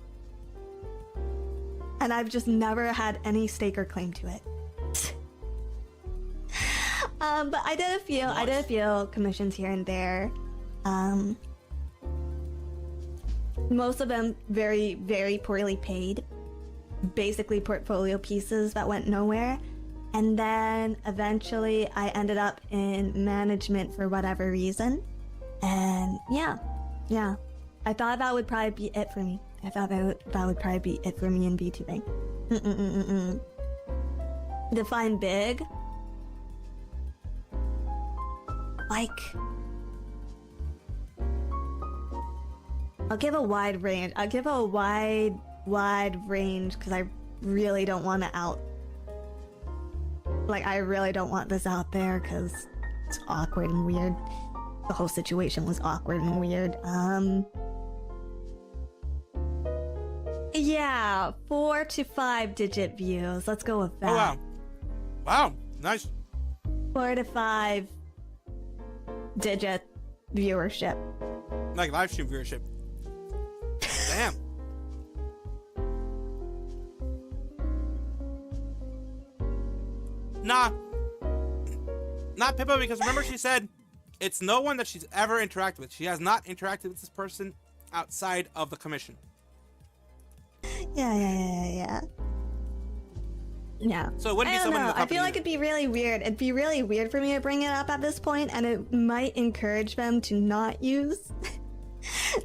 and I've just never had any stake or claim to it. But I did a few commissions here and there. Most of them very, very poorly paid. Basically portfolio pieces that went nowhere. And then eventually I ended up in management for whatever reason. And yeah. I thought that would probably be it for me. That would probably be it for me in VTubing. Define big. like... I'll give a wide range. I'll give a wide range because I really don't want to out... Like, I really don't want this out there because it's awkward and weird. The whole situation was awkward and weird. Yeah, 4 to 5 digit views. Let's go with that. Oh, wow. Wow, nice. 4 to 5 digit viewership. Like live stream viewership. Damn. Nah. Not Pippa, because remember she said it's no one that she's ever interacted with. She has not interacted with this person outside of the commission. Yeah. So it wouldn't be I don't someone in know. the I company. feel like it'd be really weird. It'd be really weird for me to bring it up at this point, and it might encourage them to not use,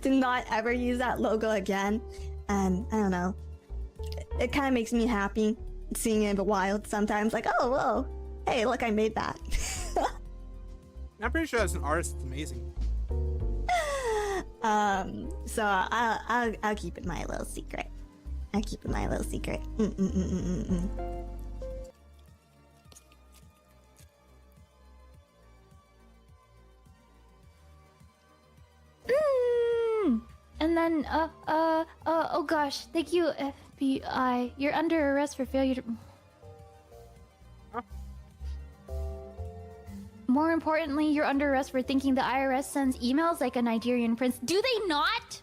to not ever use that logo again. And I don't know. It kind of makes me happy seeing it in the wild sometimes. Like, oh, whoa, hey, look, I made that. I'm pretty sure as an artist, it's amazing. So I'll keep it my little secret. I'll keep it my little secret. And then, oh gosh, thank you, FBI. You're under arrest for failure to... More importantly, you're under arrest for thinking the IRS sends emails like a Nigerian prince. Do they not?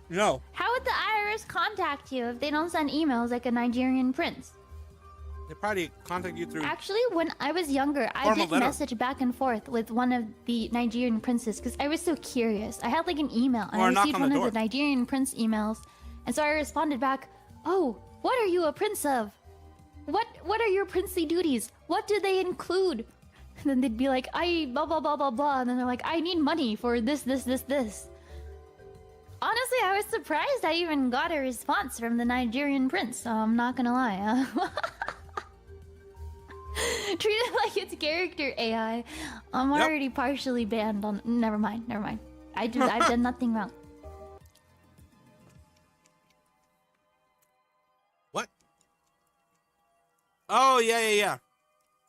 No. How would the IRS contact you if they don't send emails like a Nigerian prince? They probably contact you through... Actually, when I was younger, I Formal did letter. message back and forth with one of the Nigerian princes because I was so curious. I had like an email and Or a I knock received on the one of door. the Nigerian prince emails, and so I responded back, "Oh, what are you a prince of? What are your princely duties? What do they include?" And then they'd be like, "I blah blah blah blah blah," and then they're like, "I need money for this." Honestly, I was surprised I even got a response from the Nigerian prince. So I'm not gonna lie. Treat it like it's character AI. I'm Yep. already partially banned on. Never mind. I've done nothing wrong. What? Oh, yeah.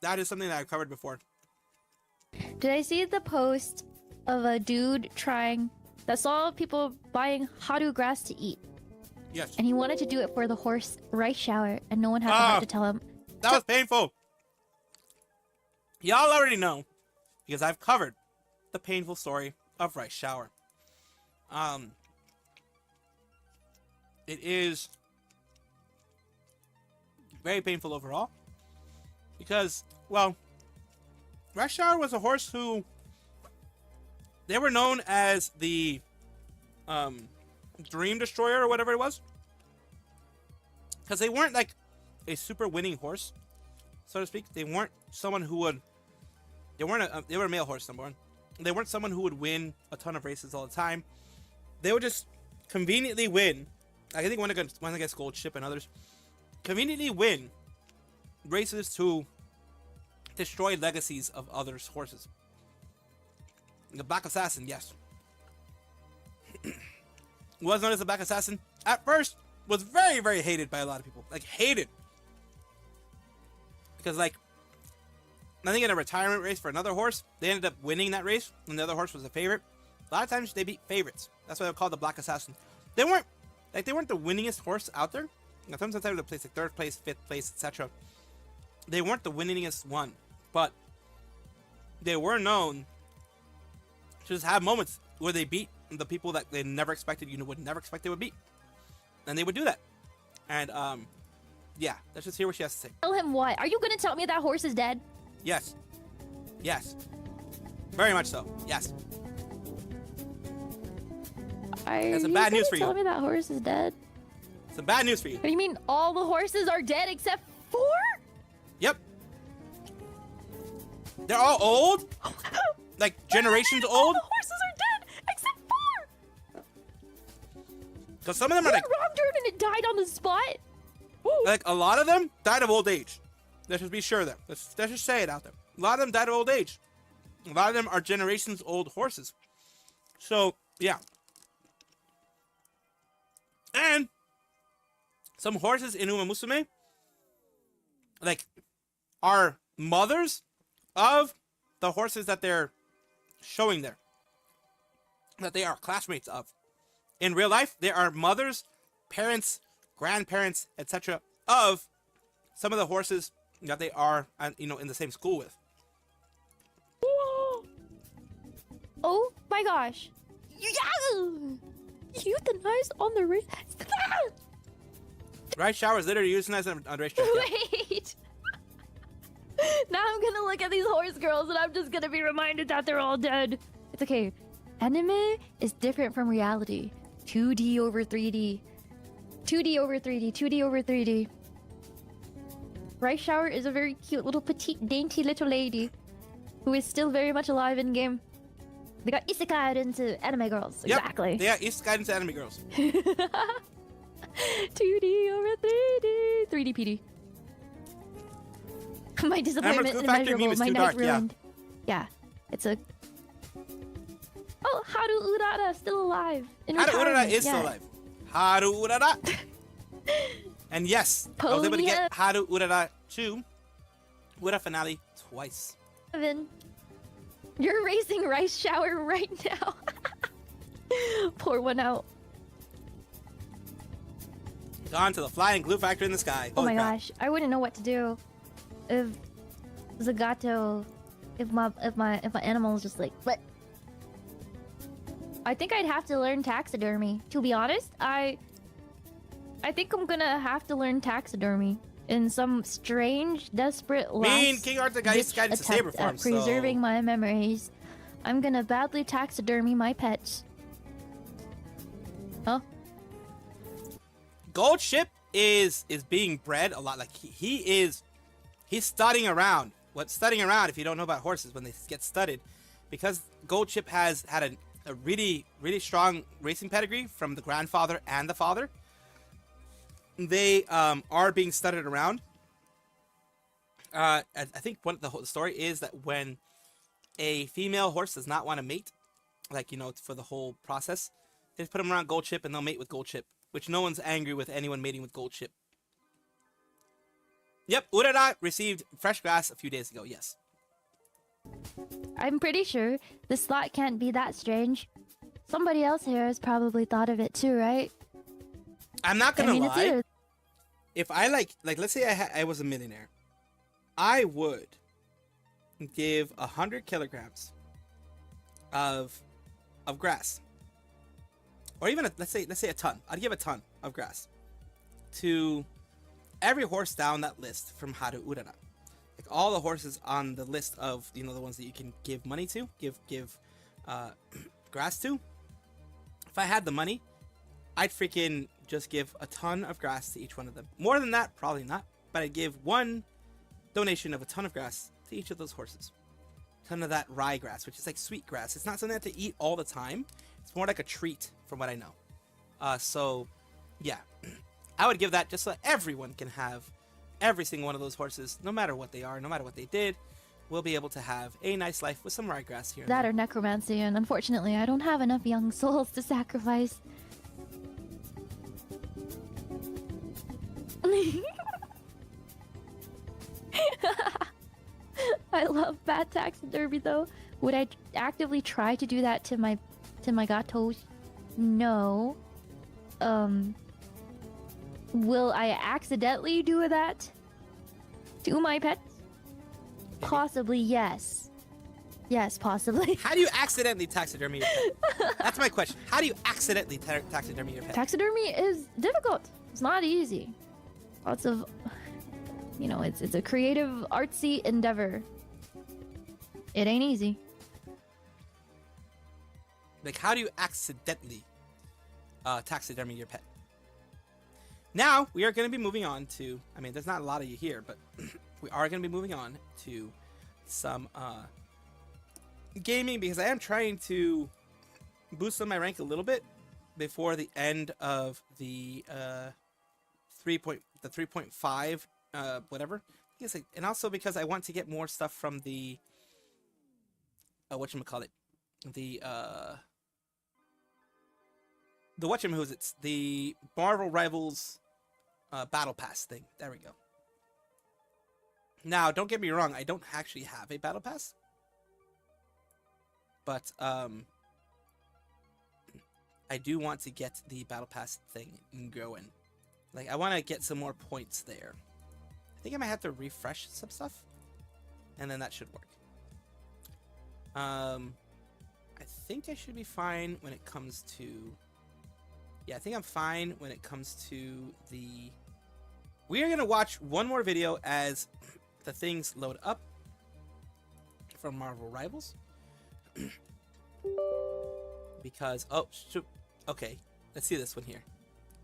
That is something that I've covered before. Did I see the post of a dude that saw people buying Haru grass to eat, Yes. and he wanted to do it for the horse rice shower, and no one had the Ah. heart to tell him. That was painful. Y'all already know, because I've covered the painful story of Rice Shower. It is very painful overall, because, well, Rice Shower was a horse who, they were known as the Dream Destroyer or whatever it was, because they weren't like a super winning horse, so to speak. They weren't someone who would. They were a male horse, number one. They weren't someone who would win a ton of races all the time. They would just conveniently win. I think one against Gold Ship and others, conveniently win races to destroy legacies of others' horses. The Black Assassin, yes. Was known as the Black Assassin. At first, was very, very hated by a lot of people. Like, hated. Because, like, I think in a retirement race for another horse, they ended up winning that race, and the other horse was a favorite. A lot of times, they beat favorites. That's why they're called the Black Assassin. They weren't the winningest horse out there. Sometimes they would place like 3rd place, 5th place, etc. They weren't the winningest one, but they were known to just have moments where they beat the people that they never expected, would never expect they would beat. And they would do that. And, yeah, let's just hear what she has to say. Tell him what? Are you gonna tell me that horse is dead? Yes. Very much so. Yes. That's some bad news for you. Tell me that horse is dead. Some bad news for you. You mean all the horses are dead except 4? Yep. They're all old? Like generations All old? the horses are dead except 4. Because some of them are like, Robbed her and it died on the spot. like a lot of them died of old age. Let's just be sure of that. Let's just say it out there. A lot of them died of old age. A lot of them are generations old horses. So, yeah. And some horses in Uma Musume, like, are mothers of the horses that they're showing there. That they are classmates of. In real life, they are mothers, parents, grandparents, etc. of some of the horses that they are, in the same school with. Oh my gosh. Yeah! Euthanize on the wrist. Rice shower is literally euthanized on racetrack. Wait. Now I'm gonna look at these horse girls and I'm just gonna be reminded that they're all dead. It's okay. Anime is different from reality. 2D over 3D. 2D over 3D. 2D over 3D. Rice Shower is a very cute little petite dainty little lady who is still very much alive in game. They got isekai'd into anime girls. Yep, Exactly. they are isekai'd into anime girls. 2D over 3D. 3D PD. My disappointment Clue Factory meme immeasurable. is My too night dark, yeah. ruined. Yeah. It's a... Oh, Haru Urara still alive. In Haru Urara retirement, is still alive. Haru Urara. And yes, I was able to get Haru Urara 2 with a finale twice. Evan, you're racing Rice Shower right now. Pour one out. Gone to the flying glue factory in the sky. Oh Holy my crap. gosh, I wouldn't know what to do if Zagato, if my animal is just like, what? I think I'd have to learn taxidermy. To be honest, I think I'm gonna have to learn taxidermy in some strange, desperate last Me and King Arthur got his guidance to saber attempt form, at preserving so... my memories. I'm gonna badly taxidermy my pets. Huh? Gold Ship is being bred a lot. Like he's studying around. What's studying around if you don't know about horses when they get studied? Because Gold Ship has had a really, really strong racing pedigree from the grandfather and the father. They are being studied around. I think the whole story is that when a female horse does not want to mate, like, for the whole process, they just put them around Gold Ship and they'll mate with Gold Ship, which no one's angry with anyone mating with Gold Ship. Yep, Urara received fresh grass a few days ago, yes. I'm pretty sure the slot can't be that strange. Somebody else here has probably thought of it too, right? I'm not gonna It's lie. either If I let's say I was a millionaire, I would give 100 kilograms of grass, or even let's say a ton. I'd give a ton of grass to every horse down that list from Haru Urara. Like all the horses on the list of the ones that you can give money to, give grass to. If I had the money, I'd freaking just give a ton of grass to each one of them. More than that, probably not. But I'd give one donation of a ton of grass to each of those horses. A ton of that ryegrass, which is like sweet grass. It's not something that to eat all the time. It's more like a treat, from what I know. So, yeah. I would give that just so everyone can have every single one of those horses, no matter what they are, no matter what they did, will be able to have a nice life with some ryegrass here. that or necromancy, and unfortunately, I don't have enough young souls to sacrifice. I love bad taxidermy though. Would I actively try to do that to my gatos? No. Will I accidentally do that to my pets? Possibly, yes. Yes, possibly. How do you accidentally taxidermy your pet? That's my question. How do you accidentally taxidermy your pet? Taxidermy is difficult. It's not easy. Lots of, it's a creative, artsy endeavor. It ain't easy. Like, how do you accidentally taxidermy your pet? Now, we are going to be moving on to... I mean, there's not a lot of you here, but we are going to be moving on to some gaming, because I am trying to boost up my rank a little bit before the end of the 3.5 whatever. And also because I want to get more stuff from the whatchamacallit, the whatchamacallit, the Marvel Rivals Battle Pass thing. There we go. Now, don't get me wrong, I don't actually have a Battle Pass. But, I do want to get the Battle Pass thing going. Like, I want to get some more points there. I think I might have to refresh some stuff. And then that should work. I think I should be fine when it comes to... Yeah, I think I'm fine when it comes to the... We are going to watch one more video as the things load up from Marvel Rivals. Because... Oh, shoot. Okay, let's see this one here.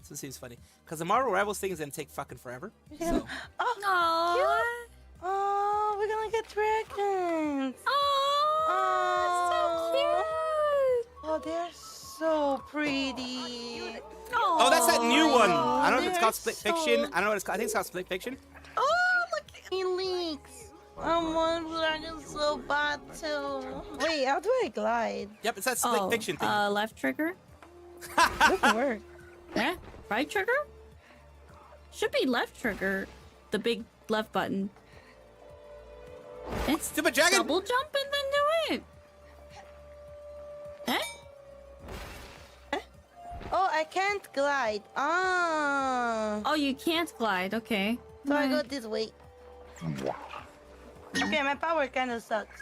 This seems funny. Because the Marvel Rivals thing is going to take fucking forever. So. Oh, we're gonna get dragons. Oh, so cute. Oh, they're so pretty. Oh, that's that new one. I don't know if it's they're called Split so- Fiction. I don't know what it's called. I think it's called Split Fiction. Oh, look, he leaks. I want dragon so bad too. Wait, how do I glide? Yep, it's that Split Fiction thing. Left trigger? Doesn't work. Eh? Right trigger? Should be left trigger. The big left button. It's Stupid dragon! double jump and then do it. Eh? Oh, I can't glide. Ah. Oh, you can't glide. Okay. So I go this way. Okay, my power kind of sucks.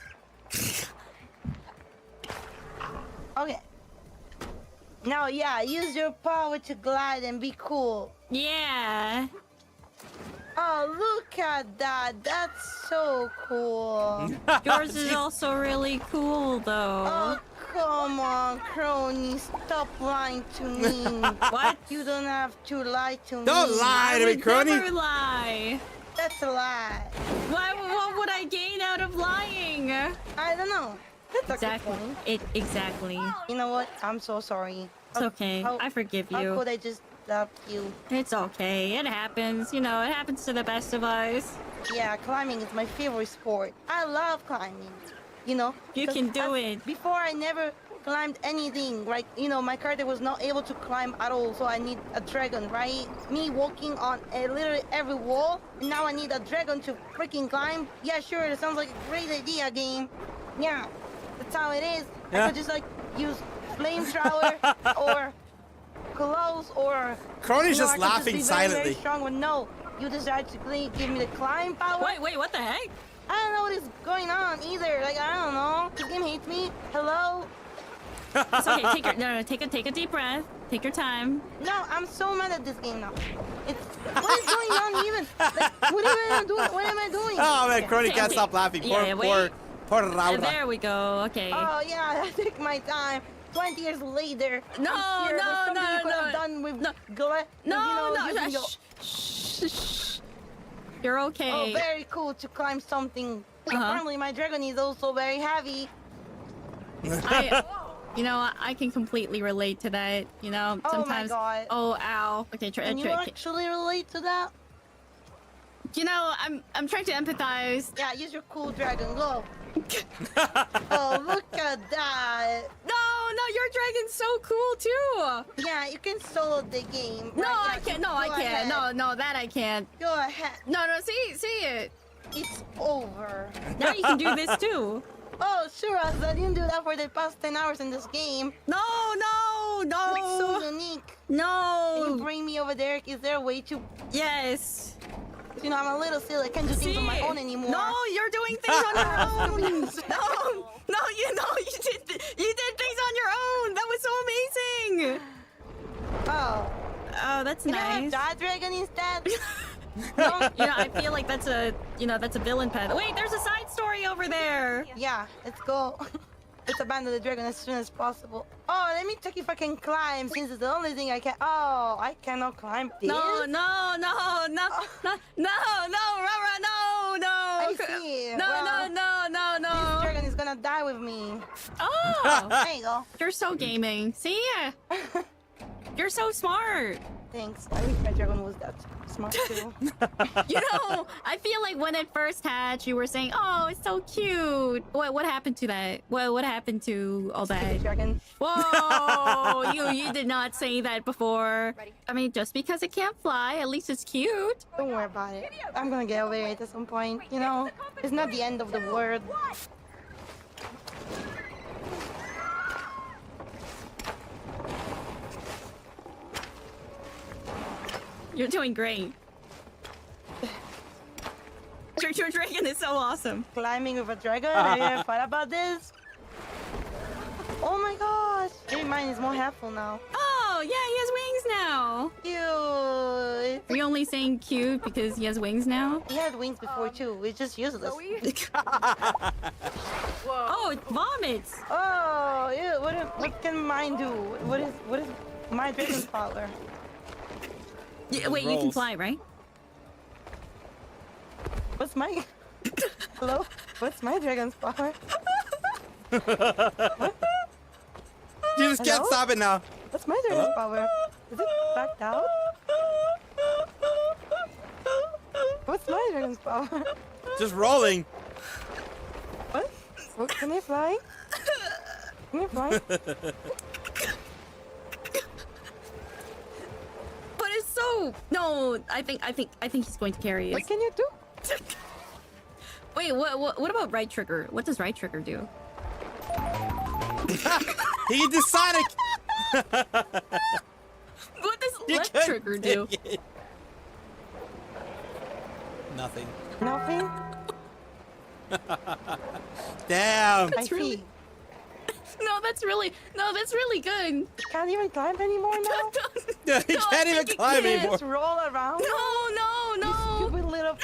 Okay. Now, yeah, use your power to glide and be cool. Yeah. Oh, look at that. That's so cool. Yours is also really cool, though. Oh, come on, crony. Stop lying to me. What? You don't have to lie to me. Don't lie to me, would crony! never lie. That's a lie. What would I gain out of lying? I don't know. That's a good Exactly. point. Exactly. You know what? I'm so sorry. It's okay. I forgive How you. could I just love you? It's okay. It happens. You know, it happens to the best of us. Yeah, climbing is my favorite sport. I love climbing. You know? You can do it. Before I never climbed anything. Like, you know, my character was not able to climb at all, so I need a dragon, right? Me walking on literally every wall. Now I need a dragon to freaking climb. Yeah, sure, it sounds like a great idea, game. Yeah, that's how it is. Yeah. I could just like use flamethrower or clothes or... Crony's you know, just I could laughing be very, silently. very strong, but no, you decided to give me the climb power. Wait, what the heck? I don't know what is going on either. Like, I don't know. This game hates me. Hello? It's okay. Take a deep breath. Take your time. No, I'm so mad at this game now. It's... What is going on even? Like, what am I doing? What am I doing? Oh man, Yeah. Crony can't Okay. stop laughing. Yeah, wait. Poor Raura. There we go. Okay. Oh, yeah, I take my time. 20 years later. No, I'm here with no, something no, you could have no. done with No. using your- Shh. You're okay. Oh, very cool to climb something. Apparently, my dragon is also very heavy. You know, I can completely relate to that. You know, Oh my sometimes. God. Oh, ow. Okay, Can you actually relate to that? You know, I'm trying to empathize. Yeah, use your cool dragon. Go. Oh, look at that. No, your dragon's so cool too. Yeah, you can solo the game. No, right? I Yeah, can't. No, go I can't. ahead. No, that I can't. Go ahead. No, see it. It's over. Now you can do this too. Oh, sure, as I didn't do that for the past 10 hours in this game. No. It's so unique. Can you No. bring me over there? Is there a way to... Yes. You know, I'm a little silly. I can't do things on my own anymore. No, you're doing things on your own. No, you did things on your own. That was so amazing. Oh. Oh, that's Can I have nice. that dragon instead? No, I feel like that's a villain path. Wait, there's a side story over there. Yeah, let's go. Let's abandon the dragon as soon as possible. Oh, let me check if I can climb, since it's the only thing I can... Oh, I cannot climb this? No, Rara, no. I see. Well, No. This dragon is gonna die with me. Oh, There you go. you're so gaming. See? You're so smart. Thanks. I wish my dragon was that smart too. You know, I feel like when it first hatched, you were saying, "Oh, it's so cute." What happened to that? What happened to all that? Dragon. Whoa! you did not say that before. I mean, just because it can't fly, at least it's cute. Don't worry about it. I'm gonna get over it at some point. You know, it's not the end of the world. You're doing great. Your dragon is so awesome. Climbing with a dragon. Have you ever thought about this? Oh my gosh! Maybe mine is more helpful now. Oh, yeah, he has wings now. Cute. Are you only saying cute because he has wings now? He had wings before too. It's just useless. Oh, it vomits. Oh, ew, what can mine do? What is my dragon's power? Yeah, wait, you can fly, right? What's my hello? What's my dragon's power? What? You just can't Hello? stop it now. What's my dragon's power? Is it backed out? What's my dragon's power? Just rolling. What? What? Can I fly? Can I fly? But it's so no. I think he's going to carry it. What can you do? Wait, what about right trigger? What does right trigger do? He can do Sonic. What does You left can't trigger do? take it. Nothing. Nothing. Damn. I see. No, that's really good. Can't even climb anymore now. He can't even climb anymore. Just roll around. No. Stupid little.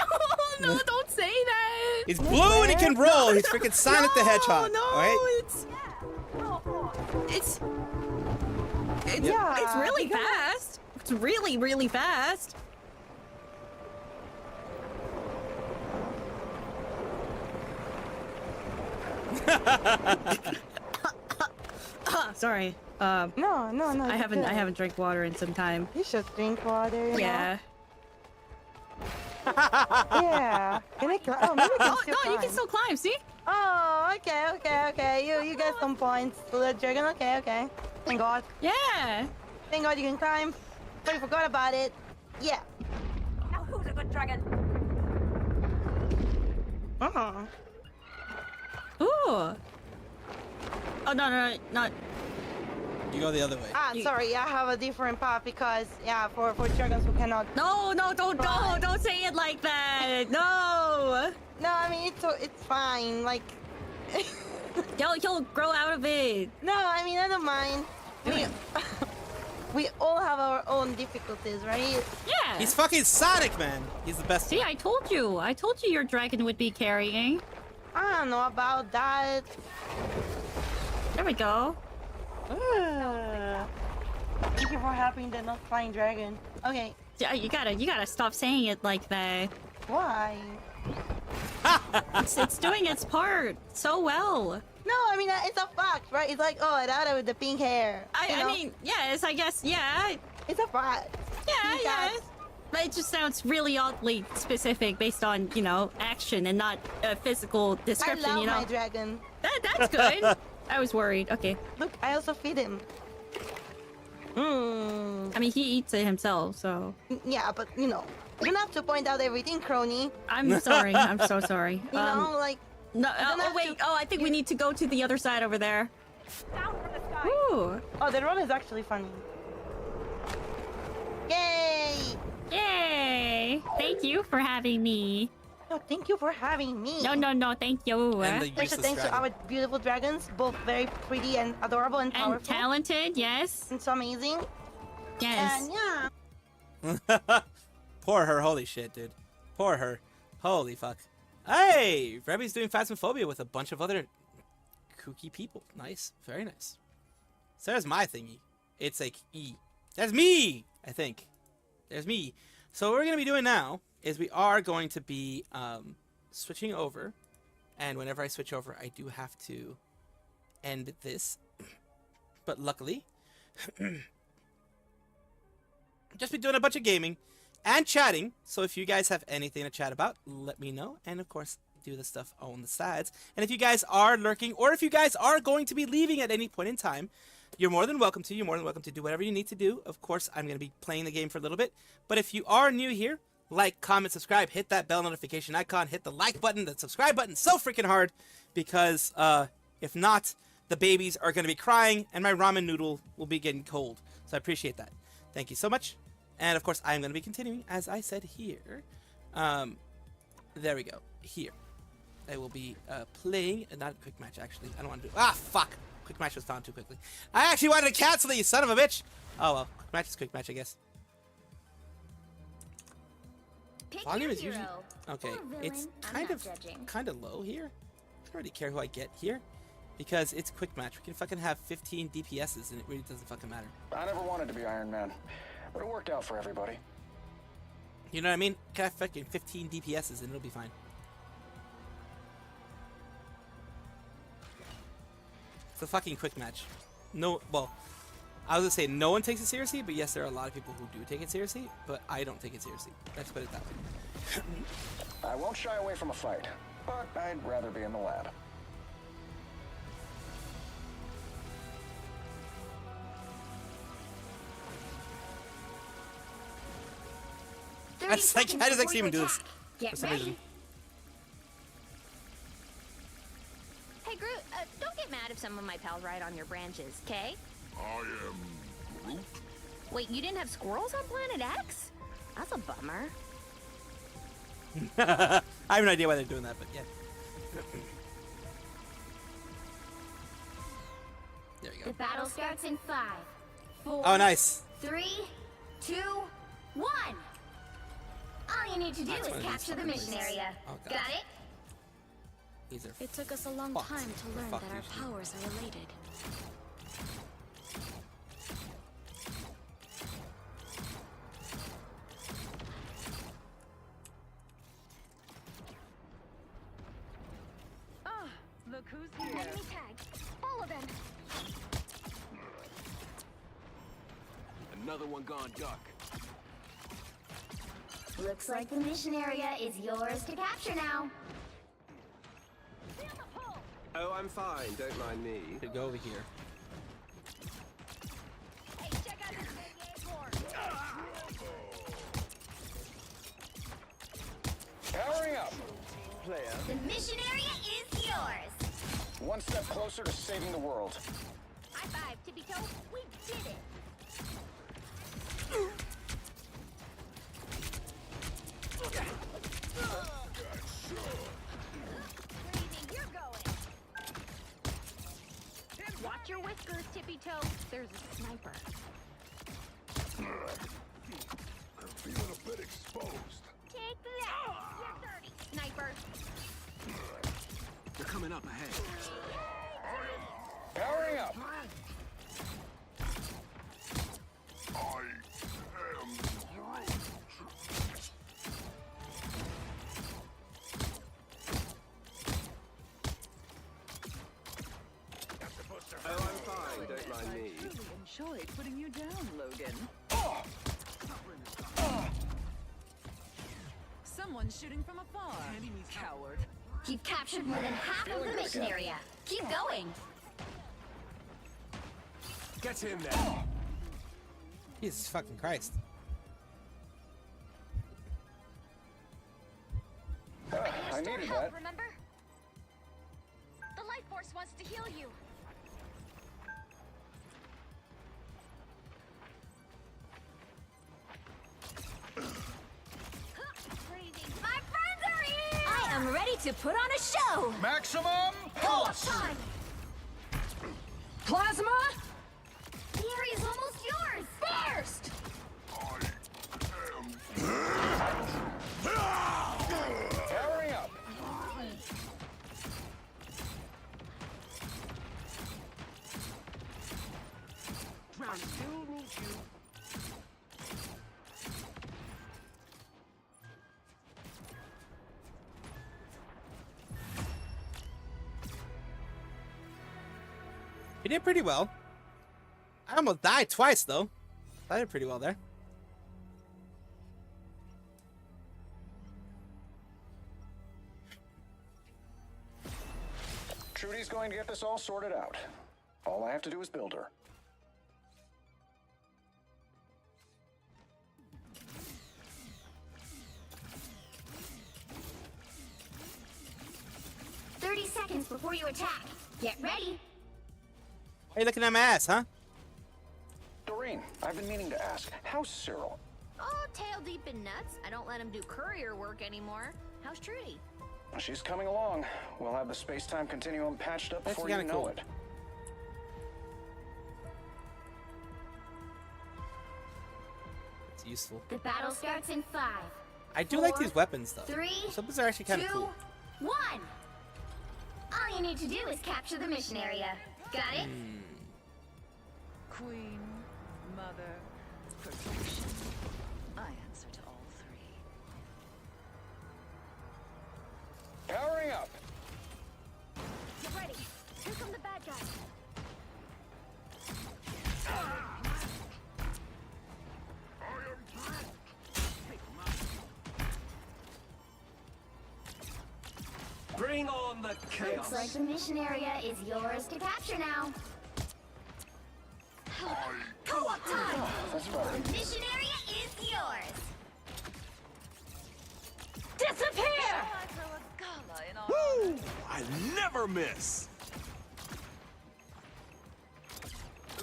No, don't say that. He's blue and he can roll. He's freaking Sonic the Hedgehog. No, All right? it's Yeah, it's really because- fast. It's really fast. Sorry. No. I haven't drank water in some time. You should drink water. You Yeah. Know? Yeah. Can I climb? Oh, maybe I can Oh still no, you climb. can still climb. See? Oh, okay. You get some points. The dragon. Okay. Thank God. Yeah. Thank God you can climb. Totally forgot about it. Yeah. Now who's a good dragon? Uh-huh. Ooh. Oh no, not. You go the other way. Sorry. I have a different path because for dragons who cannot. No, don't say it like that. No. No, I mean it's fine. Like. He'll grow out of it. No, I mean I don't mind. We all have our own difficulties, right? Yeah. He's fucking Sonic, man. He's the best. See, I told you your dragon would be carrying. I don't know about that. There we go. Thank you for helping the not flying dragon. Okay, Yeah, you gotta stop saying it like that. why? It's doing its part so well. No, I mean it's a fact, right? It's like, oh, Adora with the pink hair. You I know? mean, yes, I guess, yeah, It's a fact. yeah. Yes. But it just sounds really oddly specific based on, action and not a physical I description, love you know? my dragon. That's good. I was worried. Okay. Look, I also feed him. I mean, he eats it himself, so... Yeah, but you don't have to point out everything, crony. I'm sorry. I'm so sorry. You know, like, No, don't oh, have wait. to- Oh, I think we need to go to the other side over there. Down from the sky. Ooh. oh, the roll is actually funny. Yay! Yay! Thank you for having me. No, thank you for having me. No, thank you. And the Special useless thanks to dragon. our beautiful dragons, both very pretty and adorable and powerful. And talented, yes. And so amazing. Yes. And yeah. Poor her. Holy shit, dude. Poor her. Holy fuck. Hey! Rebby's doing Phasmophobia with a bunch of other kooky people. Nice. Very nice. So there's my thingy. It's like E. That's me! I think. There's me. So what we're going to be doing now is we are going to be switching over. And whenever I switch over, I do have to end this. But luckily, just be doing a bunch of gaming. and chatting. So if you guys have anything to chat about, let me know. And of course, do the stuff on the sides. And if you guys are lurking, or if you guys are going to be leaving at any point in time, you're more than welcome to. You're more than welcome to do whatever you need to do. Of course, I'm going to be playing the game for a little bit. But if you are new here, like, comment, subscribe, hit that bell notification icon, hit the like button, the subscribe button so freaking hard, because if not, the babies are going to be crying and my ramen noodle will be getting cold. So I appreciate that. Thank you so much. And of course, I'm going to be continuing, as I said here. There we go. Here. I will be playing, not a quick match, actually. I don't want to do... Ah, fuck! Quick match was found too quickly. I actually wanted to cancel it, you son of a bitch! Oh, well. Quick match is quick match, I guess. Volume is usually... Okay, it's kind of low here. I don't really care who I get here, because it's quick match. We can fucking have 15 DPSs, and it really doesn't fucking matter. I never wanted to be Iron Man, but it worked out for everybody. You know what I mean? Can have fucking 15 DPSs, and it'll be fine. It's a fucking quick match. No, well, I was gonna say no one takes it seriously, but yes, there are a lot of people who do take it seriously, but I don't take it seriously. Let's put it that way. I won't shy away from a fight, but I'd rather be in the lab. I just like see him do this Get for some ready. reason. Hey, Groot, don't get mad if some of my pals ride on your branches, okay? I am Groot. Wait, you didn't have squirrels on Planet X? That's a bummer. I have no idea why they're doing that, but yeah. There we go. The battle starts in 5, 4, Oh, nice. 3, 2, 1. All you need to do That's is one of these capture the fucking mission places. area. Oh, God. Got it? These are It took us a long fucked. time to They're learn fucked that our usually. powers are related. Look who's here. Enemy tag. All of them. Another one gone duck. Looks like the mission area is yours to capture now. Oh, I'm fine. Don't mind me. Could go over here. Hey, check out this big airport. Powering up! Player. The mission area is yours. One step closer to saving the world. High five, tippy toe. We did it. Where do you think you're going? Watch your whiskers, tippy toe. There's a sniper. I'm feeling a bit exposed. Take that. You're dirty, sniper. They're coming up ahead. Powering up! I am Groot. Oh, I'm fine. Don't mind me. Enjoyed putting you down, Logan. Someone's shooting from afar. Coward. You've captured more than half of the mission area. Keep going. Get him there. Jesus fucking Christ. I needed that. Remember? The life force wants to heal you. My friends are here! I am ready to put on a show! Maximum pulse! Time! Plasma? The area's almost yours! First! Powering up! I still need you. You did pretty well. I almost died twice, though. I did pretty well there. Trudy's going to get this all sorted out. All I have to do is build her. Seconds before you attack. Get ready. Why are you looking at my ass, huh? Doreen, I've been meaning to ask, how's Cyril? Oh, tail deep in nuts. I don't let him do courier work anymore. How's Trudy? She's coming along. We'll have the space-time continuum patched up That's before you kinda know cool. it. It's useful. The battle starts in 5. I do like these weapons though. 3, Some of them are actually kind of 2, cool. 1. All you need to do is capture the mission area. Got it? Queen, mother, protection. I answer to all 3. Powering up. Get ready. Here come the bad guys. Bring on the chaos. Looks like the mission area is yours to capture now. Co-op time! That's right. The mission area is yours. Disappear! I throw a gala in our Woo! I never miss.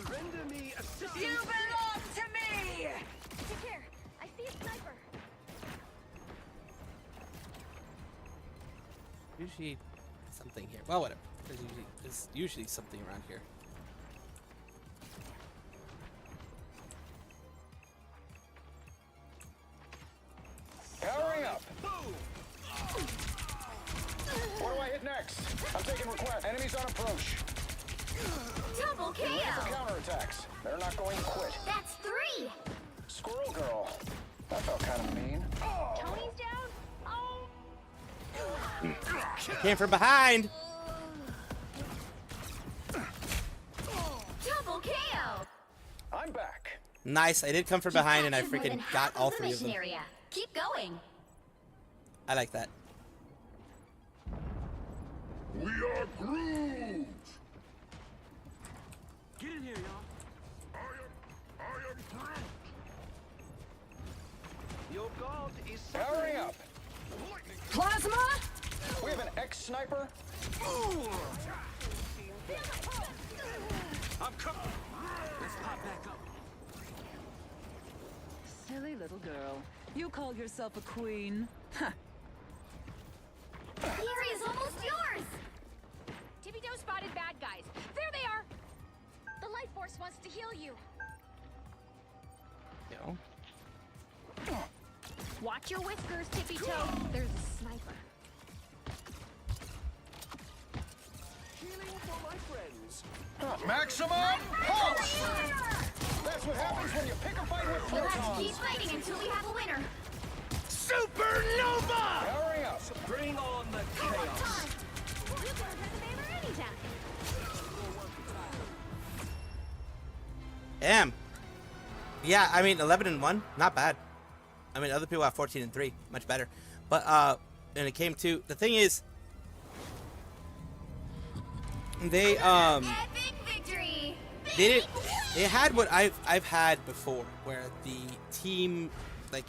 Render me assistance. You belong to me! Take care. I see a sniper. Usually something here. Well, whatever. There's usually something around here. Powering up. What do I hit next? I'm taking requests. Enemies on approach. Double Ready for KO. counterattacks. They're not going to quit. That's 3. Squirrel girl. That felt kind of mean. Tony's down. Oh. Came from behind. Double KO. I'm back. Nice. I did come from behind and I Captured more freaking than got half all the 3 of mission them. area. Keep going. I like that. We are Groot. Get in here, y'all. I am Groot. Your god is Powering up. Plasma? We have an ex-sniper. I'm coming. Let's pop back up. Silly little girl. You call yourself a queen? Huh. The area's almost yours. Tippy Toe spotted bad guys. There they are. The life force wants to heal you. Yo. Watch your whiskers, Tippy Toe. There's a sniper. Healing for my friends. Maximum pulse. That's what happens when you pick a fight with We'll have to photons. keep fighting until we have a winner. Supernova! Powering up. Bring on the chaos. You can visit Hammer anytime. Damn. Yeah, I mean 11-1, not bad. I mean other people have 14-3, much better. But when it came to the thing is, they Epic victory. they did they had what I've had before, where the team like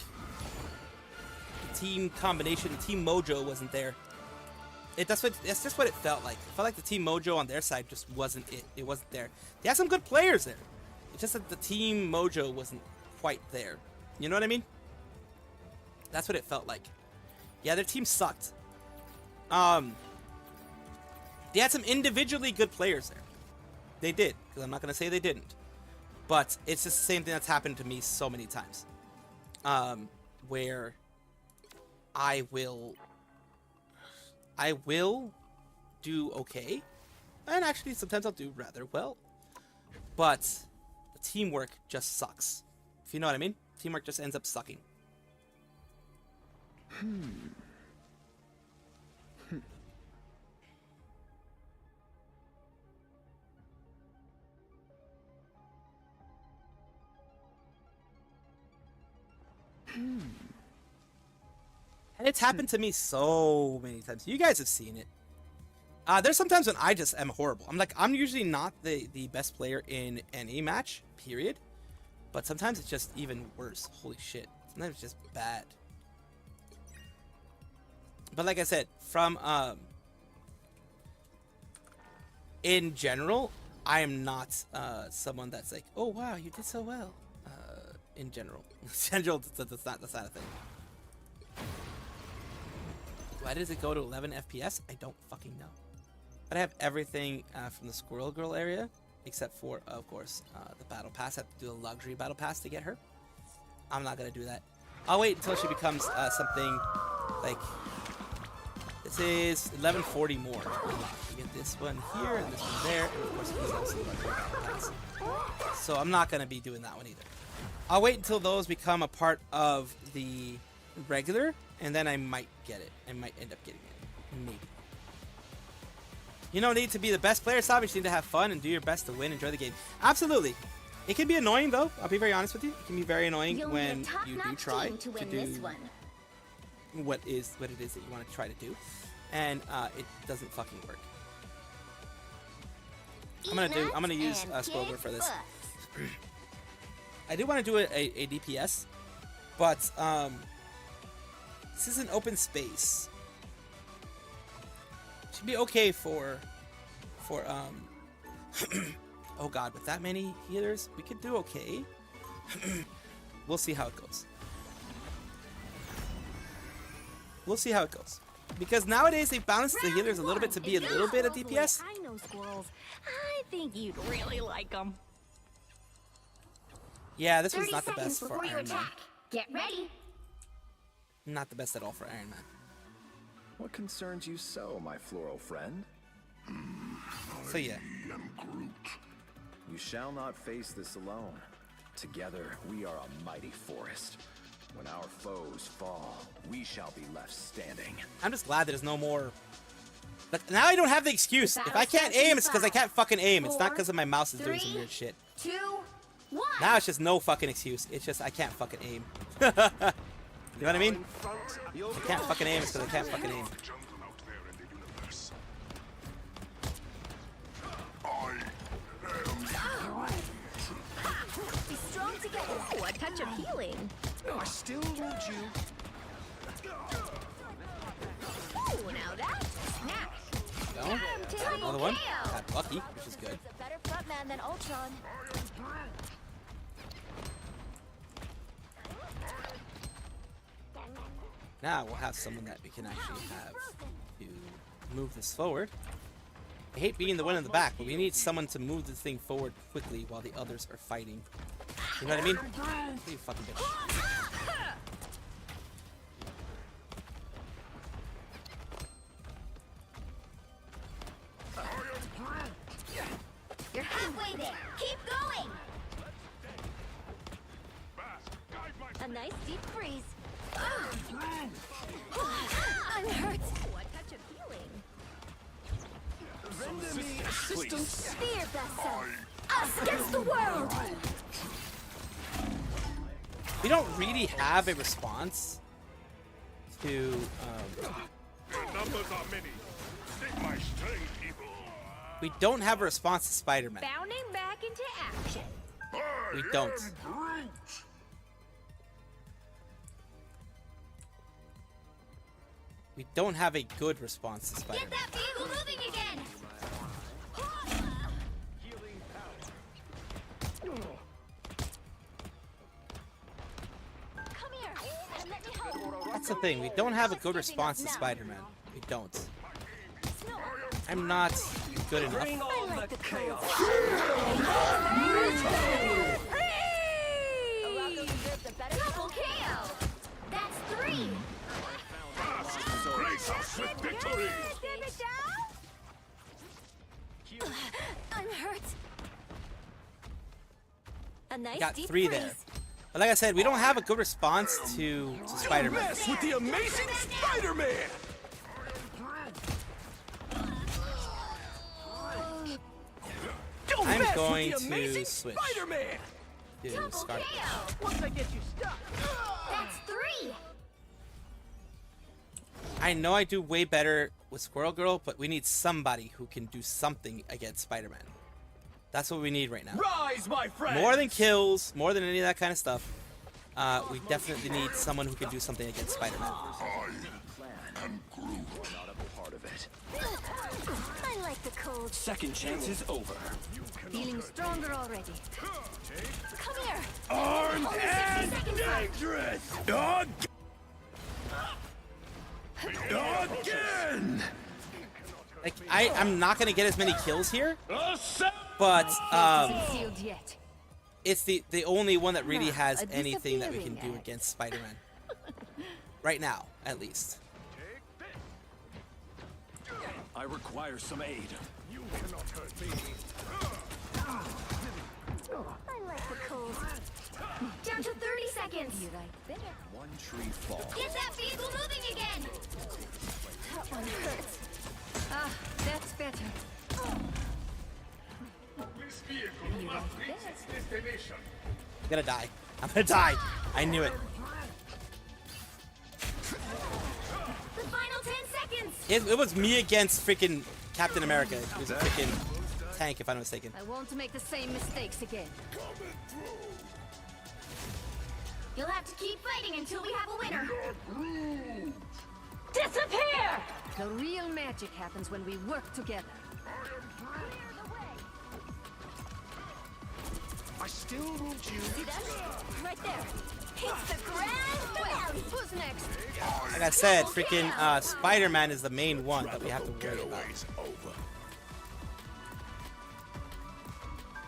the team combination, the team mojo wasn't there. That's just what it felt like. It felt like the team mojo on their side just wasn't it. It wasn't there. They had some good players there. It's just that the team mojo wasn't quite there. You know what I mean? That's what it felt like. Yeah, their team sucked. They had some individually good players there. They did, because I'm not going to say they didn't. But it's just the same thing that's happened to me so many times. Where I will do okay. And actually, sometimes I'll do rather well. But the teamwork just sucks. If you know what I mean? Teamwork just ends up sucking. And it's happened to me so many times. You guys have seen it. There's sometimes when I just am horrible. I'm usually not the best player in any match, period. But sometimes it's just even worse. Holy shit. Sometimes it's just bad. But like I said, from in general, I am not someone that's like, oh wow, you did so well. In general, that's not a thing. Why does it go to 11 FPS? I don't fucking know. But I have everything from the Squirrel Girl area, except for, of course, the Battle Pass. I have to do a luxury Battle Pass to get her. I'm not gonna do that. I'll wait until she becomes something like. This is 1140 more. You get this one here and this one there, and of course this is also the luxury Battle Pass. So I'm not gonna be doing that one either. I'll wait until those become a part of the regular, and then I might get it. I might end up getting it. Maybe. You don't need to be the best player, Sabi. You just need to have fun and do your best to win. Enjoy the game. Absolutely. It can be annoying, though. I'll be very honest with you. It can be very annoying when you do try to do what it is that you want to try to do, and it doesn't fucking work. I'm gonna use Squirrel for this. I do want to do a DPS, but this is an open space. Should be okay for oh god, with that many healers, we could do okay. We'll see how it goes. We'll see how it goes. Because nowadays they've balanced the healers a little bit to be a little bit of DPS. I know squirrels. I think you'd really like them. Yeah, this was not the best for Iron Man. Get ready. Not the best at all for Iron Man. What concerns you so, my floral friend? So yeah. You shall not face this alone. Together, we are a mighty forest. When our foes fall, we shall be left standing. I'm just glad there's no more. But now I don't have the excuse. If I can't aim, it's because I can't fucking aim. It's not because of my mouse is doing some weird shit. 2, 1. Now it's just no fucking excuse. It's just I can't fucking aim. You know what I mean? I can't fucking aim because I can't fucking aim. Be strong together. Oh, a touch of healing. I still want you. Oh, now that's snap. No? Another one? Got Doki, which is good. A better frontman than Ultron. Now we'll have someone that we can actually have to move this forward. I hate being the one in the back, but we need someone to move the thing forward quickly while the others are fighting. You know what I mean? You fucking bitch. You're halfway there. Keep going. A nice deep freeze. I'm hurt. Oh, a touch of healing. Render me assistance. Fear vessel. Us against the world. We don't really have a response to. Your numbers are many. Take my strength, evil. We don't have a response to Spider-Man. Bounding back into action. We don't. We don't have a good response to Spider-Man. Get that vehicle moving again. Come here and let me help. That's the thing. We don't have a good response to Spider-Man. We don't. I'm not good enough. I like the chaos. Double KO. That's 3. Grace us with victory. I'm hurt. A nice Got deep 3 freeze. there. But like I said, we don't have a good response to Spider-Man. Mess with the amazing Spider-Man. I'm going to switch Spider-Man. to Double Scarlet. KO. Once I get you stuck. That's 3. I know I do way better with Squirrel Girl, but we need somebody who can do something against Spider-Man. That's what we need right now. Rise, my friend. More than kills, more than any of that kind of stuff. We definitely need someone who can do something against Spider-Man. I like the cold. Second chance is over. Feeling stronger already. Come here. Armed Only 60 and seconds left. dangerous. Again. Like I'm not gonna get as many kills here, but Sealed yet. it's the only one that really has anything that we can do against Spider-Man. Right now, at least. I require some aid. You cannot hurt me. I like the cold. Down to 30 seconds. You like better. One tree fall. Get that vehicle moving again. That one hurts. Ah, that's better. This vehicle must reach its destination. I'm gonna die. I'm gonna die. I knew it. The final 10 seconds. It was me against freaking Captain America. It was a freaking tank, if I'm not mistaken. I won't make the same mistakes again. You'll have to keep fighting until we have a winner. Disappear! The real magic happens when we work together. I still need you. See that? Right there. Hits the ground. Well, who's next? Like I said, freaking Spider-Man is the main one that we have to worry about.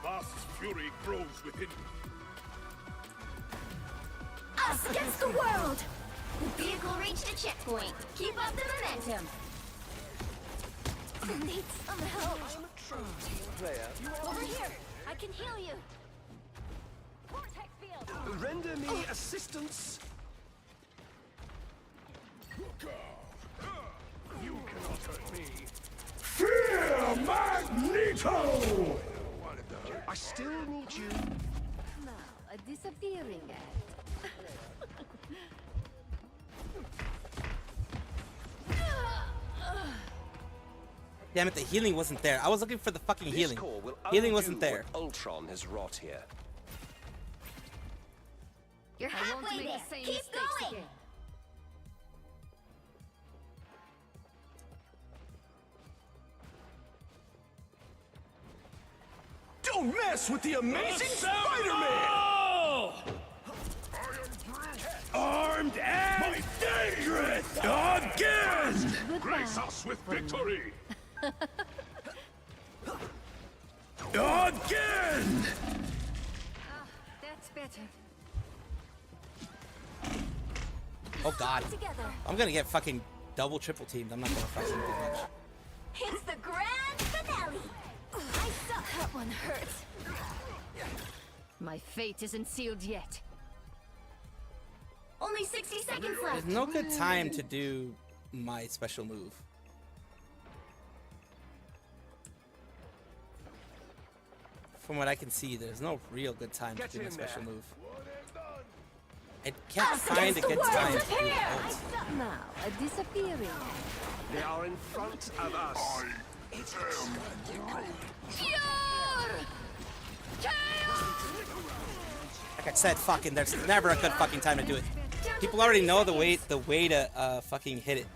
Vast fury grows within me. Us against the world! The vehicle reached a checkpoint. Keep up the momentum. I need some help. Over here. I can heal you. Vortex field. Render me assistance. You cannot hurt me. Fear Magneto! I still need you. Now, a disappearing act. Damn it, the healing wasn't there. I was looking for the fucking healing. Healing wasn't there. Ultron has wrought here. You're halfway there. Keep going. Again. Don't mess with the amazing Spider-Man! Armed and dangerous! Again! Grace us with victory! Again! That's better. Oh god. I'm gonna get fucking double, triple teamed. I'm not gonna fucking do much. Hits the grand finale. I suck. That one hurts. My fate isn't sealed yet. Only 60 seconds left. There's no good time to do my special move. From what I can see, there's no real good time to do my special move. I can't find a good time to do it. Now, a disappearing. They are in front of us. Like I said, fucking, there's never a good fucking time to do it. People already know the way to fucking hit it.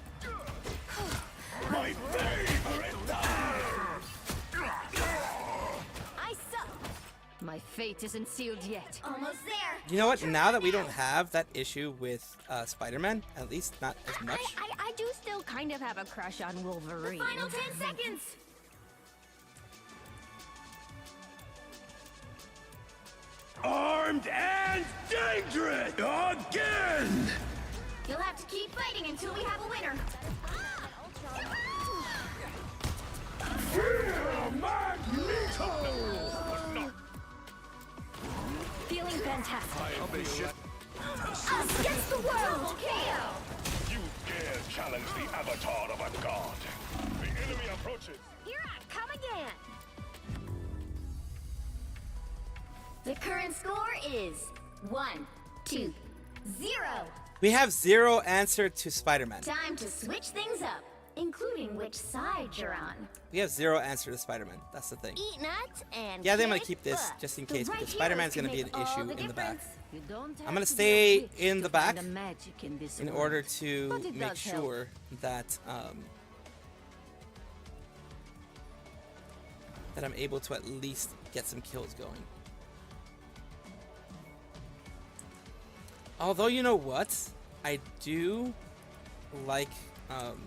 My favorite. I suck. My fate isn't sealed yet. Almost there. You know what? Now that we don't have that issue with Spider-Man, at least not as much. I do still kind of have a crush on Wolverine. Final 10 seconds. Armed and dangerous! Again! You'll have to keep fighting until we have a winner. Fear Magneto! Feeling fantastic. Us against the world! KO! You dare challenge the avatar of a god. The enemy approaches. Here I come again. The current score is 1, 2, 0. We have zero answer to Spider-Man. Time to switch things up. including which side you're on. We have zero answer to Spider-Man. That's the thing. Eat nuts and Yeah, I think I'm gonna kick keep this butt. just in The case right because Spider-Man's heroes gonna be can an make all issue the in the back. difference. You don't have I'm gonna to be stay a witch in to the back find the magic in this in world. order to But it make does help. sure that that I'm able to at least get some kills going. Although, you know what? I do like Round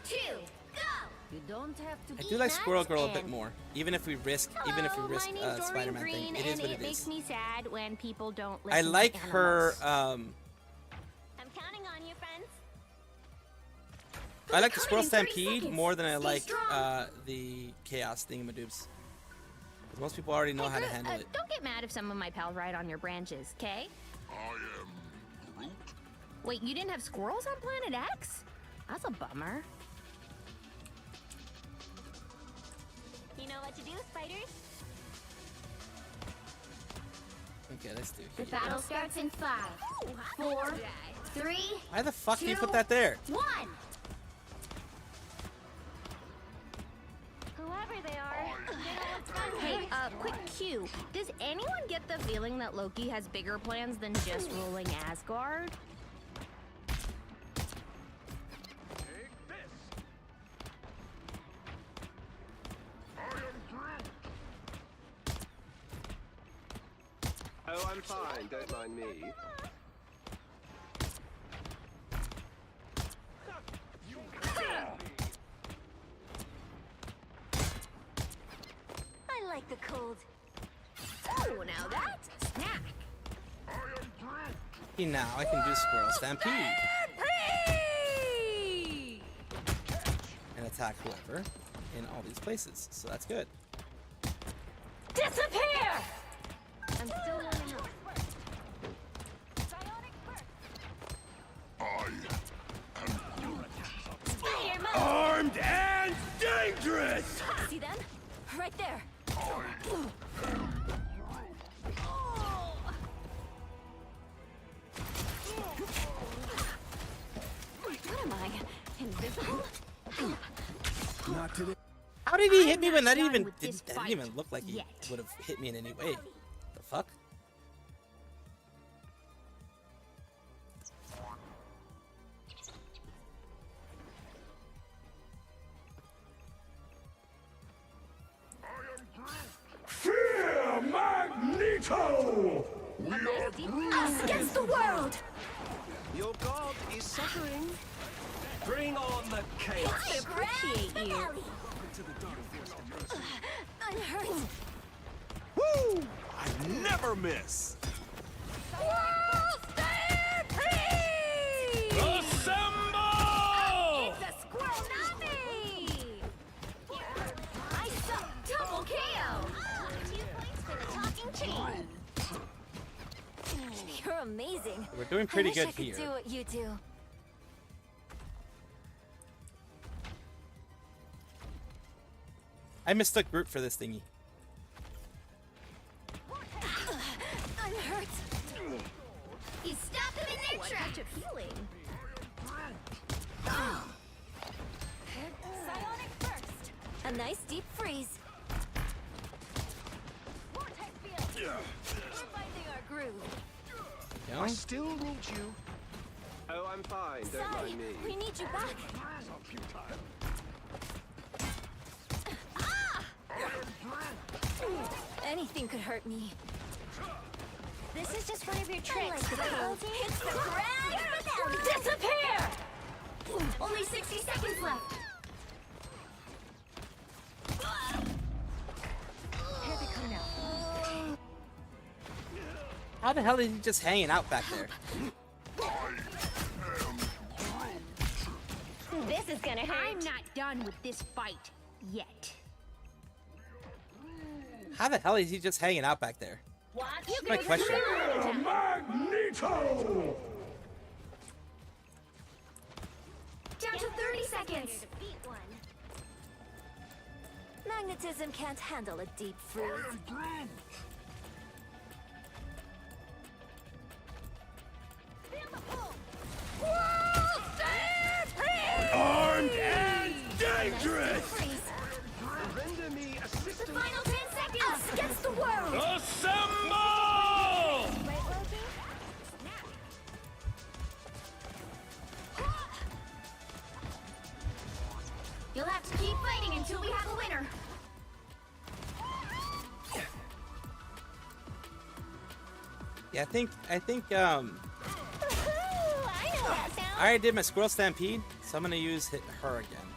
2, go! You don't have to I do like Squirrel Girl a bit more. Even if we risk Spider-Man thing, it is what it makes is. me sad when people don't I listen like to her animals. I'm counting on you, friends. I like the Squirrel Stampede more than I like the Chaos Thingamadoobs. Most people already know how to handle it. Don't get mad if some of my pals ride on your branches, okay? I am Groot. Wait, you didn't have squirrels on Planet X? That's a bummer. You know what to do, spiders? Okay, let's do The it. battle starts in 5, 4, 3, Why the fuck do you put that there? 1. Whoever they are, they know what's fun. Hey, quick cue. Does anyone get the feeling that Loki has bigger plans than just ruling Asgard? Take this. I am Groot. Oh, I'm fine. Don't mind me. You got me. I like the cold. Oh, now that's a snack. I am Groot. Now I can do Squirrel Stampede and attack whoever in all these places. So that's good. Disappear! I'm still learning how. Armed and dangerous. See them? Right there. What am I? Invisible? Not today. How did he hit me when that done even with didn't, this that didn't even fight look like he yet. would have hit me in any way? The fuck? Fear Magneto. We are Us against the world! Your god is suffering. Bring on the chaos. I appreciate you. I'm hurt. Woo! I never miss. Assemble! It's a squirrel, not me! I saw double KO! 2 points for the talking chain. You're amazing. We're doing pretty I wish good I could here. do what you do. I mistook Groot for this thingy. I'm hurt. You stopped them in their tracks. Feeling. Psionic burst. A nice deep freeze. Vortex field. We're finding our groove. You know? I still need you. Oh, I'm fine. Don't Sai, mind me. we need you back. Anything could hurt me. This is just one of your I tricks. like the cold. It's the grand finale. Disappear! Only 60 seconds left. Here they come now. How the hell is he just hanging out back there? This is gonna hurt. I'm not done with this fight yet. How the hell is he just hanging out back there? Watch My question. Magneto! Down to 30 seconds. Magnetism can't handle a deep freeze. Final 10 seconds. Us against the world. Assemble! Right, Loki? You'll have to keep fighting until we have a winner. Yeah, I think I know that sound. I already did my squirrel stampede, so I'm gonna use her again.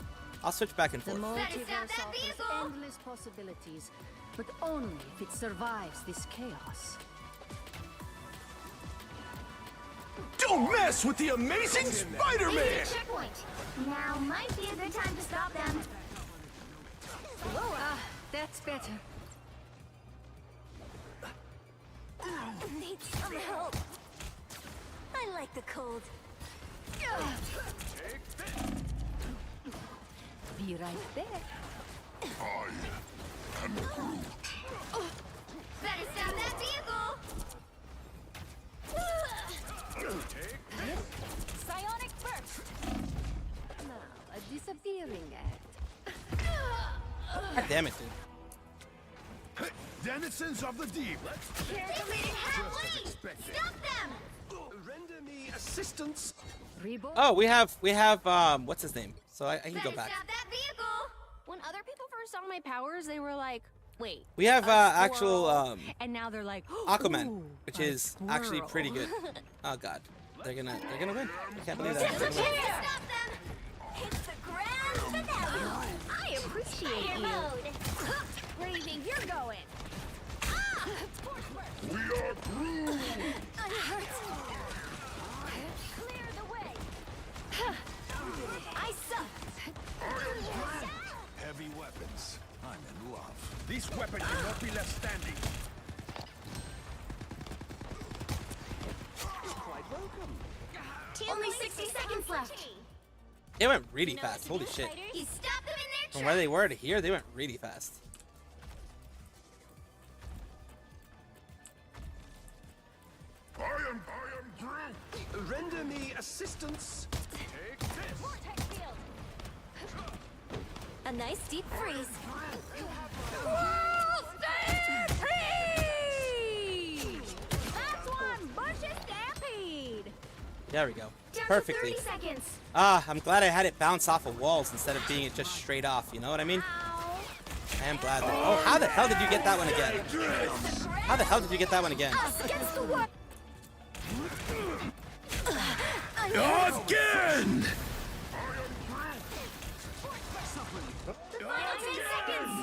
I'll switch back and The forth. multiverse offers endless possibilities, but only if it survives this chaos. Don't mess with the amazing Spider-Man! Checkpoint. Now might be a good time to stop them. Ah, that's better. Need some help. I like the cold. Be right there. Better stop that vehicle. Psionic burst. Now, a disappearing act. God damn it, dude. Denizens of the deep. They didn't have lead. Stop them. Render me assistance. Reborn. Oh, we have what's his name? So I can go Better back. stop that vehicle. When other people first saw my powers, they were like, wait. We have a actual squirrel? And now they're like, Aquaman, "Ooh, which a is actually squirrel." pretty good. Oh god, they're gonna win. I can't believe that. They're gonna win. Stop them. It's the grand finale. I appreciate Fire you. mode. Where do you think you're going? We are Groot. Clear the way. I suck. Heavy weapons. I'm in love. This weapon cannot be left standing. Quite welcome. Only 60 seconds left. It went really fast. Holy shit! You stop them in From their where they were to here, they went really fast. I am Groot. Render me assistance. Take this. A nice deep freeze. That's one bushy stampede. There we go. Down Perfectly. to 30 seconds. Ah, I'm glad I had it bounce off of walls instead of being it just straight off. You know what I mean? I am glad that. Oh, how the hell did you get that one again? How the hell did you get that one again? Us against the world. Again! Final 10 seconds.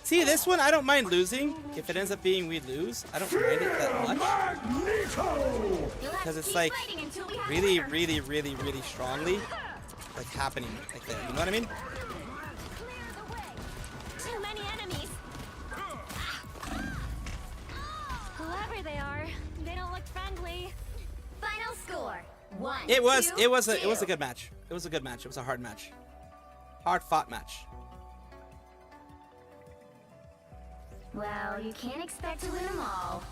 See, this one I don't mind losing. If it ends up being we lose, I don't mind it that much. Because it's like really, really, really, really strongly like happening like there. You know what I mean? Too many enemies. Whoever they are, they don't look friendly. Final score. 1. It was 2, a good match. It was a good match. It was a hard match. Hard fought match. Well, you can't expect to win them all.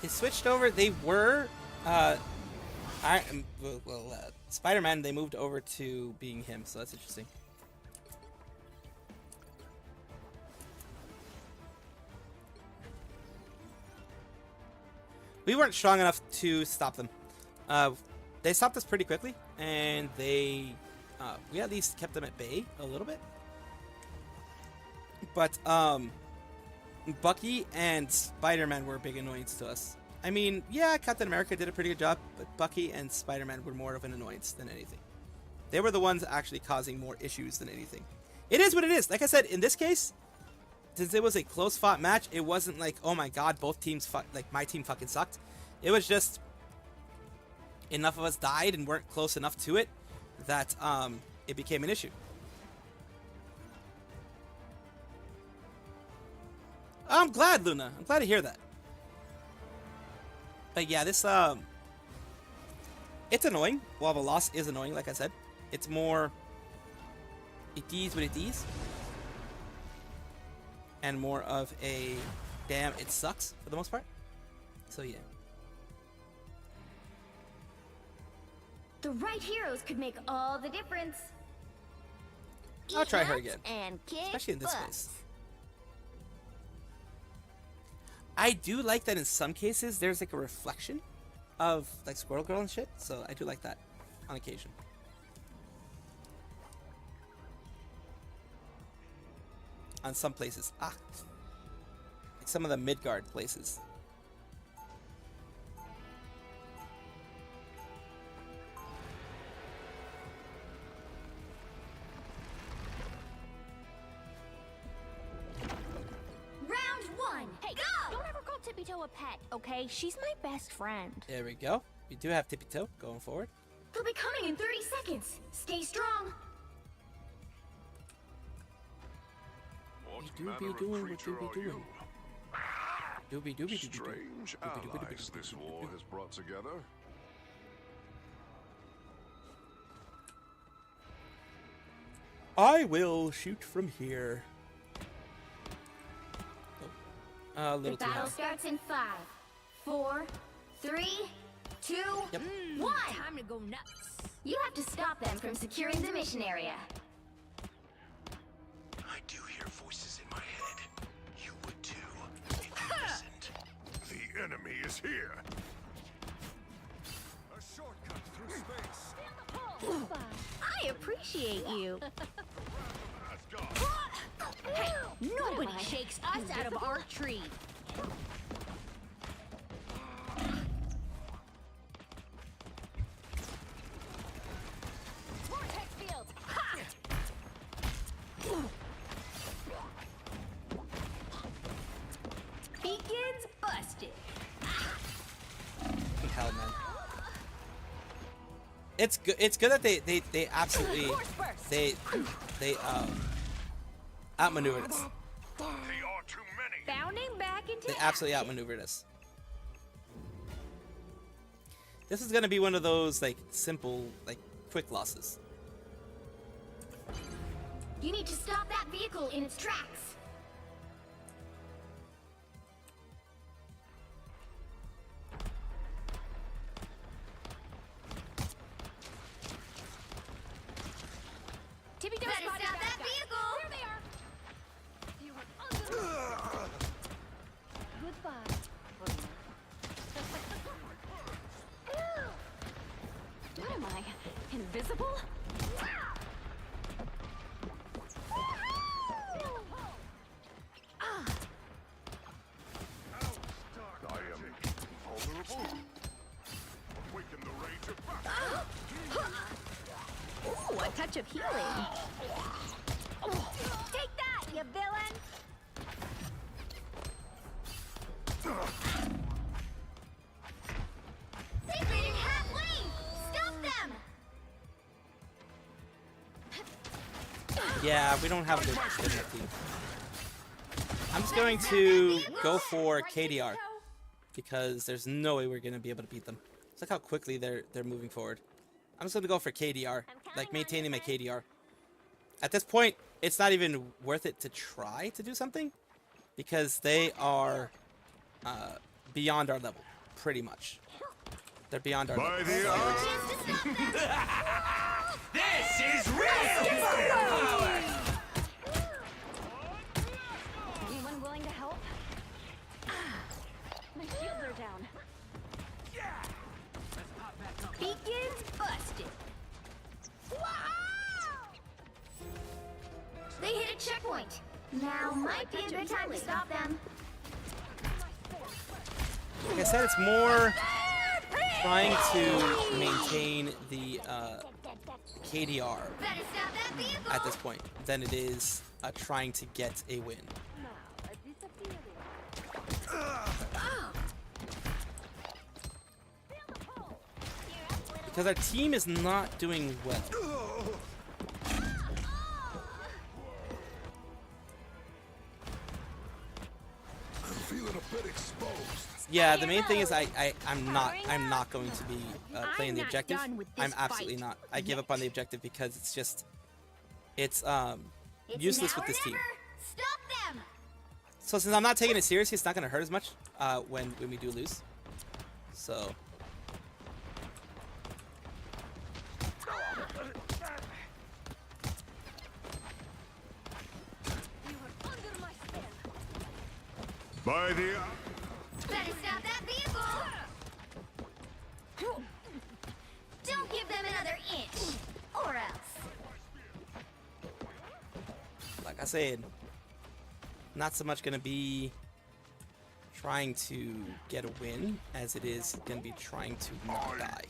They switched over. They were Spider-Man. They moved over to being him, so that's interesting. We weren't strong enough to stop them. They stopped us pretty quickly, and we at least kept them at bay a little bit. But Bucky and Spider-Man were a big annoyance to us. I mean, yeah, Captain America did a pretty good job, but Bucky and Spider-Man were more of an annoyance than anything. They were the ones actually causing more issues than anything. It is what it is. Like I said, in this case, since it was a close-fought match, it wasn't like, oh my god, both teams, like my team fucking sucked. It was just enough of us died and weren't close enough to it that it became an issue. I'm glad, Luna. I'm glad to hear that. But yeah, this it's annoying. While the loss is annoying, like I said, it's more it is what it is, and more of a damn it sucks for the most part. So yeah. The right heroes could make all the difference. I'll Eat try her nuts again, and kick especially in this butts. case. I do like that in some cases there's like a reflection of like Squirrel Girl and shit, so I do like that on occasion. On some places. Like some of the Midgard places. Round one. Hey, go! Don't ever call Tippy Toe a pet, okay? She's my best friend. There we go. We do have Tippy Toe going forward. They'll be coming in 30 seconds. Stay strong. What do be doing? What do be doing? Doobie doobie doobie Strange allies this war has brought together. I will shoot from here. Oh. A little The too battle high. starts in 5, 4, 3, 2, Yep. 1. Time to go nuts. You have to stop them from securing the mission area. I do hear voices in my head. You would too, if you listened. The enemy is here. A shortcut through space. I appreciate you. Let's go. Hey, nobody shakes us out of our tree. Vortex field. Ha! Beacons busted. Hell, man. It's good. It's good that they absolutely they outmaneuvered us. They are too many. Bounding back into They absolutely outmaneuvered us. This is gonna be one of those like simple, like quick losses. You need to stop that vehicle in its tracks. Tippy Toe spotted that vehicle. There they are. You were under. Goodbye. What am I? Invisible? I am vulnerable. Awaken the rage of battle. Ooh, a touch of healing. Take that, you villain! They've made it halfway! Stop them! Yeah, we don't have a good enough team. I'm just going to go for KDR because there's no way we're gonna be able to beat them. Look how quickly they're moving forward. I'm just gonna go for KDR, like maintaining my KDR. At this point, it's not even worth it to try to do something because they are beyond our level, pretty much. They're beyond our level. This is real power! Anyone willing to help? My shields are down. Beacons busted. They hit a checkpoint. Now might be a good time to stop them. Like I said, it's more trying to maintain the KDR at this point than it is trying to get a win. Because our team is not doing well. I'm feeling a bit exposed. Yeah, the main thing is I'm not going to be playing the objective. I'm absolutely not. I give up on the objective because it's just it's useless with this team. Stop them! So since I'm not taking it seriously, it's not going to hurt as much when we do lose. So By the... Better stop that vehicle! Don't give them another inch, or else. Like I said, not so much gonna be trying to get a win as it is gonna be trying to not die.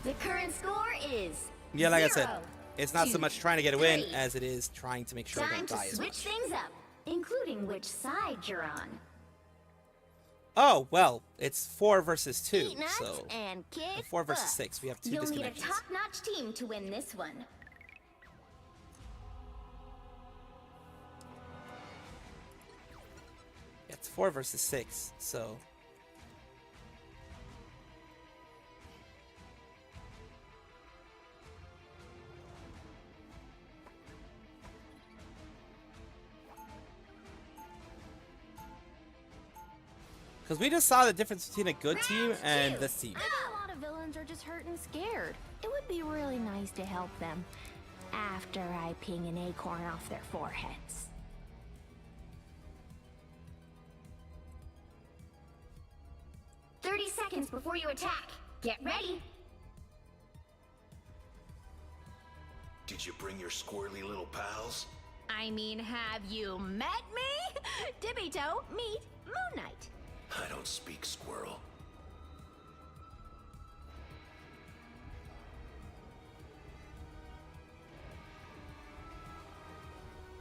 The current score is Yeah, like I said, 0, it's not so 2, much trying to get a win 3. as it is trying to make sure I Time don't to die as switch much. things up, including which side you're on. Oh, well, it's 4 versus 2, Eat nuts so... and kick 4 versus butt. 6, we have 2 You'll need a disconnections. top-notch team to win this one. It's 4 versus 6, so... Because we just saw the difference between a good team and this team. Maybe a lot of villains are just hurt and scared. It would be really nice to help them after I ping an acorn off their foreheads. Seconds before you attack. Get ready. Did you bring your squirrely little pals? I mean, have you met me? Dippy-toe, meet Moon Knight. I don't speak squirrel.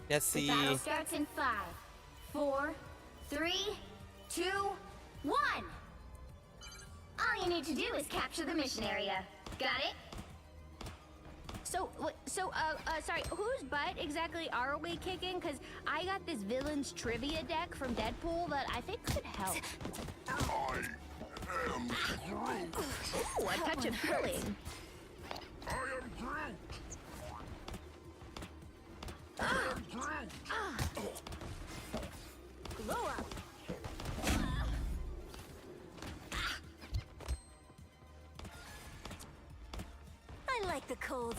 Let's see. The battle starts in 5, 4, 3, 2, 1. All you need to do is capture the mission area. Got it? Sorry, whose butt exactly are we kicking? Because I got this villains trivia deck from Deadpool that I think could help. I am Groot. Ooh, a touch of healing. I am Groot. Glow up. I like the cold.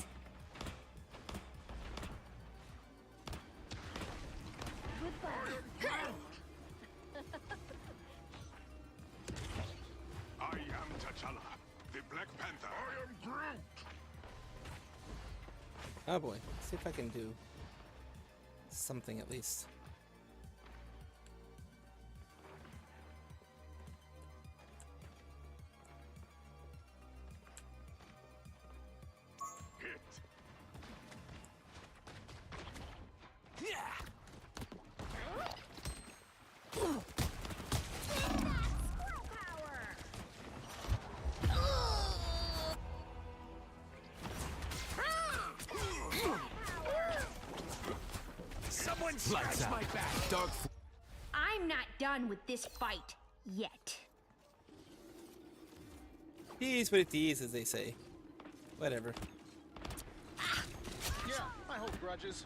I am T'Challa, the Black Panther. I am Groot. Oh boy, let's see if I can do something at least. Hit. Someone scratch my back. Dark. I'm not done with this fight yet. Peace with these, as they say. Whatever. Yeah, I hold grudges.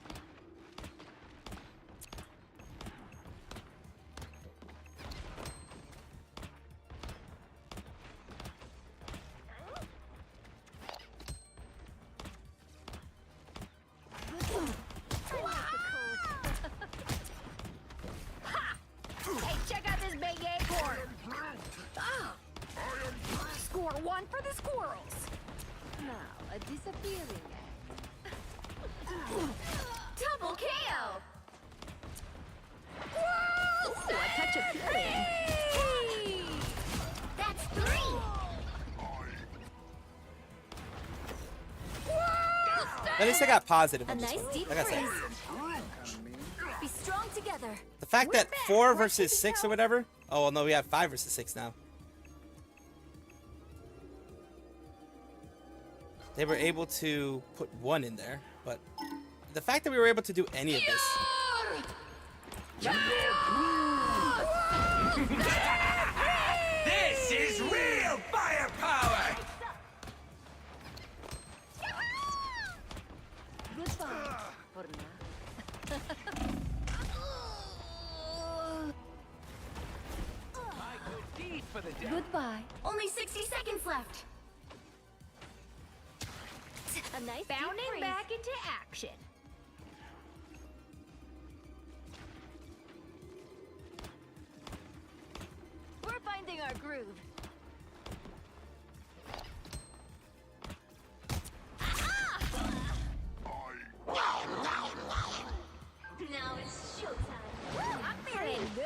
Hey, check out this big acorn. Score 1 for the squirrels. Now, a disappearing Double KO. Ooh, a touch of healing. That's 3. At least I got positive. A on this nice one. deep Like I said, freeze. Be strong together. the fact that 4 versus 6 or whatever. Oh well, no, we have 5 versus 6 now. They were able to put 1 in there, but the fact that we were able to do any of this. This is real firepower. goodbye for now. My good deed for the day. Goodbye. Only 60 seconds left. A nice bounding back into action. We're finding our groove. Now it's showtime. I'm feeling good.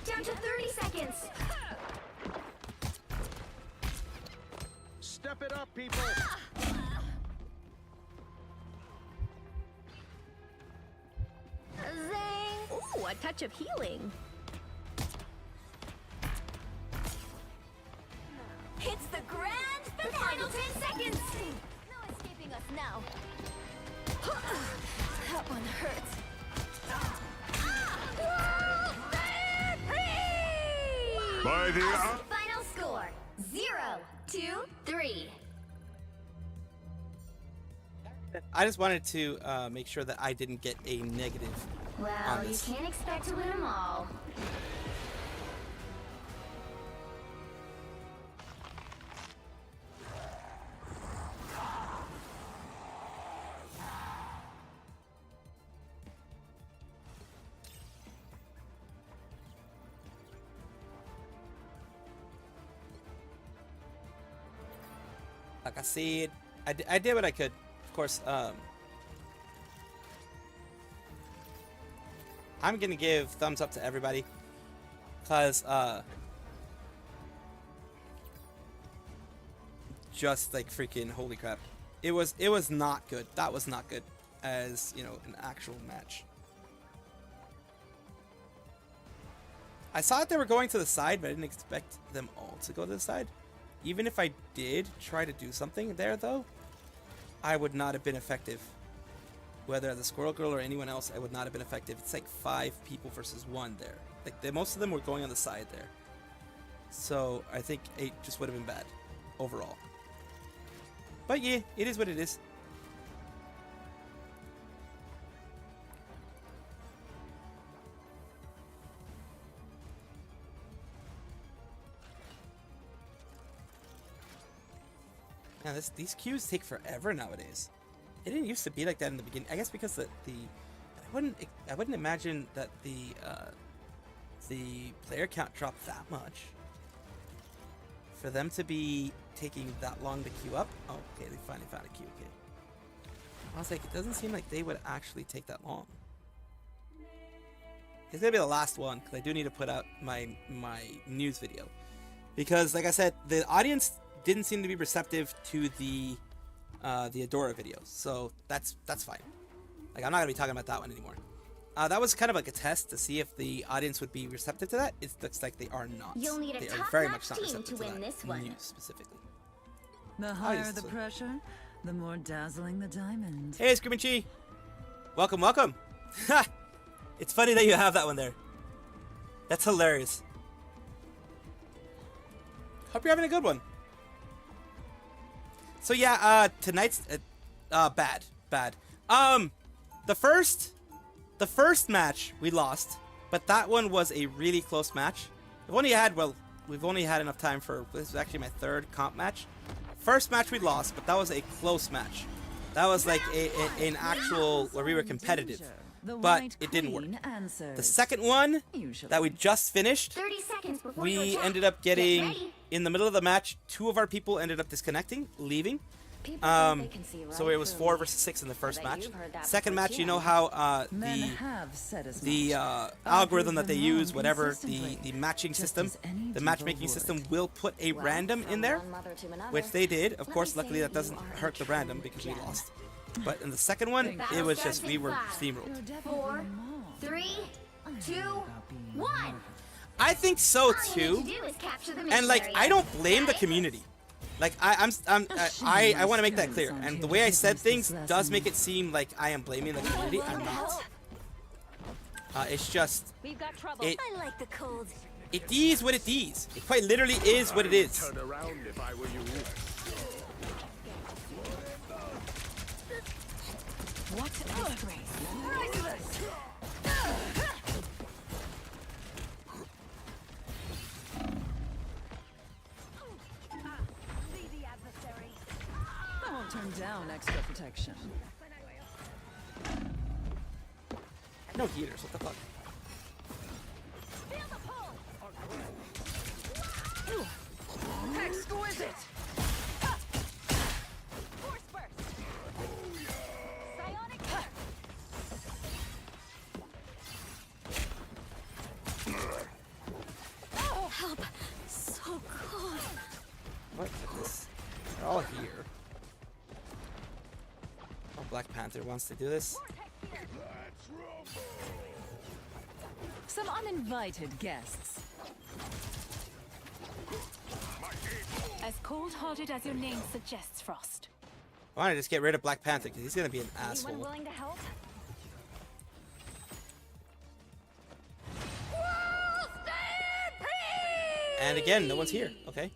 Down to 30 seconds. Step it up, people. Zing! Ooh, a touch of healing. It's the grand finale. The final 10 seconds. No escaping us now. That one hurts. By the Final score 0-3. I just wanted to make sure that I didn't get a negative Well, on you this. can't expect to win them all. Like I said, I did what I could. Of course, I'm gonna give thumbs up to everybody, cause just like freaking holy crap, it was not good. That was not good, as you know, an actual match. I saw that they were going to the side, but I didn't expect them all to go to the side. Even if I did try to do something there, though, I would not have been effective. Whether as a Squirrel Girl or anyone else, I would not have been effective. It's like 5 people versus 1 there. Like most of them were going on the side there. So I think 8 just would have been bad overall. But yeah, it is what it is. Man, these queues take forever nowadays. It didn't used to be like that in the beginning. I guess because I wouldn't imagine that the player count dropped that much. For them to be taking that long to queue up. Oh, okay, they finally found a queue. Okay. I was like, it doesn't seem like they would actually take that long. It's gonna be the last one because I do need to put out my news video, because like I said, the audience didn't seem to be receptive to the Adora videos, so that's fine. Like, I'm not gonna be talking about that one anymore. That was kind of like a test to see if the audience would be receptive to that. It looks like they are not. You'll need a they are very top-notch much not team receptive to to win that this one. news specifically. The higher the pressure, the more dazzling the diamond. Hey, Screaming Chi! Welcome, welcome! Ha! It's funny that you have that one there. That's hilarious. Hope you're having a good one. So yeah, tonight's bad. The first match we lost, but that one was a really close match. We've only had enough time for, this is actually my 3rd comp match. First match we lost, but that was a close match. That was like an actual where we were competitive, but it didn't work. The second one that we just finished, 30 seconds before we ended up getting, in the middle of the match, 2 of our people ended up disconnecting, leaving. So it was 4 versus 6 in the first match. Second match, you know how the algorithm that they use, whatever, the matching system, the matchmaking system will put a random in there, which they did. Of course, luckily that doesn't hurt the random because we lost. But in the second one, it was just, we were steamrolled. 4, 3, 2, 1. I think so too. And like, I don't blame the community. Like, I want to make that clear. And the way I said things does make it seem like I am blaming the community. I'm not. It's just, I like the cold. it is what it is. It quite literally is what it is. Turn around if I were you. What a disgrace. one extra protection. No healers, what the fuck? Exquisite! Force burst! Psionic Oh, help! So cold. What is this? They're all here. Oh, Black Panther wants to do this. Some uninvited guests. as cold-hearted as your name suggests, Frost. I want to just get rid of Black Panther because he's gonna be an asshole. Anyone willing to help? And again, no one's here. Okay.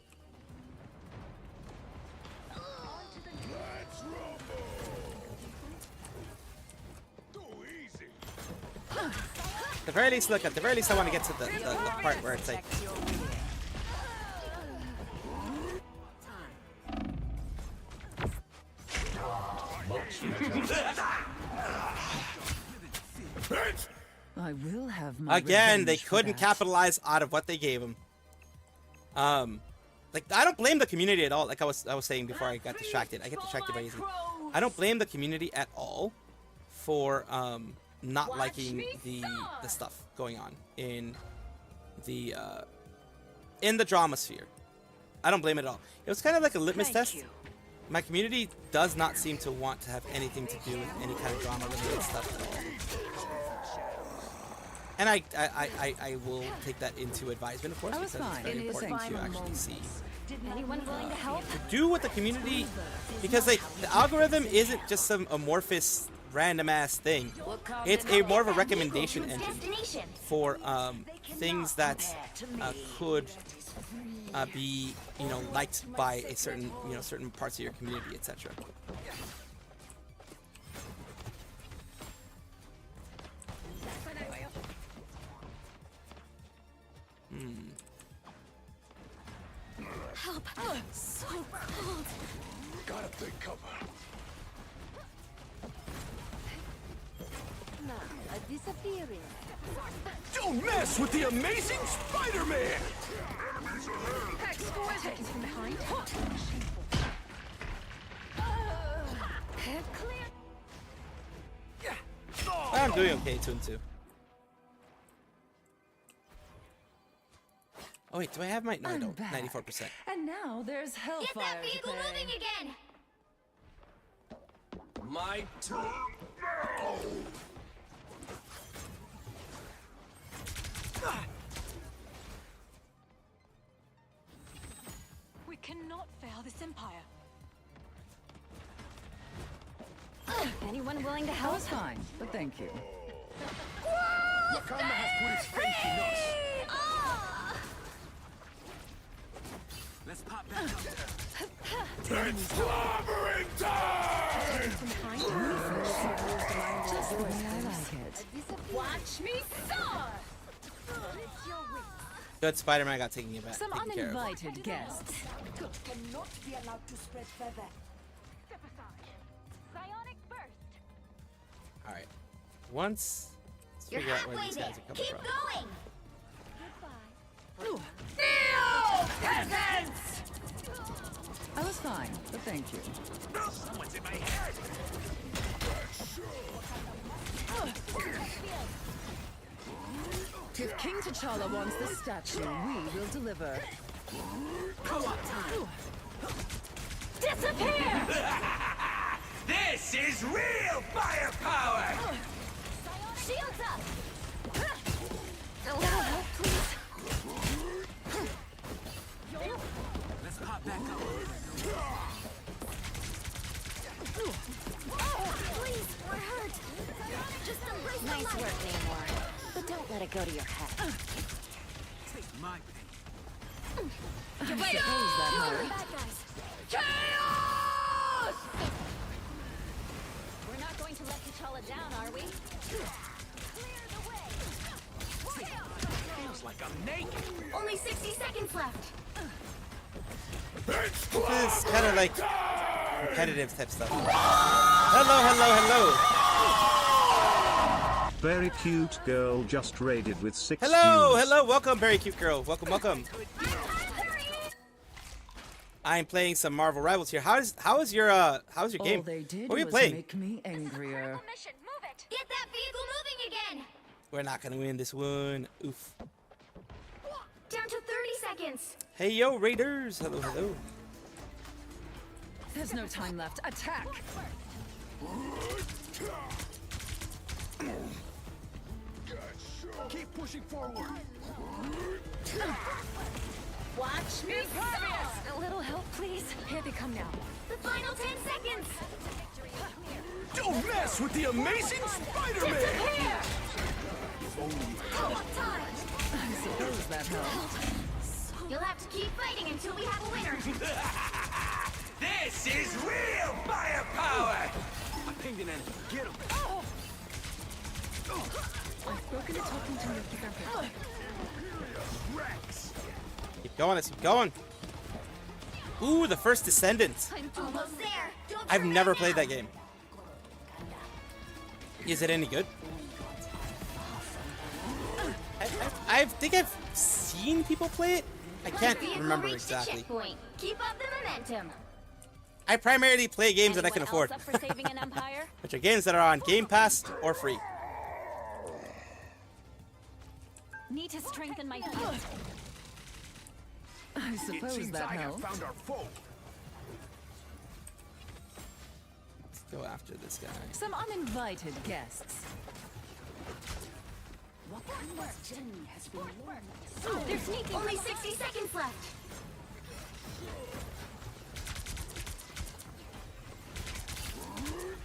At the very least, look, at the very least I want to get to the part where it's like... I will have my Again, they revenge for couldn't that. capitalize out of what they gave him. Like, I don't blame the community at all. Like I was saying before I got distracted. I get distracted by using... I don't blame the community at all for not liking the stuff going on in the drama sphere. I don't blame it at all. It was kind of like a litmus test. My community does not seem to want to have anything to do with any kind of drama related stuff at all. And I will take that into advisement, of course, because it's very important to actually see. Anyone willing to help? Do what the community, because like the algorithm isn't just some amorphous random ass thing. It's more of a recommendation engine for things that could be liked by a certain certain parts of your community, etc. Help! So cold. Gotta take cover. Now, a disappearing. Don't mess with the amazing Spider-Man! Exquisite! Behind. Clear. I'm doing okay, 2-2. Oh wait, do I have my... No, I don't. 94%. And now there's hellfire. Get that vehicle moving again! My turn. We cannot fail this empire. Anyone willing to That help? was fine, but thank you. Wakanda has put its faith in us. Let's pop back up It's slobbering time! Just the way I like it. Watch me soar! Good, Spider-Man got taken care of. Some uninvited guests. Cannot be allowed to spread further. Step aside. Psionic burst. All right. Once let's figure out where these guys are coming from. Going. I was fine, but thank you. Someone's in my head! If King T'Challa wants the statue, we will deliver. Disappear! This is real firepower! Shields up! A little help, please. Let's pop back up. Please, we're hurt. Just embrace nice work, Namor. But don't let it go to your head. Take my pain. I suppose that hurt. Bad guys. Chaos! We're not going to let T'Challa down, are we? Clear the way. Feels like I'm naked. Only 60 seconds left. This is kind of like competitive type stuff. Hello, hello, hello. Very cute girl just raided with 6 Hello, views. hello, welcome, very cute girl. Welcome, welcome. I'm playing some Marvel Rivals here. How is your game? All they did What are you was playing? make me angrier. Get that vehicle moving again! We're not gonna win this one. Oof. Down to 30 seconds. Hey yo, Raiders. Hello, hello. There's no time left. Attack! Keep pushing forward. Watch me A little help, please. Here they come now. The final 10 seconds. Don't mess with the amazing Spider-Man. I suppose that helped. You'll have to keep fighting until we have a winner. This is real firepower. I pinged an enemy. Get him. I've spoken to talking to your therapist. Rex. Keep going, let's keep going. Ooh, the first Descendant. Almost there. Don't I've turn never back played now. that game. Is it any good? I think I've seen people play it. I can't Vehicle remember reached the exactly. checkpoint. Keep up the momentum. I primarily play games that I can Anyone afford, else up for saving an empire? which are games that are on Game Pass or free. Need to strengthen my field. I It suppose seems that I have helped. found our foe. Let's go after this guy. Some uninvited guests. They're sneaking. Only 60 seconds left.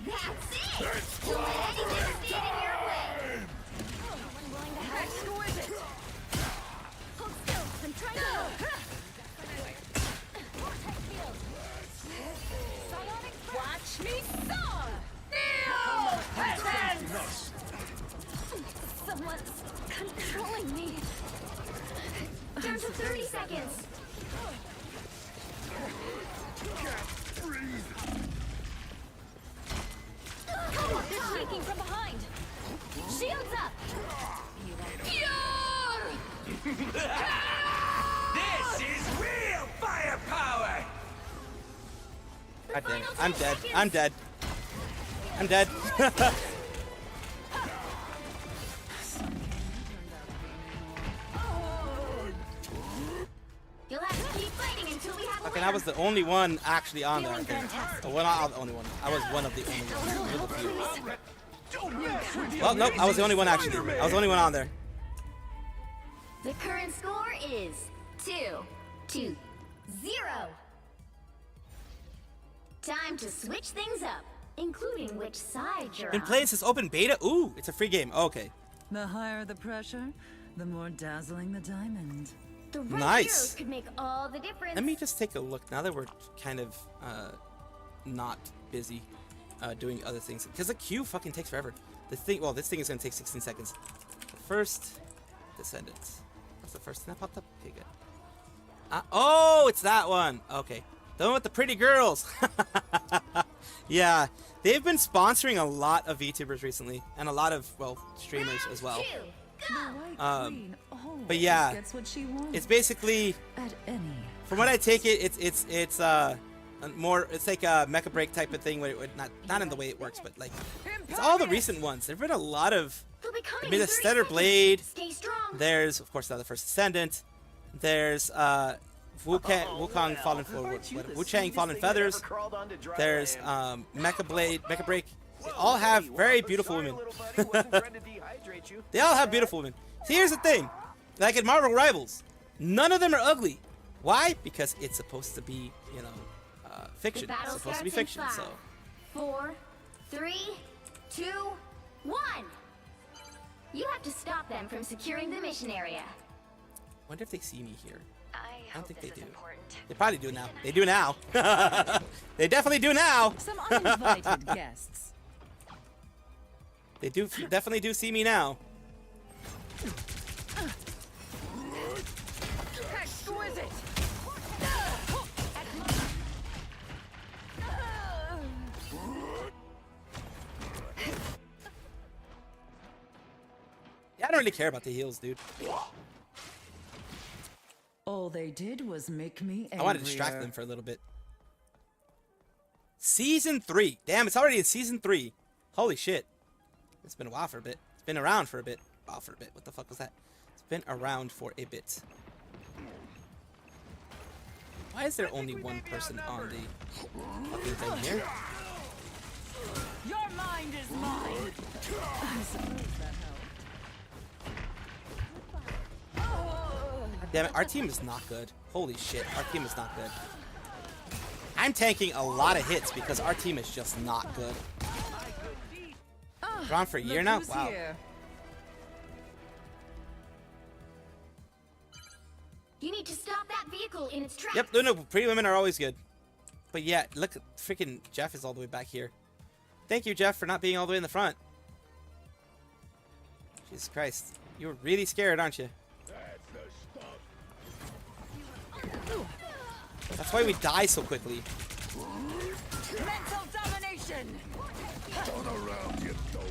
That's it. Don't let anything stand in your way. Exquisite. Hold still. I'm trying to Watch me soar. Someone's controlling me. Down to 30 seconds. They're sneaking from behind. Shields up. This is real firepower. God dang it. I'm dead. I'm dead. I'm dead. You'll have to keep fighting until we have a Okay, winner. I was the only one actually on there. I Feeling think. fantastic. Well, not the only one. I was one of the only ones. Don't mess with the Well, nope, I was the only one actually. I was the only one on there. The current score is 2-0. Time to switch things up, including which side you're Been on. playing since open beta. Ooh, it's a free game. Okay. The higher the pressure, the more dazzling the diamond. The right Nice. heroes could make all the difference. Let me just take a look now that we're kind of not busy doing other things, because the queue fucking takes forever. This thing is gonna take 16 seconds. The first Descendants. What's the first thing that popped up? Okay, good. Oh, it's that one. Okay, the one with the pretty girls. Yeah, they've been sponsoring a lot of VTubers recently, and a lot of streamers as well. But yeah, Gets what she wants. it's basically, At any. from what I take it, it's more, it's like a mecha break type of thing, where it would not in the way it works, but like it's all the recent ones. There've been a lot of. They'll be coming There's in a 30 Stellar seconds. Blade. Stay strong. There's of course now the first Descendant. There's Wukong Wu-Chang Fallen Feathers. There's Mecha Break. They all have very beautiful women. They all have beautiful women. See, here's the thing. Like in Marvel Rivals, none of them are ugly. Why? Because it's supposed to be, fiction. The It's battle supposed to be starts fiction. in So 5, 4, 3, 2, 1. You have to stop them from securing the mission area. wonder if they see me here. I don't think they do. Important. They probably do now. They do now. They definitely do now. Some uninvited guests. They do definitely do see me now. Exquisite. I don't really care about the heals, dude. All they did was make me angrier. I want to distract them for a little bit. Season 3. Damn, it's already in Season 3. Holy shit. It's been a while for a bit. It's been around for a bit. Wow, for a bit. What the fuck was that? It's been around for a bit. Why is there only one person on the fucking thing here? Your mind is mine. I suppose that helped. Damn it, our team is not good. Holy shit, our team is not good. I'm tanking a lot of hits because our team is just not good. Drawn for a year now? Wow. You need to stop that vehicle in its tracks. Yep, no, pretty women are always good. But yeah, look, freaking Jeff is all the way back here. Thank you, Jeff, for not being all the way in the front. Jesus Christ. You were really scared, aren't you? That's why we die so quickly. Mental domination. Turn around, you dope.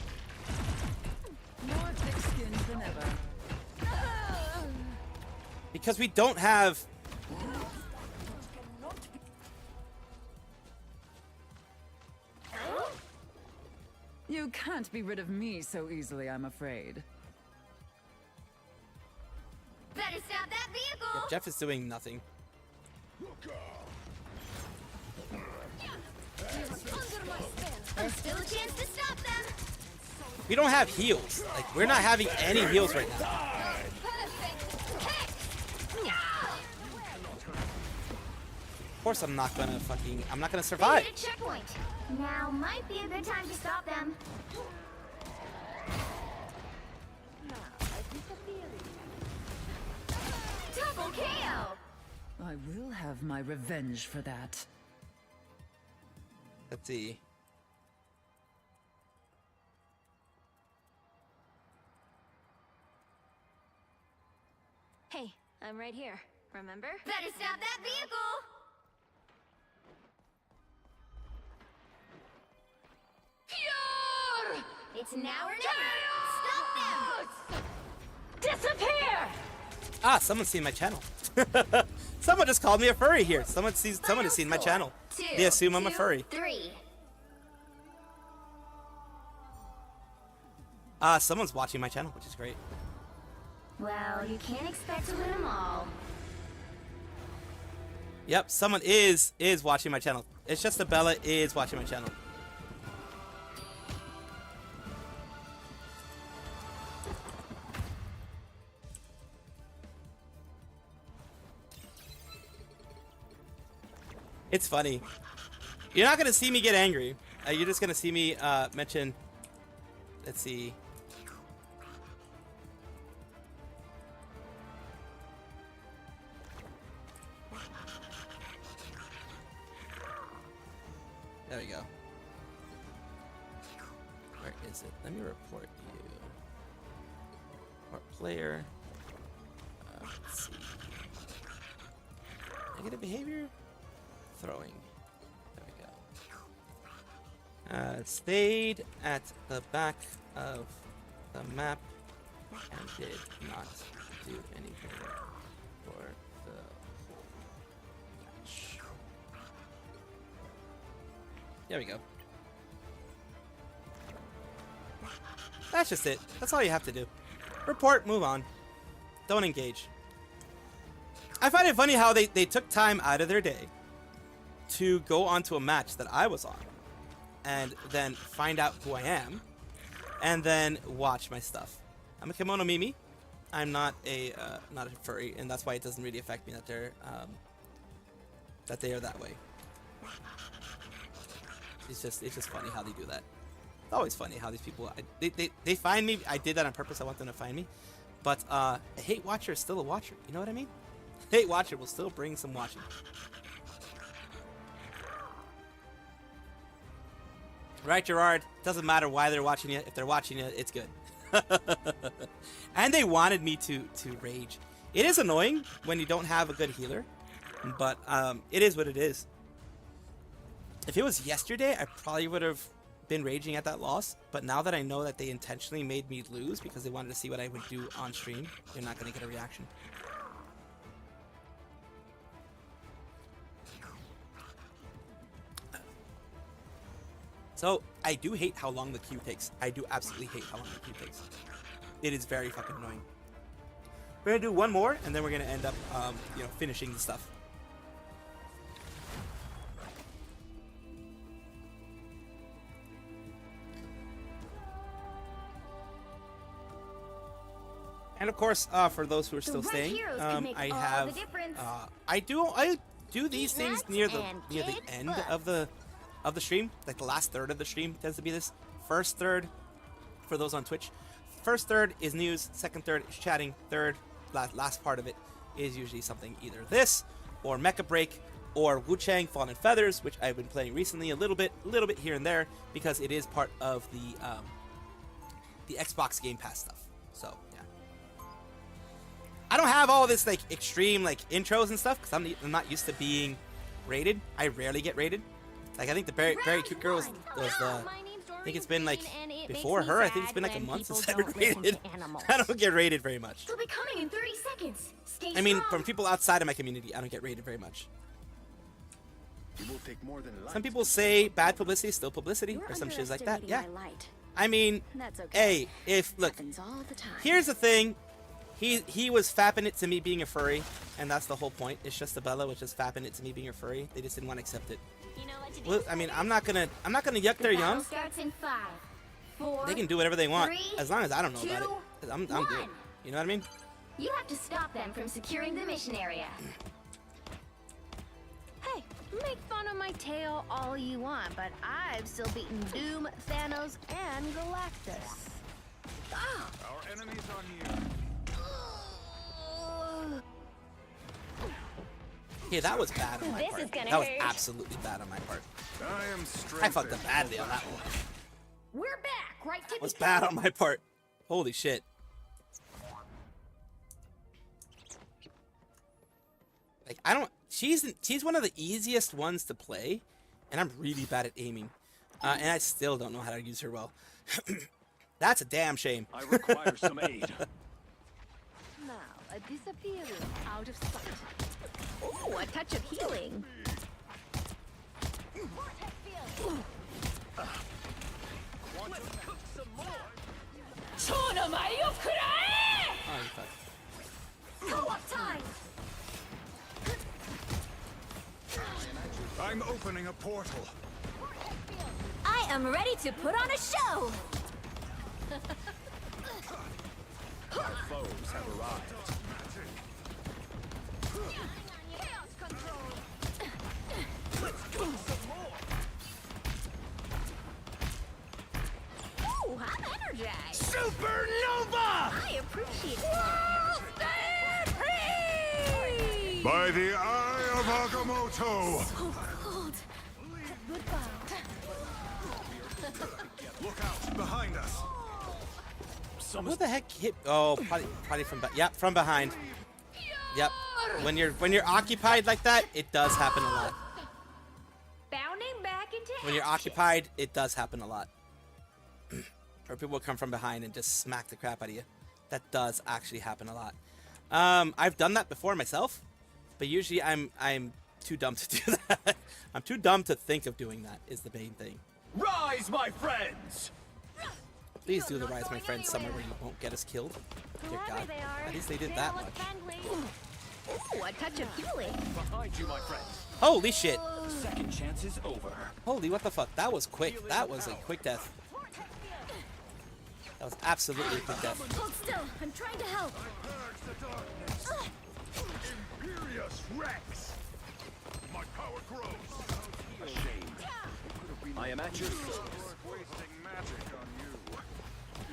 More thick-skinned than ever. Because we don't have... You can't be rid of me so easily, I'm afraid. Better stop that vehicle. Yeah, Jeff is doing nothing. There's still a chance to stop them. We don't have heals. Like, we're not having any heals right now. Of course I'm not gonna survive. They hit a checkpoint. Now might be a good time to stop them. Double KO. I will have my revenge for that. Let's see. Hey, I'm right here. Remember? Better stop that vehicle. It's now or never. Stop them. Disappear! Ah, someone's seen my channel. Someone just called me a furry here. Someone has seen my channel. They assume I'm a furry. 3. Someone's watching my channel, which is great. Well, you can't expect to win them all. Yep, someone is watching my channel. It's just that Bella is watching my channel. It's funny. You're not gonna see me get angry. You're just gonna see me mention. Let's see. There we go. Where is it? Let me report you. Report player. Let's see. Negative behavior. Throwing. There we go. Stayed at the back of the map and did not do anything for the match. There we go. That's just it. That's all you have to do. Report, move on. Don't engage. I find it funny how they took time out of their day to go onto a match that I was on and then find out who I am and then watch my stuff. I'm a kimono Mimi. I'm not a furry, and that's why it doesn't really affect me that they are that way. It's just funny how they do that. It's always funny how these people they find me. I did that on purpose. I want them to find me, but a hate watcher is still a watcher. You know what I mean? Hate watcher will still bring some watching. Right, Gerard? Doesn't matter why they're watching it. If they're watching it, it's good. And they wanted me to rage. It is annoying when you don't have a good healer, but it is what it is. If it was yesterday, I probably would have been raging at that loss, but now that I know that they intentionally made me lose because they wanted to see what I would do on stream, they're not going to get a reaction. So, I do hate how long the queue takes. I do absolutely hate how long the queue takes. It is very fucking annoying. We're going to do one more, and then we're going to end up, you know, finishing the stuff. And of course, for those who are still staying, I have, I do these things near the end of the stream. Like the last third of the stream tends to be this. First third, for those on Twitch, first third is news. Second third is chatting. Third, last part of it is usually something either this or Mecha Break or Wu Chang Fallen Feathers, which I've been playing recently a little bit here and there because it is part of the Xbox Game Pass stuff. So yeah. I don't have all this like extreme like intros and stuff because I'm not used to being rated. I rarely get rated. Like I think the very cute girl was the. I think it's been like before her. I think it's been like a month since I've been rated. I don't get rated very much. They'll be coming in 30 seconds. Stay I mean, strong. from people outside of my community, I don't get rated very much. It will take more than Some people say bad publicity is still publicity or some shit like that. Yeah. I mean, hey, look, here's the thing. He was fapping it to me being a furry, and that's the whole point. It's just Bella was just fapping it to me being a furry. They just didn't want to accept it. Well, I mean, I'm not gonna yuck their young. Starts in 5, 4, They can do whatever they want 3, as long as I don't know about it. 'Cause I'm good. You know what I mean? You have to stop them from securing the mission area. Hey, make fun of my tail all you want, but I've still beaten Doom, Thanos, and Galactus. Our enemies are near. Yeah, that was bad on my This part. is gonna That was hurt. absolutely bad on my part. I am I fucked up badly on that one. We're back, right to That was bad on my part. Holy shit. Like I don't. She's one of the easiest ones to play, and I'm really bad at aiming, and I still don't know how to use her well. That's a damn shame. I require some aid. Now, a disappearing out of sight. Ooh, a touch of healing. Oh, you fuck. Co-op time! I'm opening a portal. I am ready to put on a show! Our foes have arrived. Chaos control! Ooh, I'm energized. Supernova! I appreciate it. By the eye of Agamotto! So cold! Look out, behind us! Who the heck hit? Oh, probably from yep, from behind. Yep. When you're occupied like that, it does happen a lot. Bounding back into When you're occupied, it does happen a lot. Or people will come from behind and just smack the crap out of you. That does actually happen a lot. I've done that before myself, but usually I'm too dumb to do that. I'm too dumb to think of doing that is the main thing. Rise, my friends! Please do the rise, my friends, somewhere where you won't get us killed. Dear God, Whoever they are, at least they did they that look much. friendly. Ooh, a touch of healing. Behind you, my friends. Holy shit! Second chance is over. Holy what the fuck? That was quick. That was a quick death. That was absolutely a quick death. Hold still, I'm trying to help! Imperious Rex! My power grows! Ashamed. I am at your service. Wasting magic on you.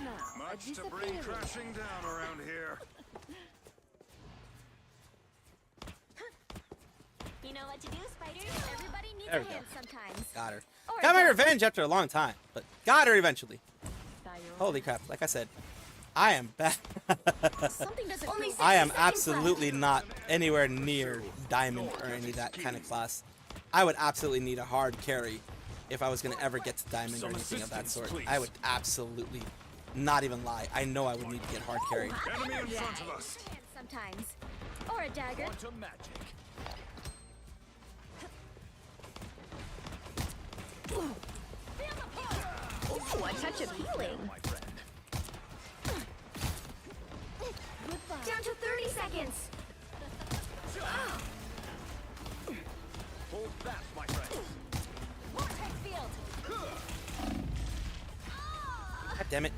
Now, a Much to bring disappearing. crashing down around here. You know what to do, Spider? Everybody needs There a we go. hand sometimes. Got her. Or Got my don't. revenge after a long time, but got her eventually. Holy crap! Like I said, I am bad. Something doesn't Only feel 60 I am seconds absolutely not anywhere near diamond or any of that kind of class. I would absolutely need a hard carry if I was gonna ever get to diamond or anything of that sort. I would absolutely not even lie. I know I would need to get hard carried. Enemy in front of us. Sometimes. Or a dagger. Quantum magic. Ooh, a touch of healing. Down to 30 seconds. Hold fast, my friends. Vortex field. God damn it.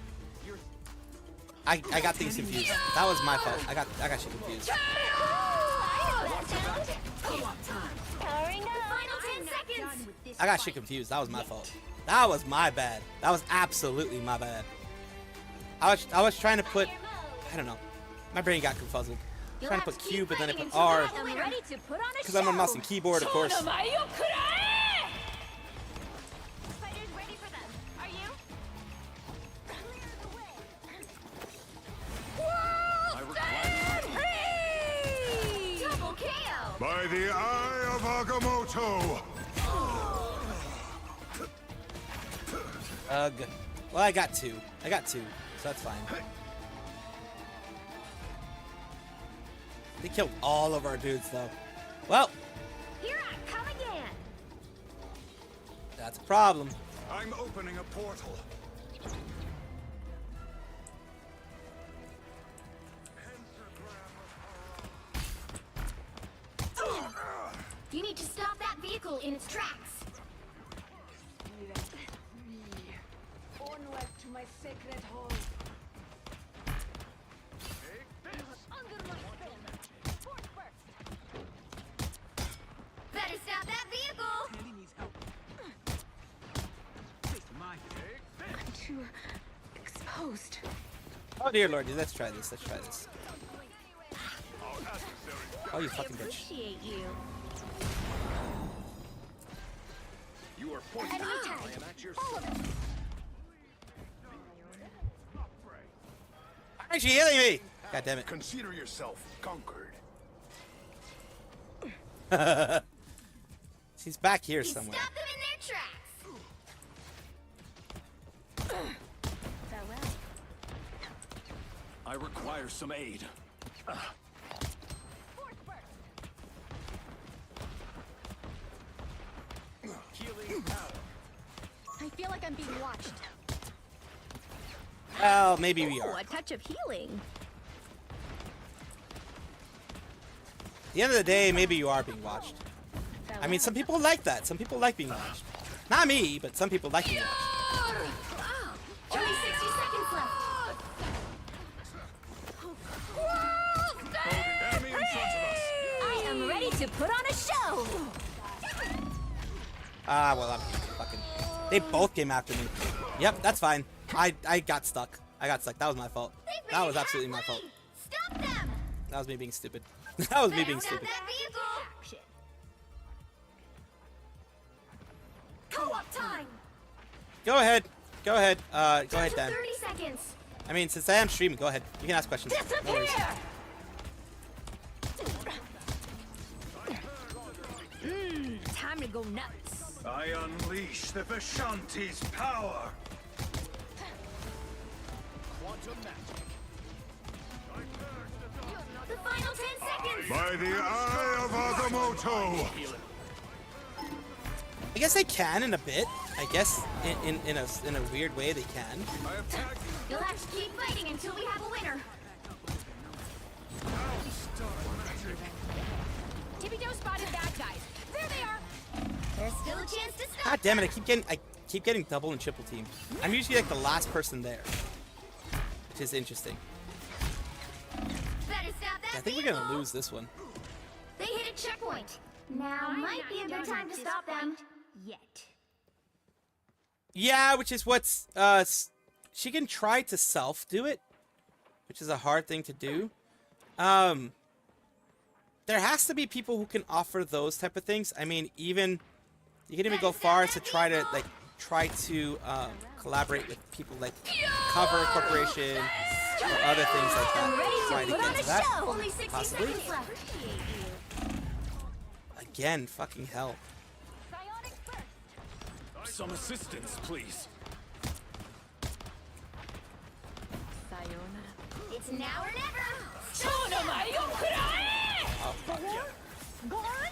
I got things confused. That was my fault. I got shit confused. Powering up. Final 10 seconds. I got shit confused. That was my fault. That was my bad. That was absolutely my bad. I was trying to put, I don't know. My brain got confuzzled. Trying to put Q, but then I put R. Because I'm a mouse and keyboard, of course. By the eye of Agamotto! Ugh. Well, I got two, so that's fine. They killed all of our dudes, though. Well, Here I come again. that's a problem. I'm opening a portal. You need to stop that vehicle in its tracks. Onward to my sacred home. Better stop that vehicle. I'm too exposed. Oh dear lord, dude, let's try this. Oh, you fucking bitch. Appreciate you. You are poisoned. I am at your service. Aren't you healing me? God damn it. Consider yourself conquered. She's back here somewhere. Stop them in their tracks. Farewell. I require some aid. Healing power. I feel like I'm being watched. Well, maybe we Ooh, are. a touch of healing. At the end of the day, maybe you are being watched. I mean, some people like that. Some people like being watched. Not me, but some people like being watched. Only 60 seconds left. Enemy in front of us. I am ready to put on a show. Ah, well, I'm fucking... They both came after me. Yep, that's fine. I got stuck. That was my fault. That was absolutely my fault. Stop them. That was me being stupid. That was me being stupid. That vehicle. Co-op time. Go ahead. Go ahead, Dan. 30 seconds. I mean, since I am streaming, go ahead. You can ask questions. No worries. Time to go nuts. I unleash the Vishanti's power. Quantum magic. The final 10 seconds. By the eye of Agamotto. I guess they can in a bit. I guess in a weird way they can. You'll have to keep fighting until we have a winner. Tippy Joe spotted bad guys. There they are. There's still a chance to stop. God damn it! I keep getting double and triple teamed. I'm usually like the last person there, which is interesting. Better stop that I think we're gonna lose this one. They hit a checkpoint. Now might be a good time to stop them. Yet. Yeah, which is what's she can try to self-do it, which is a hard thing to do. There has to be people who can offer those type of things. I mean, even you can even go far as to try to collaborate with people like Cover Corporation or other things like that. Try to get to that, possibly. Again, fucking hell. Some assistance, please. It's now or never! Oh, fuck. Go on!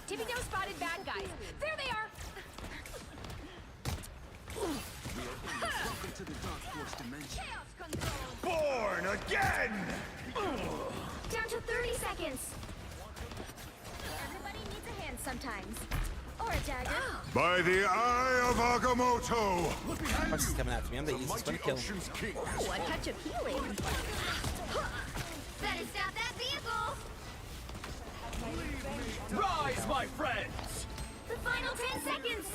Tippy Toe spotted bad guys. There they are! Born again! Down to 30 seconds. Everybody needs a hand sometimes. Or a dagger. By the eye of Agamotto! Punch is coming after me. I'm the easiest one to kill. Ooh, a touch of healing. Better stop that vehicle! Rise, my friends! The final 10 seconds!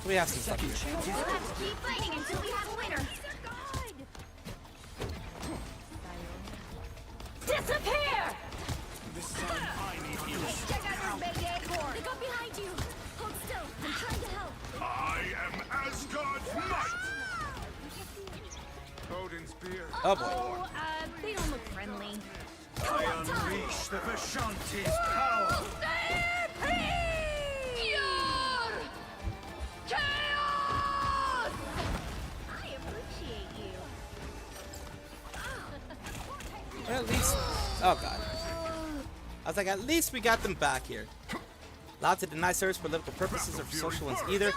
We have some stuff here. We'll have to keep fighting until we have a winner. Disappear! This time I need you. Check out your big acorn. They got behind you. Hold still. I'm trying to help. I am Asgard's might! Odin's spear. Oh boy. Oh, they don't look friendly. I unleash the Vishanti's power! Chaos! I appreciate you. Well, at least. Oh god. I was like, at least we got them back here. Allowed to deny service for political purposes or for social ones either.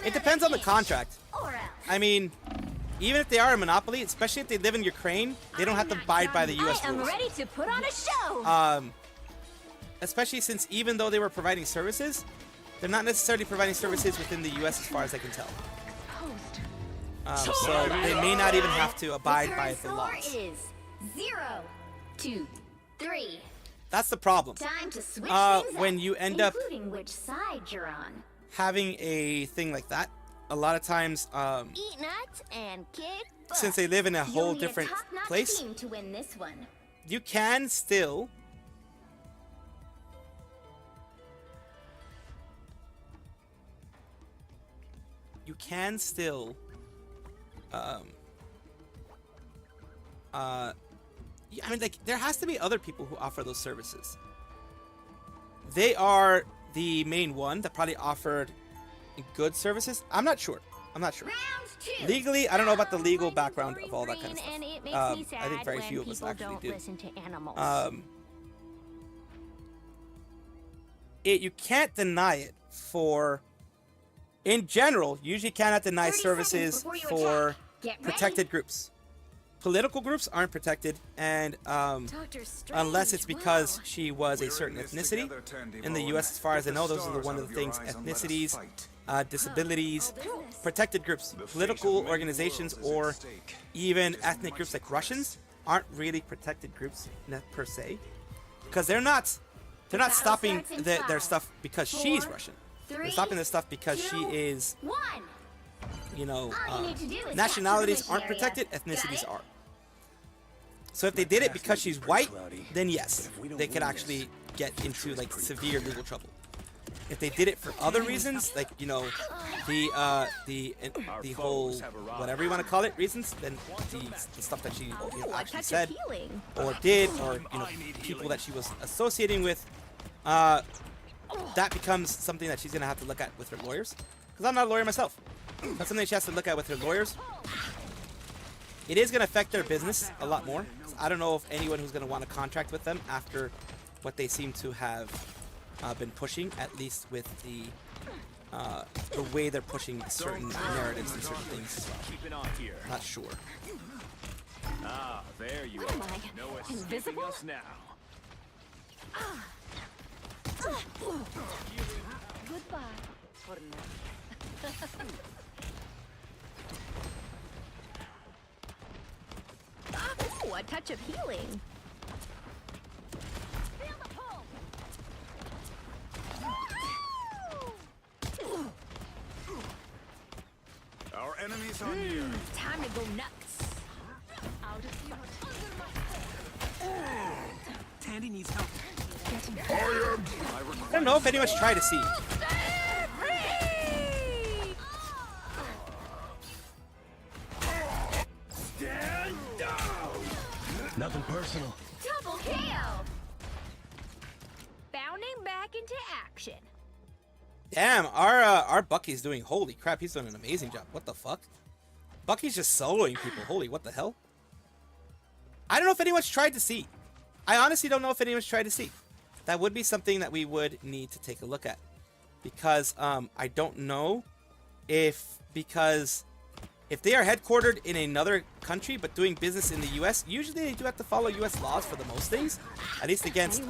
It depends on the contract. I mean, even if they are a monopoly, especially if they live in Ukraine, they don't have to abide by the U.S. I am rules. ready to put on a show. Especially since even though they were providing services, they're not necessarily providing services within the U.S. as far as I can tell. So they may not even have to abide by the laws. Is 0, 2, 3. That's the problem. Time to switch when you end up including which side you're on. having a thing like that, a lot of times, Eat nuts and kick butt. since they live in a You'll whole need different top-notch place, team to win this one. you can still I mean, like, there has to be other people who offer those services. They are the main one that probably offered good services. I'm not sure. Legally, I don't know about the legal background of all that kind of stuff. And it makes me sad I think very when few of us people actually don't do. listen to animals. You can't deny it for, in general, you usually cannot deny services for protected groups. Political groups aren't protected, and unless it's because she was a certain ethnicity. In the U.S., as far as I know, those are one of the things: ethnicities, disabilities, protected groups. Political organizations or even ethnic groups like Russians aren't really protected groups per se, because they're not stopping their stuff because she's Russian. They're stopping their stuff because she is, you know, nationalities aren't protected, ethnicities are. So if they did it because she's white, then yes, they could actually get into like severe legal trouble. If they did it for other reasons, like, you know, the whole whatever you want to call it reasons, then the stuff that she actually said or did, or, you know, people that she was associating with, that becomes something that she's gonna have to look at with her lawyers. Because I'm not a lawyer myself. That's something she has to look at with her lawyers. It is gonna affect their business a lot more. I don't know if anyone who's gonna want to contract with them after what they seem to have been pushing, at least with the way they're pushing certain narratives and certain things. Not sure. Ah, there you What am are. I? No Invisible? escaping us now. Goodbye. Ooh, a touch of healing. Our enemies are near. Time to go nuts. Out of Tandy needs help. I don't know if anyone's tried to see. Stand down. Nothing personal. Double KO. Bounding back into action. Damn, our Bucky's doing, holy crap, he's doing an amazing job. What the fuck? Bucky's just soloing people. Holy, what the hell? I don't know if anyone's tried to see. I honestly don't know if anyone's tried to see. That would be something that we would need to take a look at. Because I don't know because if they are headquartered in another country but doing business in the US, usually they do have to follow US laws for the most things. At least against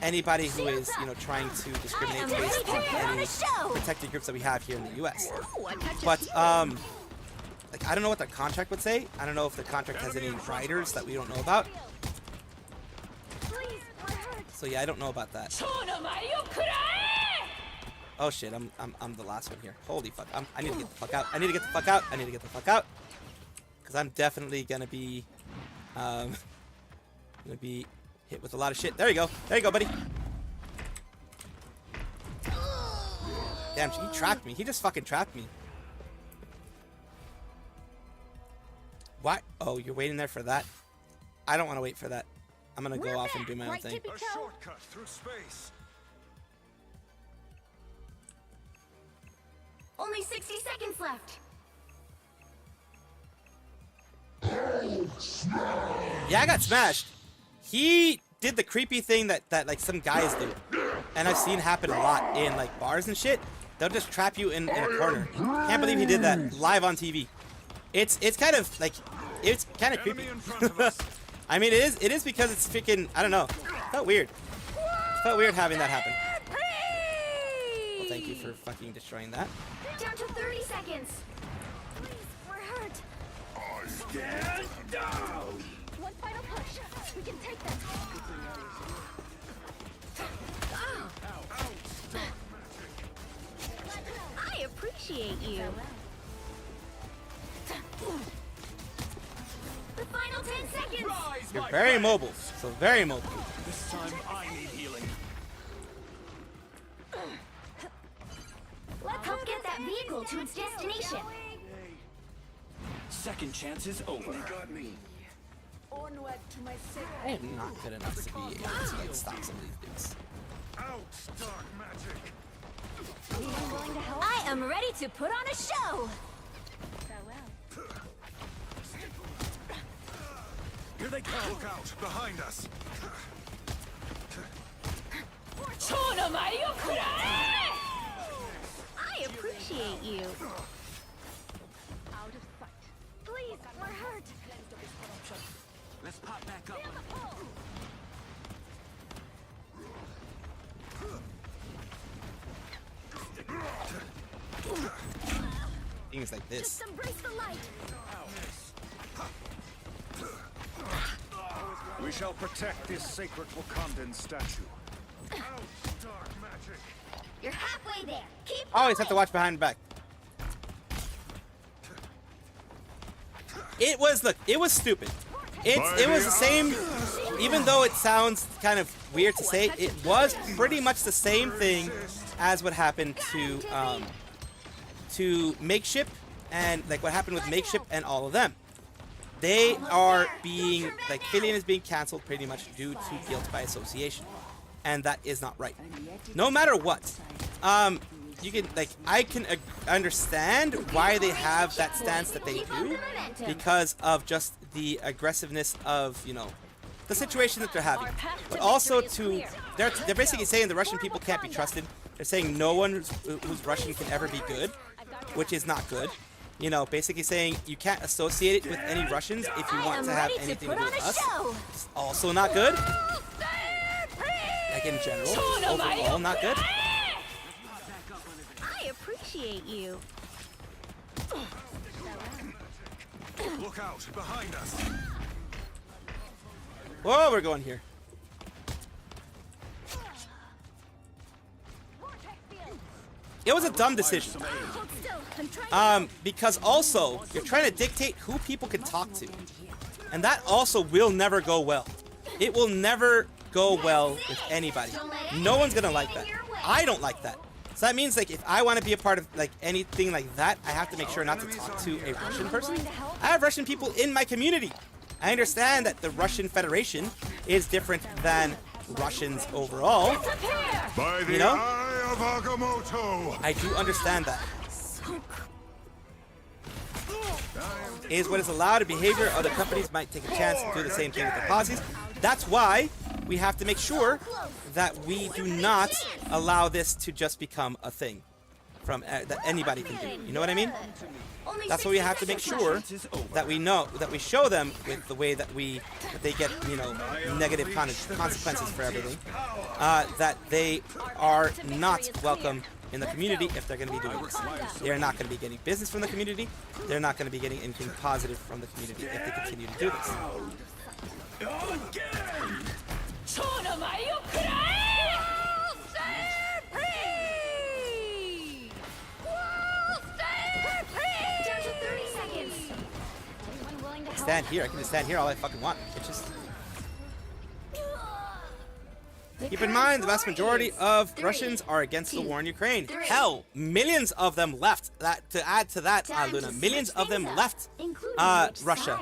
anybody who is, you know, trying to discriminate based on any protected groups that we have here in the US. But like, I don't know what their contract would say. I don't know if the contract has any riders that we don't know about. So yeah, I don't know about that. Oh shit, I'm the last one here. Holy fuck, I need to get the fuck out. I need to get the fuck out. I need to get the fuck out. Because I'm definitely gonna be hit with a lot of shit. There you go. There you go, buddy. Damn, he trapped me. He just fucking trapped me. What? Oh, you're waiting there for that? I don't want to wait for that. I'm gonna go off and do my own thing. A shortcut through space. Only 60 seconds left. Yeah, I got smashed. He did the creepy thing that like some guys do, and I've seen happen a lot in like bars and shit. They'll just trap you in a corner. Can't believe he did that live on TV. It's kind of like, it's kind of creepy. I mean, it is because it's freaking, I don't know. It felt weird. It felt weird having that happen. Well, thank you for fucking destroying that. Down to 30 seconds. Please, we're hurt. Stand down. One final push. We can take that. I appreciate you. The final 10 seconds. You're very mobile, so very mobile. This time I need healing. Let's help get that vehicle to its destination. Second chance is over. I am not good enough to be able to like stop some of these dudes. Out, dark magic. I am ready to put on a show. Here they come. Look out, behind us. I appreciate you. Out of sight. Please, we're hurt. Let's pop back up. Things like this. Just embrace the light. We shall protect this sacred Wakandan statue. Out, dark magic. You're halfway there. Keep Always have to watch behind the back. It was, look, it was stupid. It was the same, even though it sounds kind of weird to say, it was pretty much the same thing as what happened to Makeshift and like what happened with Makeshift and all of them. They are being, like, Killian is being canceled pretty much due to guilt by association. And that is not right. No matter what. You can, like, I can understand why they have that stance that they do. Because of just the aggressiveness of, you know, the situation that they're having. But also to, they're basically saying the Russian people can't be trusted. They're saying no one who's Russian can ever be good. Which is not good. You know, basically saying you can't associate it with any Russians if you want to have anything to do with us. It's also not good. Like in general, overall not good. I appreciate you. Look out, behind us. Whoa, we're going here. It was a dumb decision. Because also, you're trying to dictate who people can talk to. And that also will never go well. It will never go well with anybody. No one's gonna like that. I don't like that. So that means, like, if I want to be a part of, like, anything like that, I have to make sure not to talk to a Russian person. I have Russian people in my community. I understand that the Russian Federation is different than Russians overall. By the You know? eye of Agamotto! I do understand that. Is what is allowed. Behavior other companies might take a chance to do the same thing with their policies. That's why we have to make sure that we do not allow this to just become a thing from that anybody can do. You know what I mean? That's why we have to make sure that we know that we show them with the way that they get, you know, negative consequences for everything. That they are not welcome in the community if they're going to be doing this. They are not going to be getting business from the community. They're not going to be getting anything positive from the community if they continue to do this. Stand here. I can just stand here all I fucking want. It's just... Keep in mind, the vast majority of Russians are against the war in Ukraine. Hell, millions of them left. To add to that, Luna, millions of them left Russia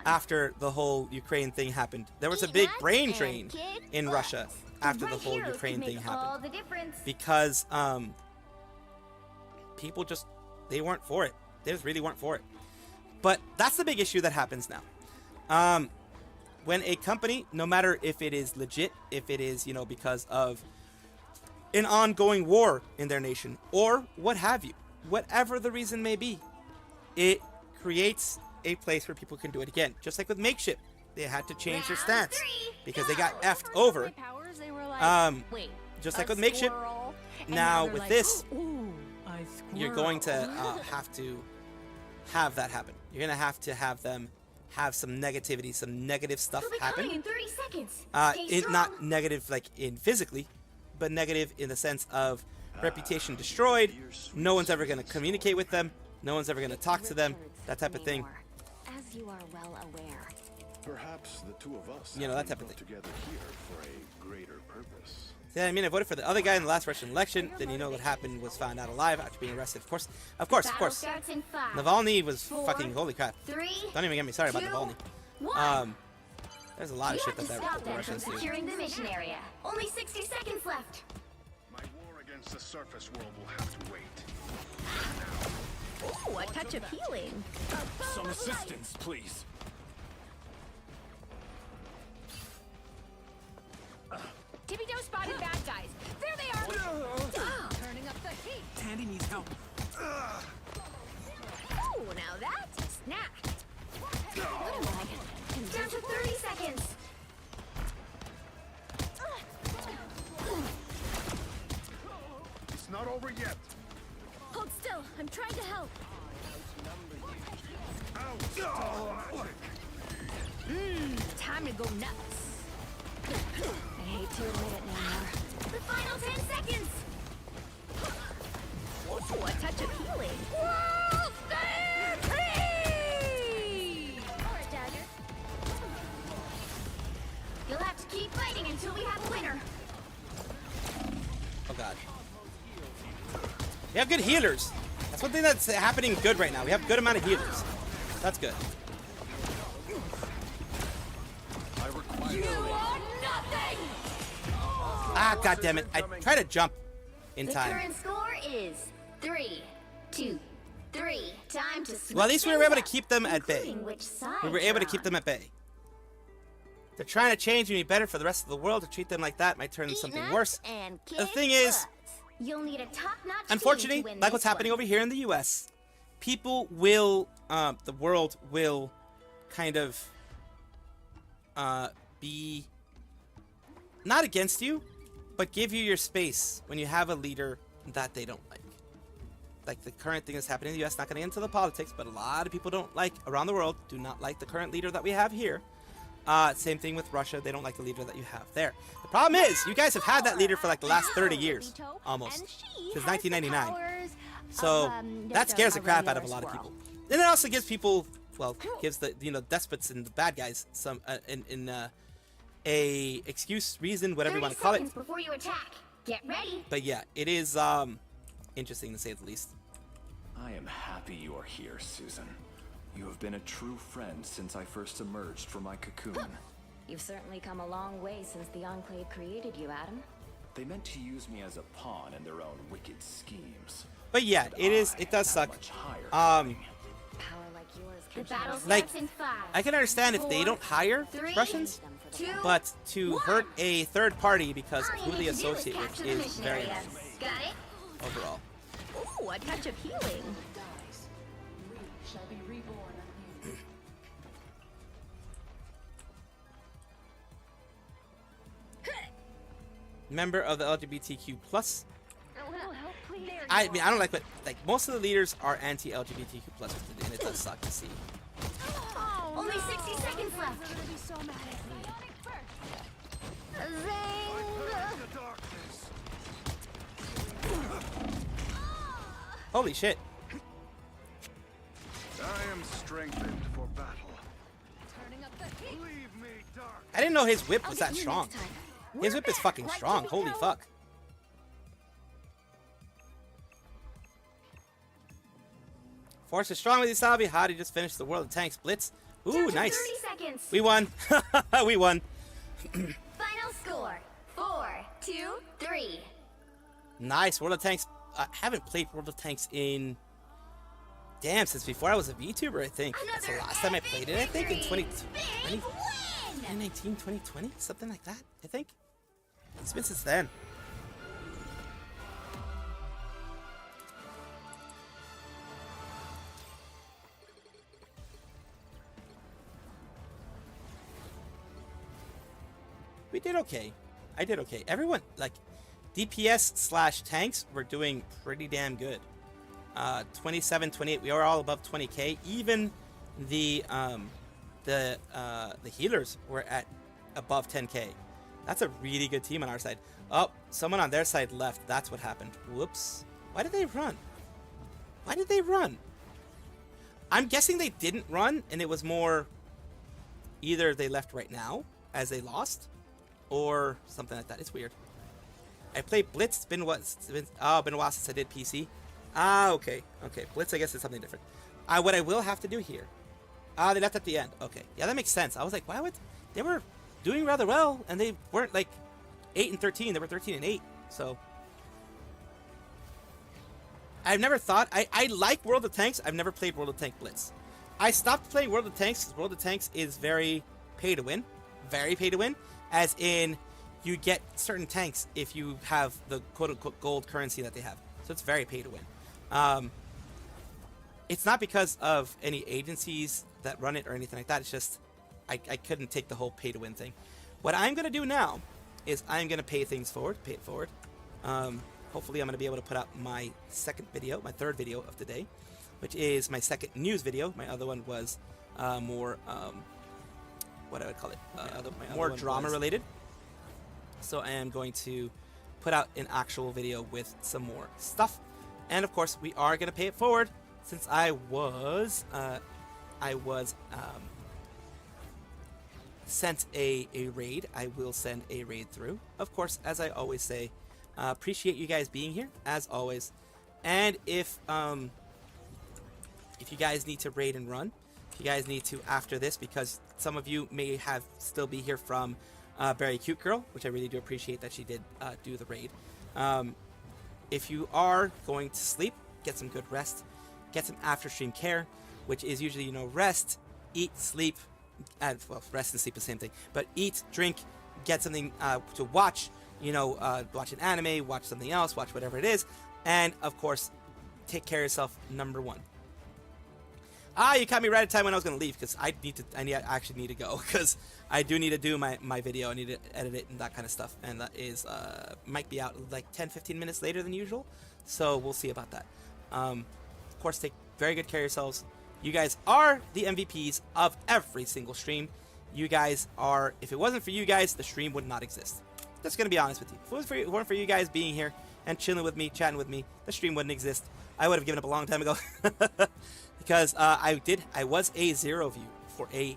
after the whole Ukraine thing happened. There was a big brain drain in Russia after the whole Ukraine thing happened. Because people just, they weren't for it. They just really weren't for it. But that's the big issue that happens now. When a company, no matter if it is legit, if it is, you know, because of an ongoing war in their nation, or what have you, whatever the reason may be, it creates a place where people can do it again. Just like with Makeshift, they had to change their stance because they got effed over. Just like with Makeshift, now with this, you're going to have to have that happen. You're going to have them have some negativity, some negative stuff happen. Not negative like in physically, but negative in the sense of reputation destroyed. No one's ever going to communicate with them. No one's ever going to talk to them. That type of thing. As you are well aware. Perhaps the two of us, you know, that type of thing. Together here for a greater purpose. Yeah, I mean, I voted for the other guy in the last Russian election. Then you know what happened was found out alive after being arrested. Of course. Navalny was fucking, holy crap. Don't even get me started about Navalny. There's a lot of shit that the Russians do. Securing the mission area. Only 60 seconds left. My war against the surface world will have to wait. Ooh, a touch of healing. Some assistance, please. Tippy Toe spotted bad guys. There they are. Turning up the heat. Tandy needs help. Oh, now that's a snack. Down to 30 seconds. It's not over yet. Hold still. I'm trying to help. Time to go nuts. I hate to admit it, Neymar. The final 10 seconds. Ooh, a touch of healing. Whoa, stand free! Alright, Dagger. You'll have to keep fighting until we have a winner. Oh god. We have good healers. That's one thing that's happening good right now. We have a good amount of healers. That's good. You are nothing! Ah, god damn it. I tried to jump in time. The current score is 3-2-3. Time to switch. Well, at least we were able to keep them at bay. Which side We were able to keep them at bay. They're trying to change me better for the rest of the world. To treat them like that might turn into something worse. The thing is, you'll need a top-notch unfortunately, team to win like what's this happening one. over here in the US, people will, the world will kind of be not against you, but give you your space when you have a leader that they don't like. Like the current thing that's happening in the US, not going to get into the politics, but a lot of people don't like, around the world, do not like the current leader that we have here. Same thing with Russia, they don't like the leader that you have there. The problem is, you guys have had that leader for like the last 30 years, almost, since 1999. So that scares the crap out of a lot of people. And it also gives people, well, gives the, you know, despots and the bad guys some, a excuse, reason, whatever you want to call it. Before you attack. Get ready. But yeah, it is interesting to say the least. I am happy you are here, Susan. You have been a true friend since I first emerged from my cocoon. You've certainly come a long way since the Enclave created you, Adam. They meant to use me as a pawn in their own wicked schemes. But yeah, it does suck. Power like yours can Like, I can understand if they don't hire Russians, but to hurt a third party because of who they associate with is very wrong overall. Ooh, a touch of healing. Member of the LGBTQ plus. I mean, I don't like what, like, most of the leaders are anti-LGBTQ plus, and it does suck to see. Only 60 seconds left. Holy shit. I am strengthened for battle. I didn't know his whip was that strong. His whip is fucking strong. Holy fuck. Force is strong with Isabi. How did you just finish the World of Tanks Blitz? Ooh, nice. 30 seconds. We won. We won. Final score: 4-2-3. Nice. World of Tanks. I haven't played World of Tanks in... Damn, since before I was a VTuber, I think. That's the last time I played it, I think, in 2020. 2019, 2020? Something like that, I think. It's been since then. We did okay. I did okay. Everyone, like, DPS slash tanks were doing pretty damn good. 27, 28, we were all above 20k. Even the healers were at above 10k. That's a really good team on our side. Oh, someone on their side left. That's what happened. Whoops. Why did they run? Why did they run? I'm guessing they didn't run, and it was more either they left right now as they lost, or something like that. It's weird. I played Blitz. It's been a while since I did PC. Ah, okay. Okay, Blitz, I guess, is something different. What I will have to do here. They left at the end. Okay. Yeah, that makes sense. I was like, why would... They were doing rather well, and they weren't, like, 8 and 13. They were 13 and 8, so... I've never thought... I like World of Tanks. I've never played World of Tank Blitz. I stopped playing World of Tanks because World of Tanks is very pay to win. Very pay to win. As in, you get certain tanks if you have the quote-unquote gold currency that they have. So it's very pay to win. It's not because of any agencies that run it or anything like that. It's just I couldn't take the whole pay to win thing. What I'm going to do now is I'm going to pay things forward, pay it forward. Hopefully I'm going to be able to put out my second video, my third video of the day, which is my second news video. My other one was more, what I would call it, more drama related. So I am going to put out an actual video with some more stuff. And of course, we are going to pay it forward since I was sent a raid. I will send a raid through. Of course, as I always say, appreciate you guys being here as always. And if you guys need to raid and run, if you guys need to after this, because some of you may have still be here from Very Cute Girl, which I really do appreciate that she did do the raid. If you are going to sleep, get some good rest, get some after stream care, which is usually, you know, rest, eat, sleep, and well, rest and sleep is the same thing, but eat, drink, get something to watch, you know, watch an anime, watch something else, watch whatever it is, and of course, take care of yourself, number one. You caught me right at the time when I was going to leave, because I actually need to go, because I do need to do my video. I need to edit it and that kind of stuff, and that is, might be out like 10-15 minutes later than usual, so we'll see about that. Of course, take very good care of yourselves. You guys are the MVPs of every single stream. You guys are, if it wasn't for you guys, the stream would not exist. Just going to be honest with you. If it weren't for you guys being here and chilling with me, chatting with me, the stream wouldn't exist. I would have given up a long time ago. Because I was a 0 view for a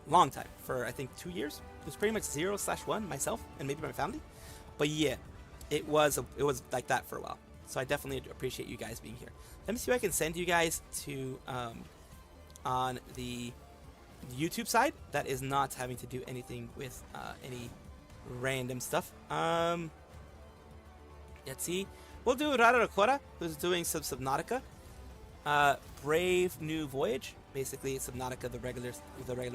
long time, for I think 2 years. It was pretty much 0/1 myself and maybe my family, but yeah, it was like that for a while. So I definitely appreciate you guys being here. Let me see if I can send you guys to on the YouTube side that is not having to do anything with any random stuff. Let's see. We'll do Radia and Adora, who's doing some Subnautica. Brave New Voyage. Basically, Subnautica, the regular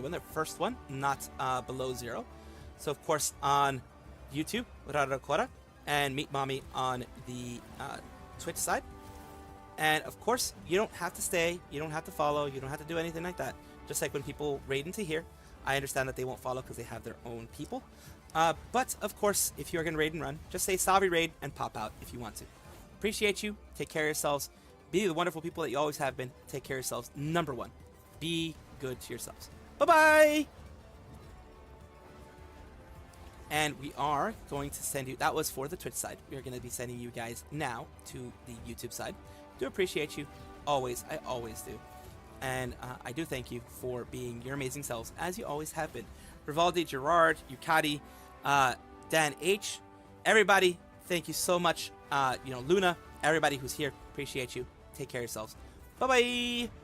one, the first one, not below 0. So, of course, on YouTube, Radia and Adora, and Meet Mommy on the Twitch side. And, of course, you don't have to stay, you don't have to follow, you don't have to do anything like that. Just like when people raid into here, I understand that they won't follow because they have their own people. But, of course, if you're going to raid and run, just say Salvi Raid and pop out if you want to. Appreciate you. Take care of yourselves. Be the wonderful people that you always have been. Take care of yourselves. Number 1. Be good to yourselves. Bye-bye! And we are going to send you... That was for the Twitch side. We are going to be sending you guys now to the YouTube side. Do appreciate you. Always. I always do. And I do thank you for being your amazing selves, as you always have been. Rivaldi, Gerard, Yukati, Dan H. Everybody, thank you so much. Luna, everybody who's here, appreciate you. Take care of yourselves. Bye-bye!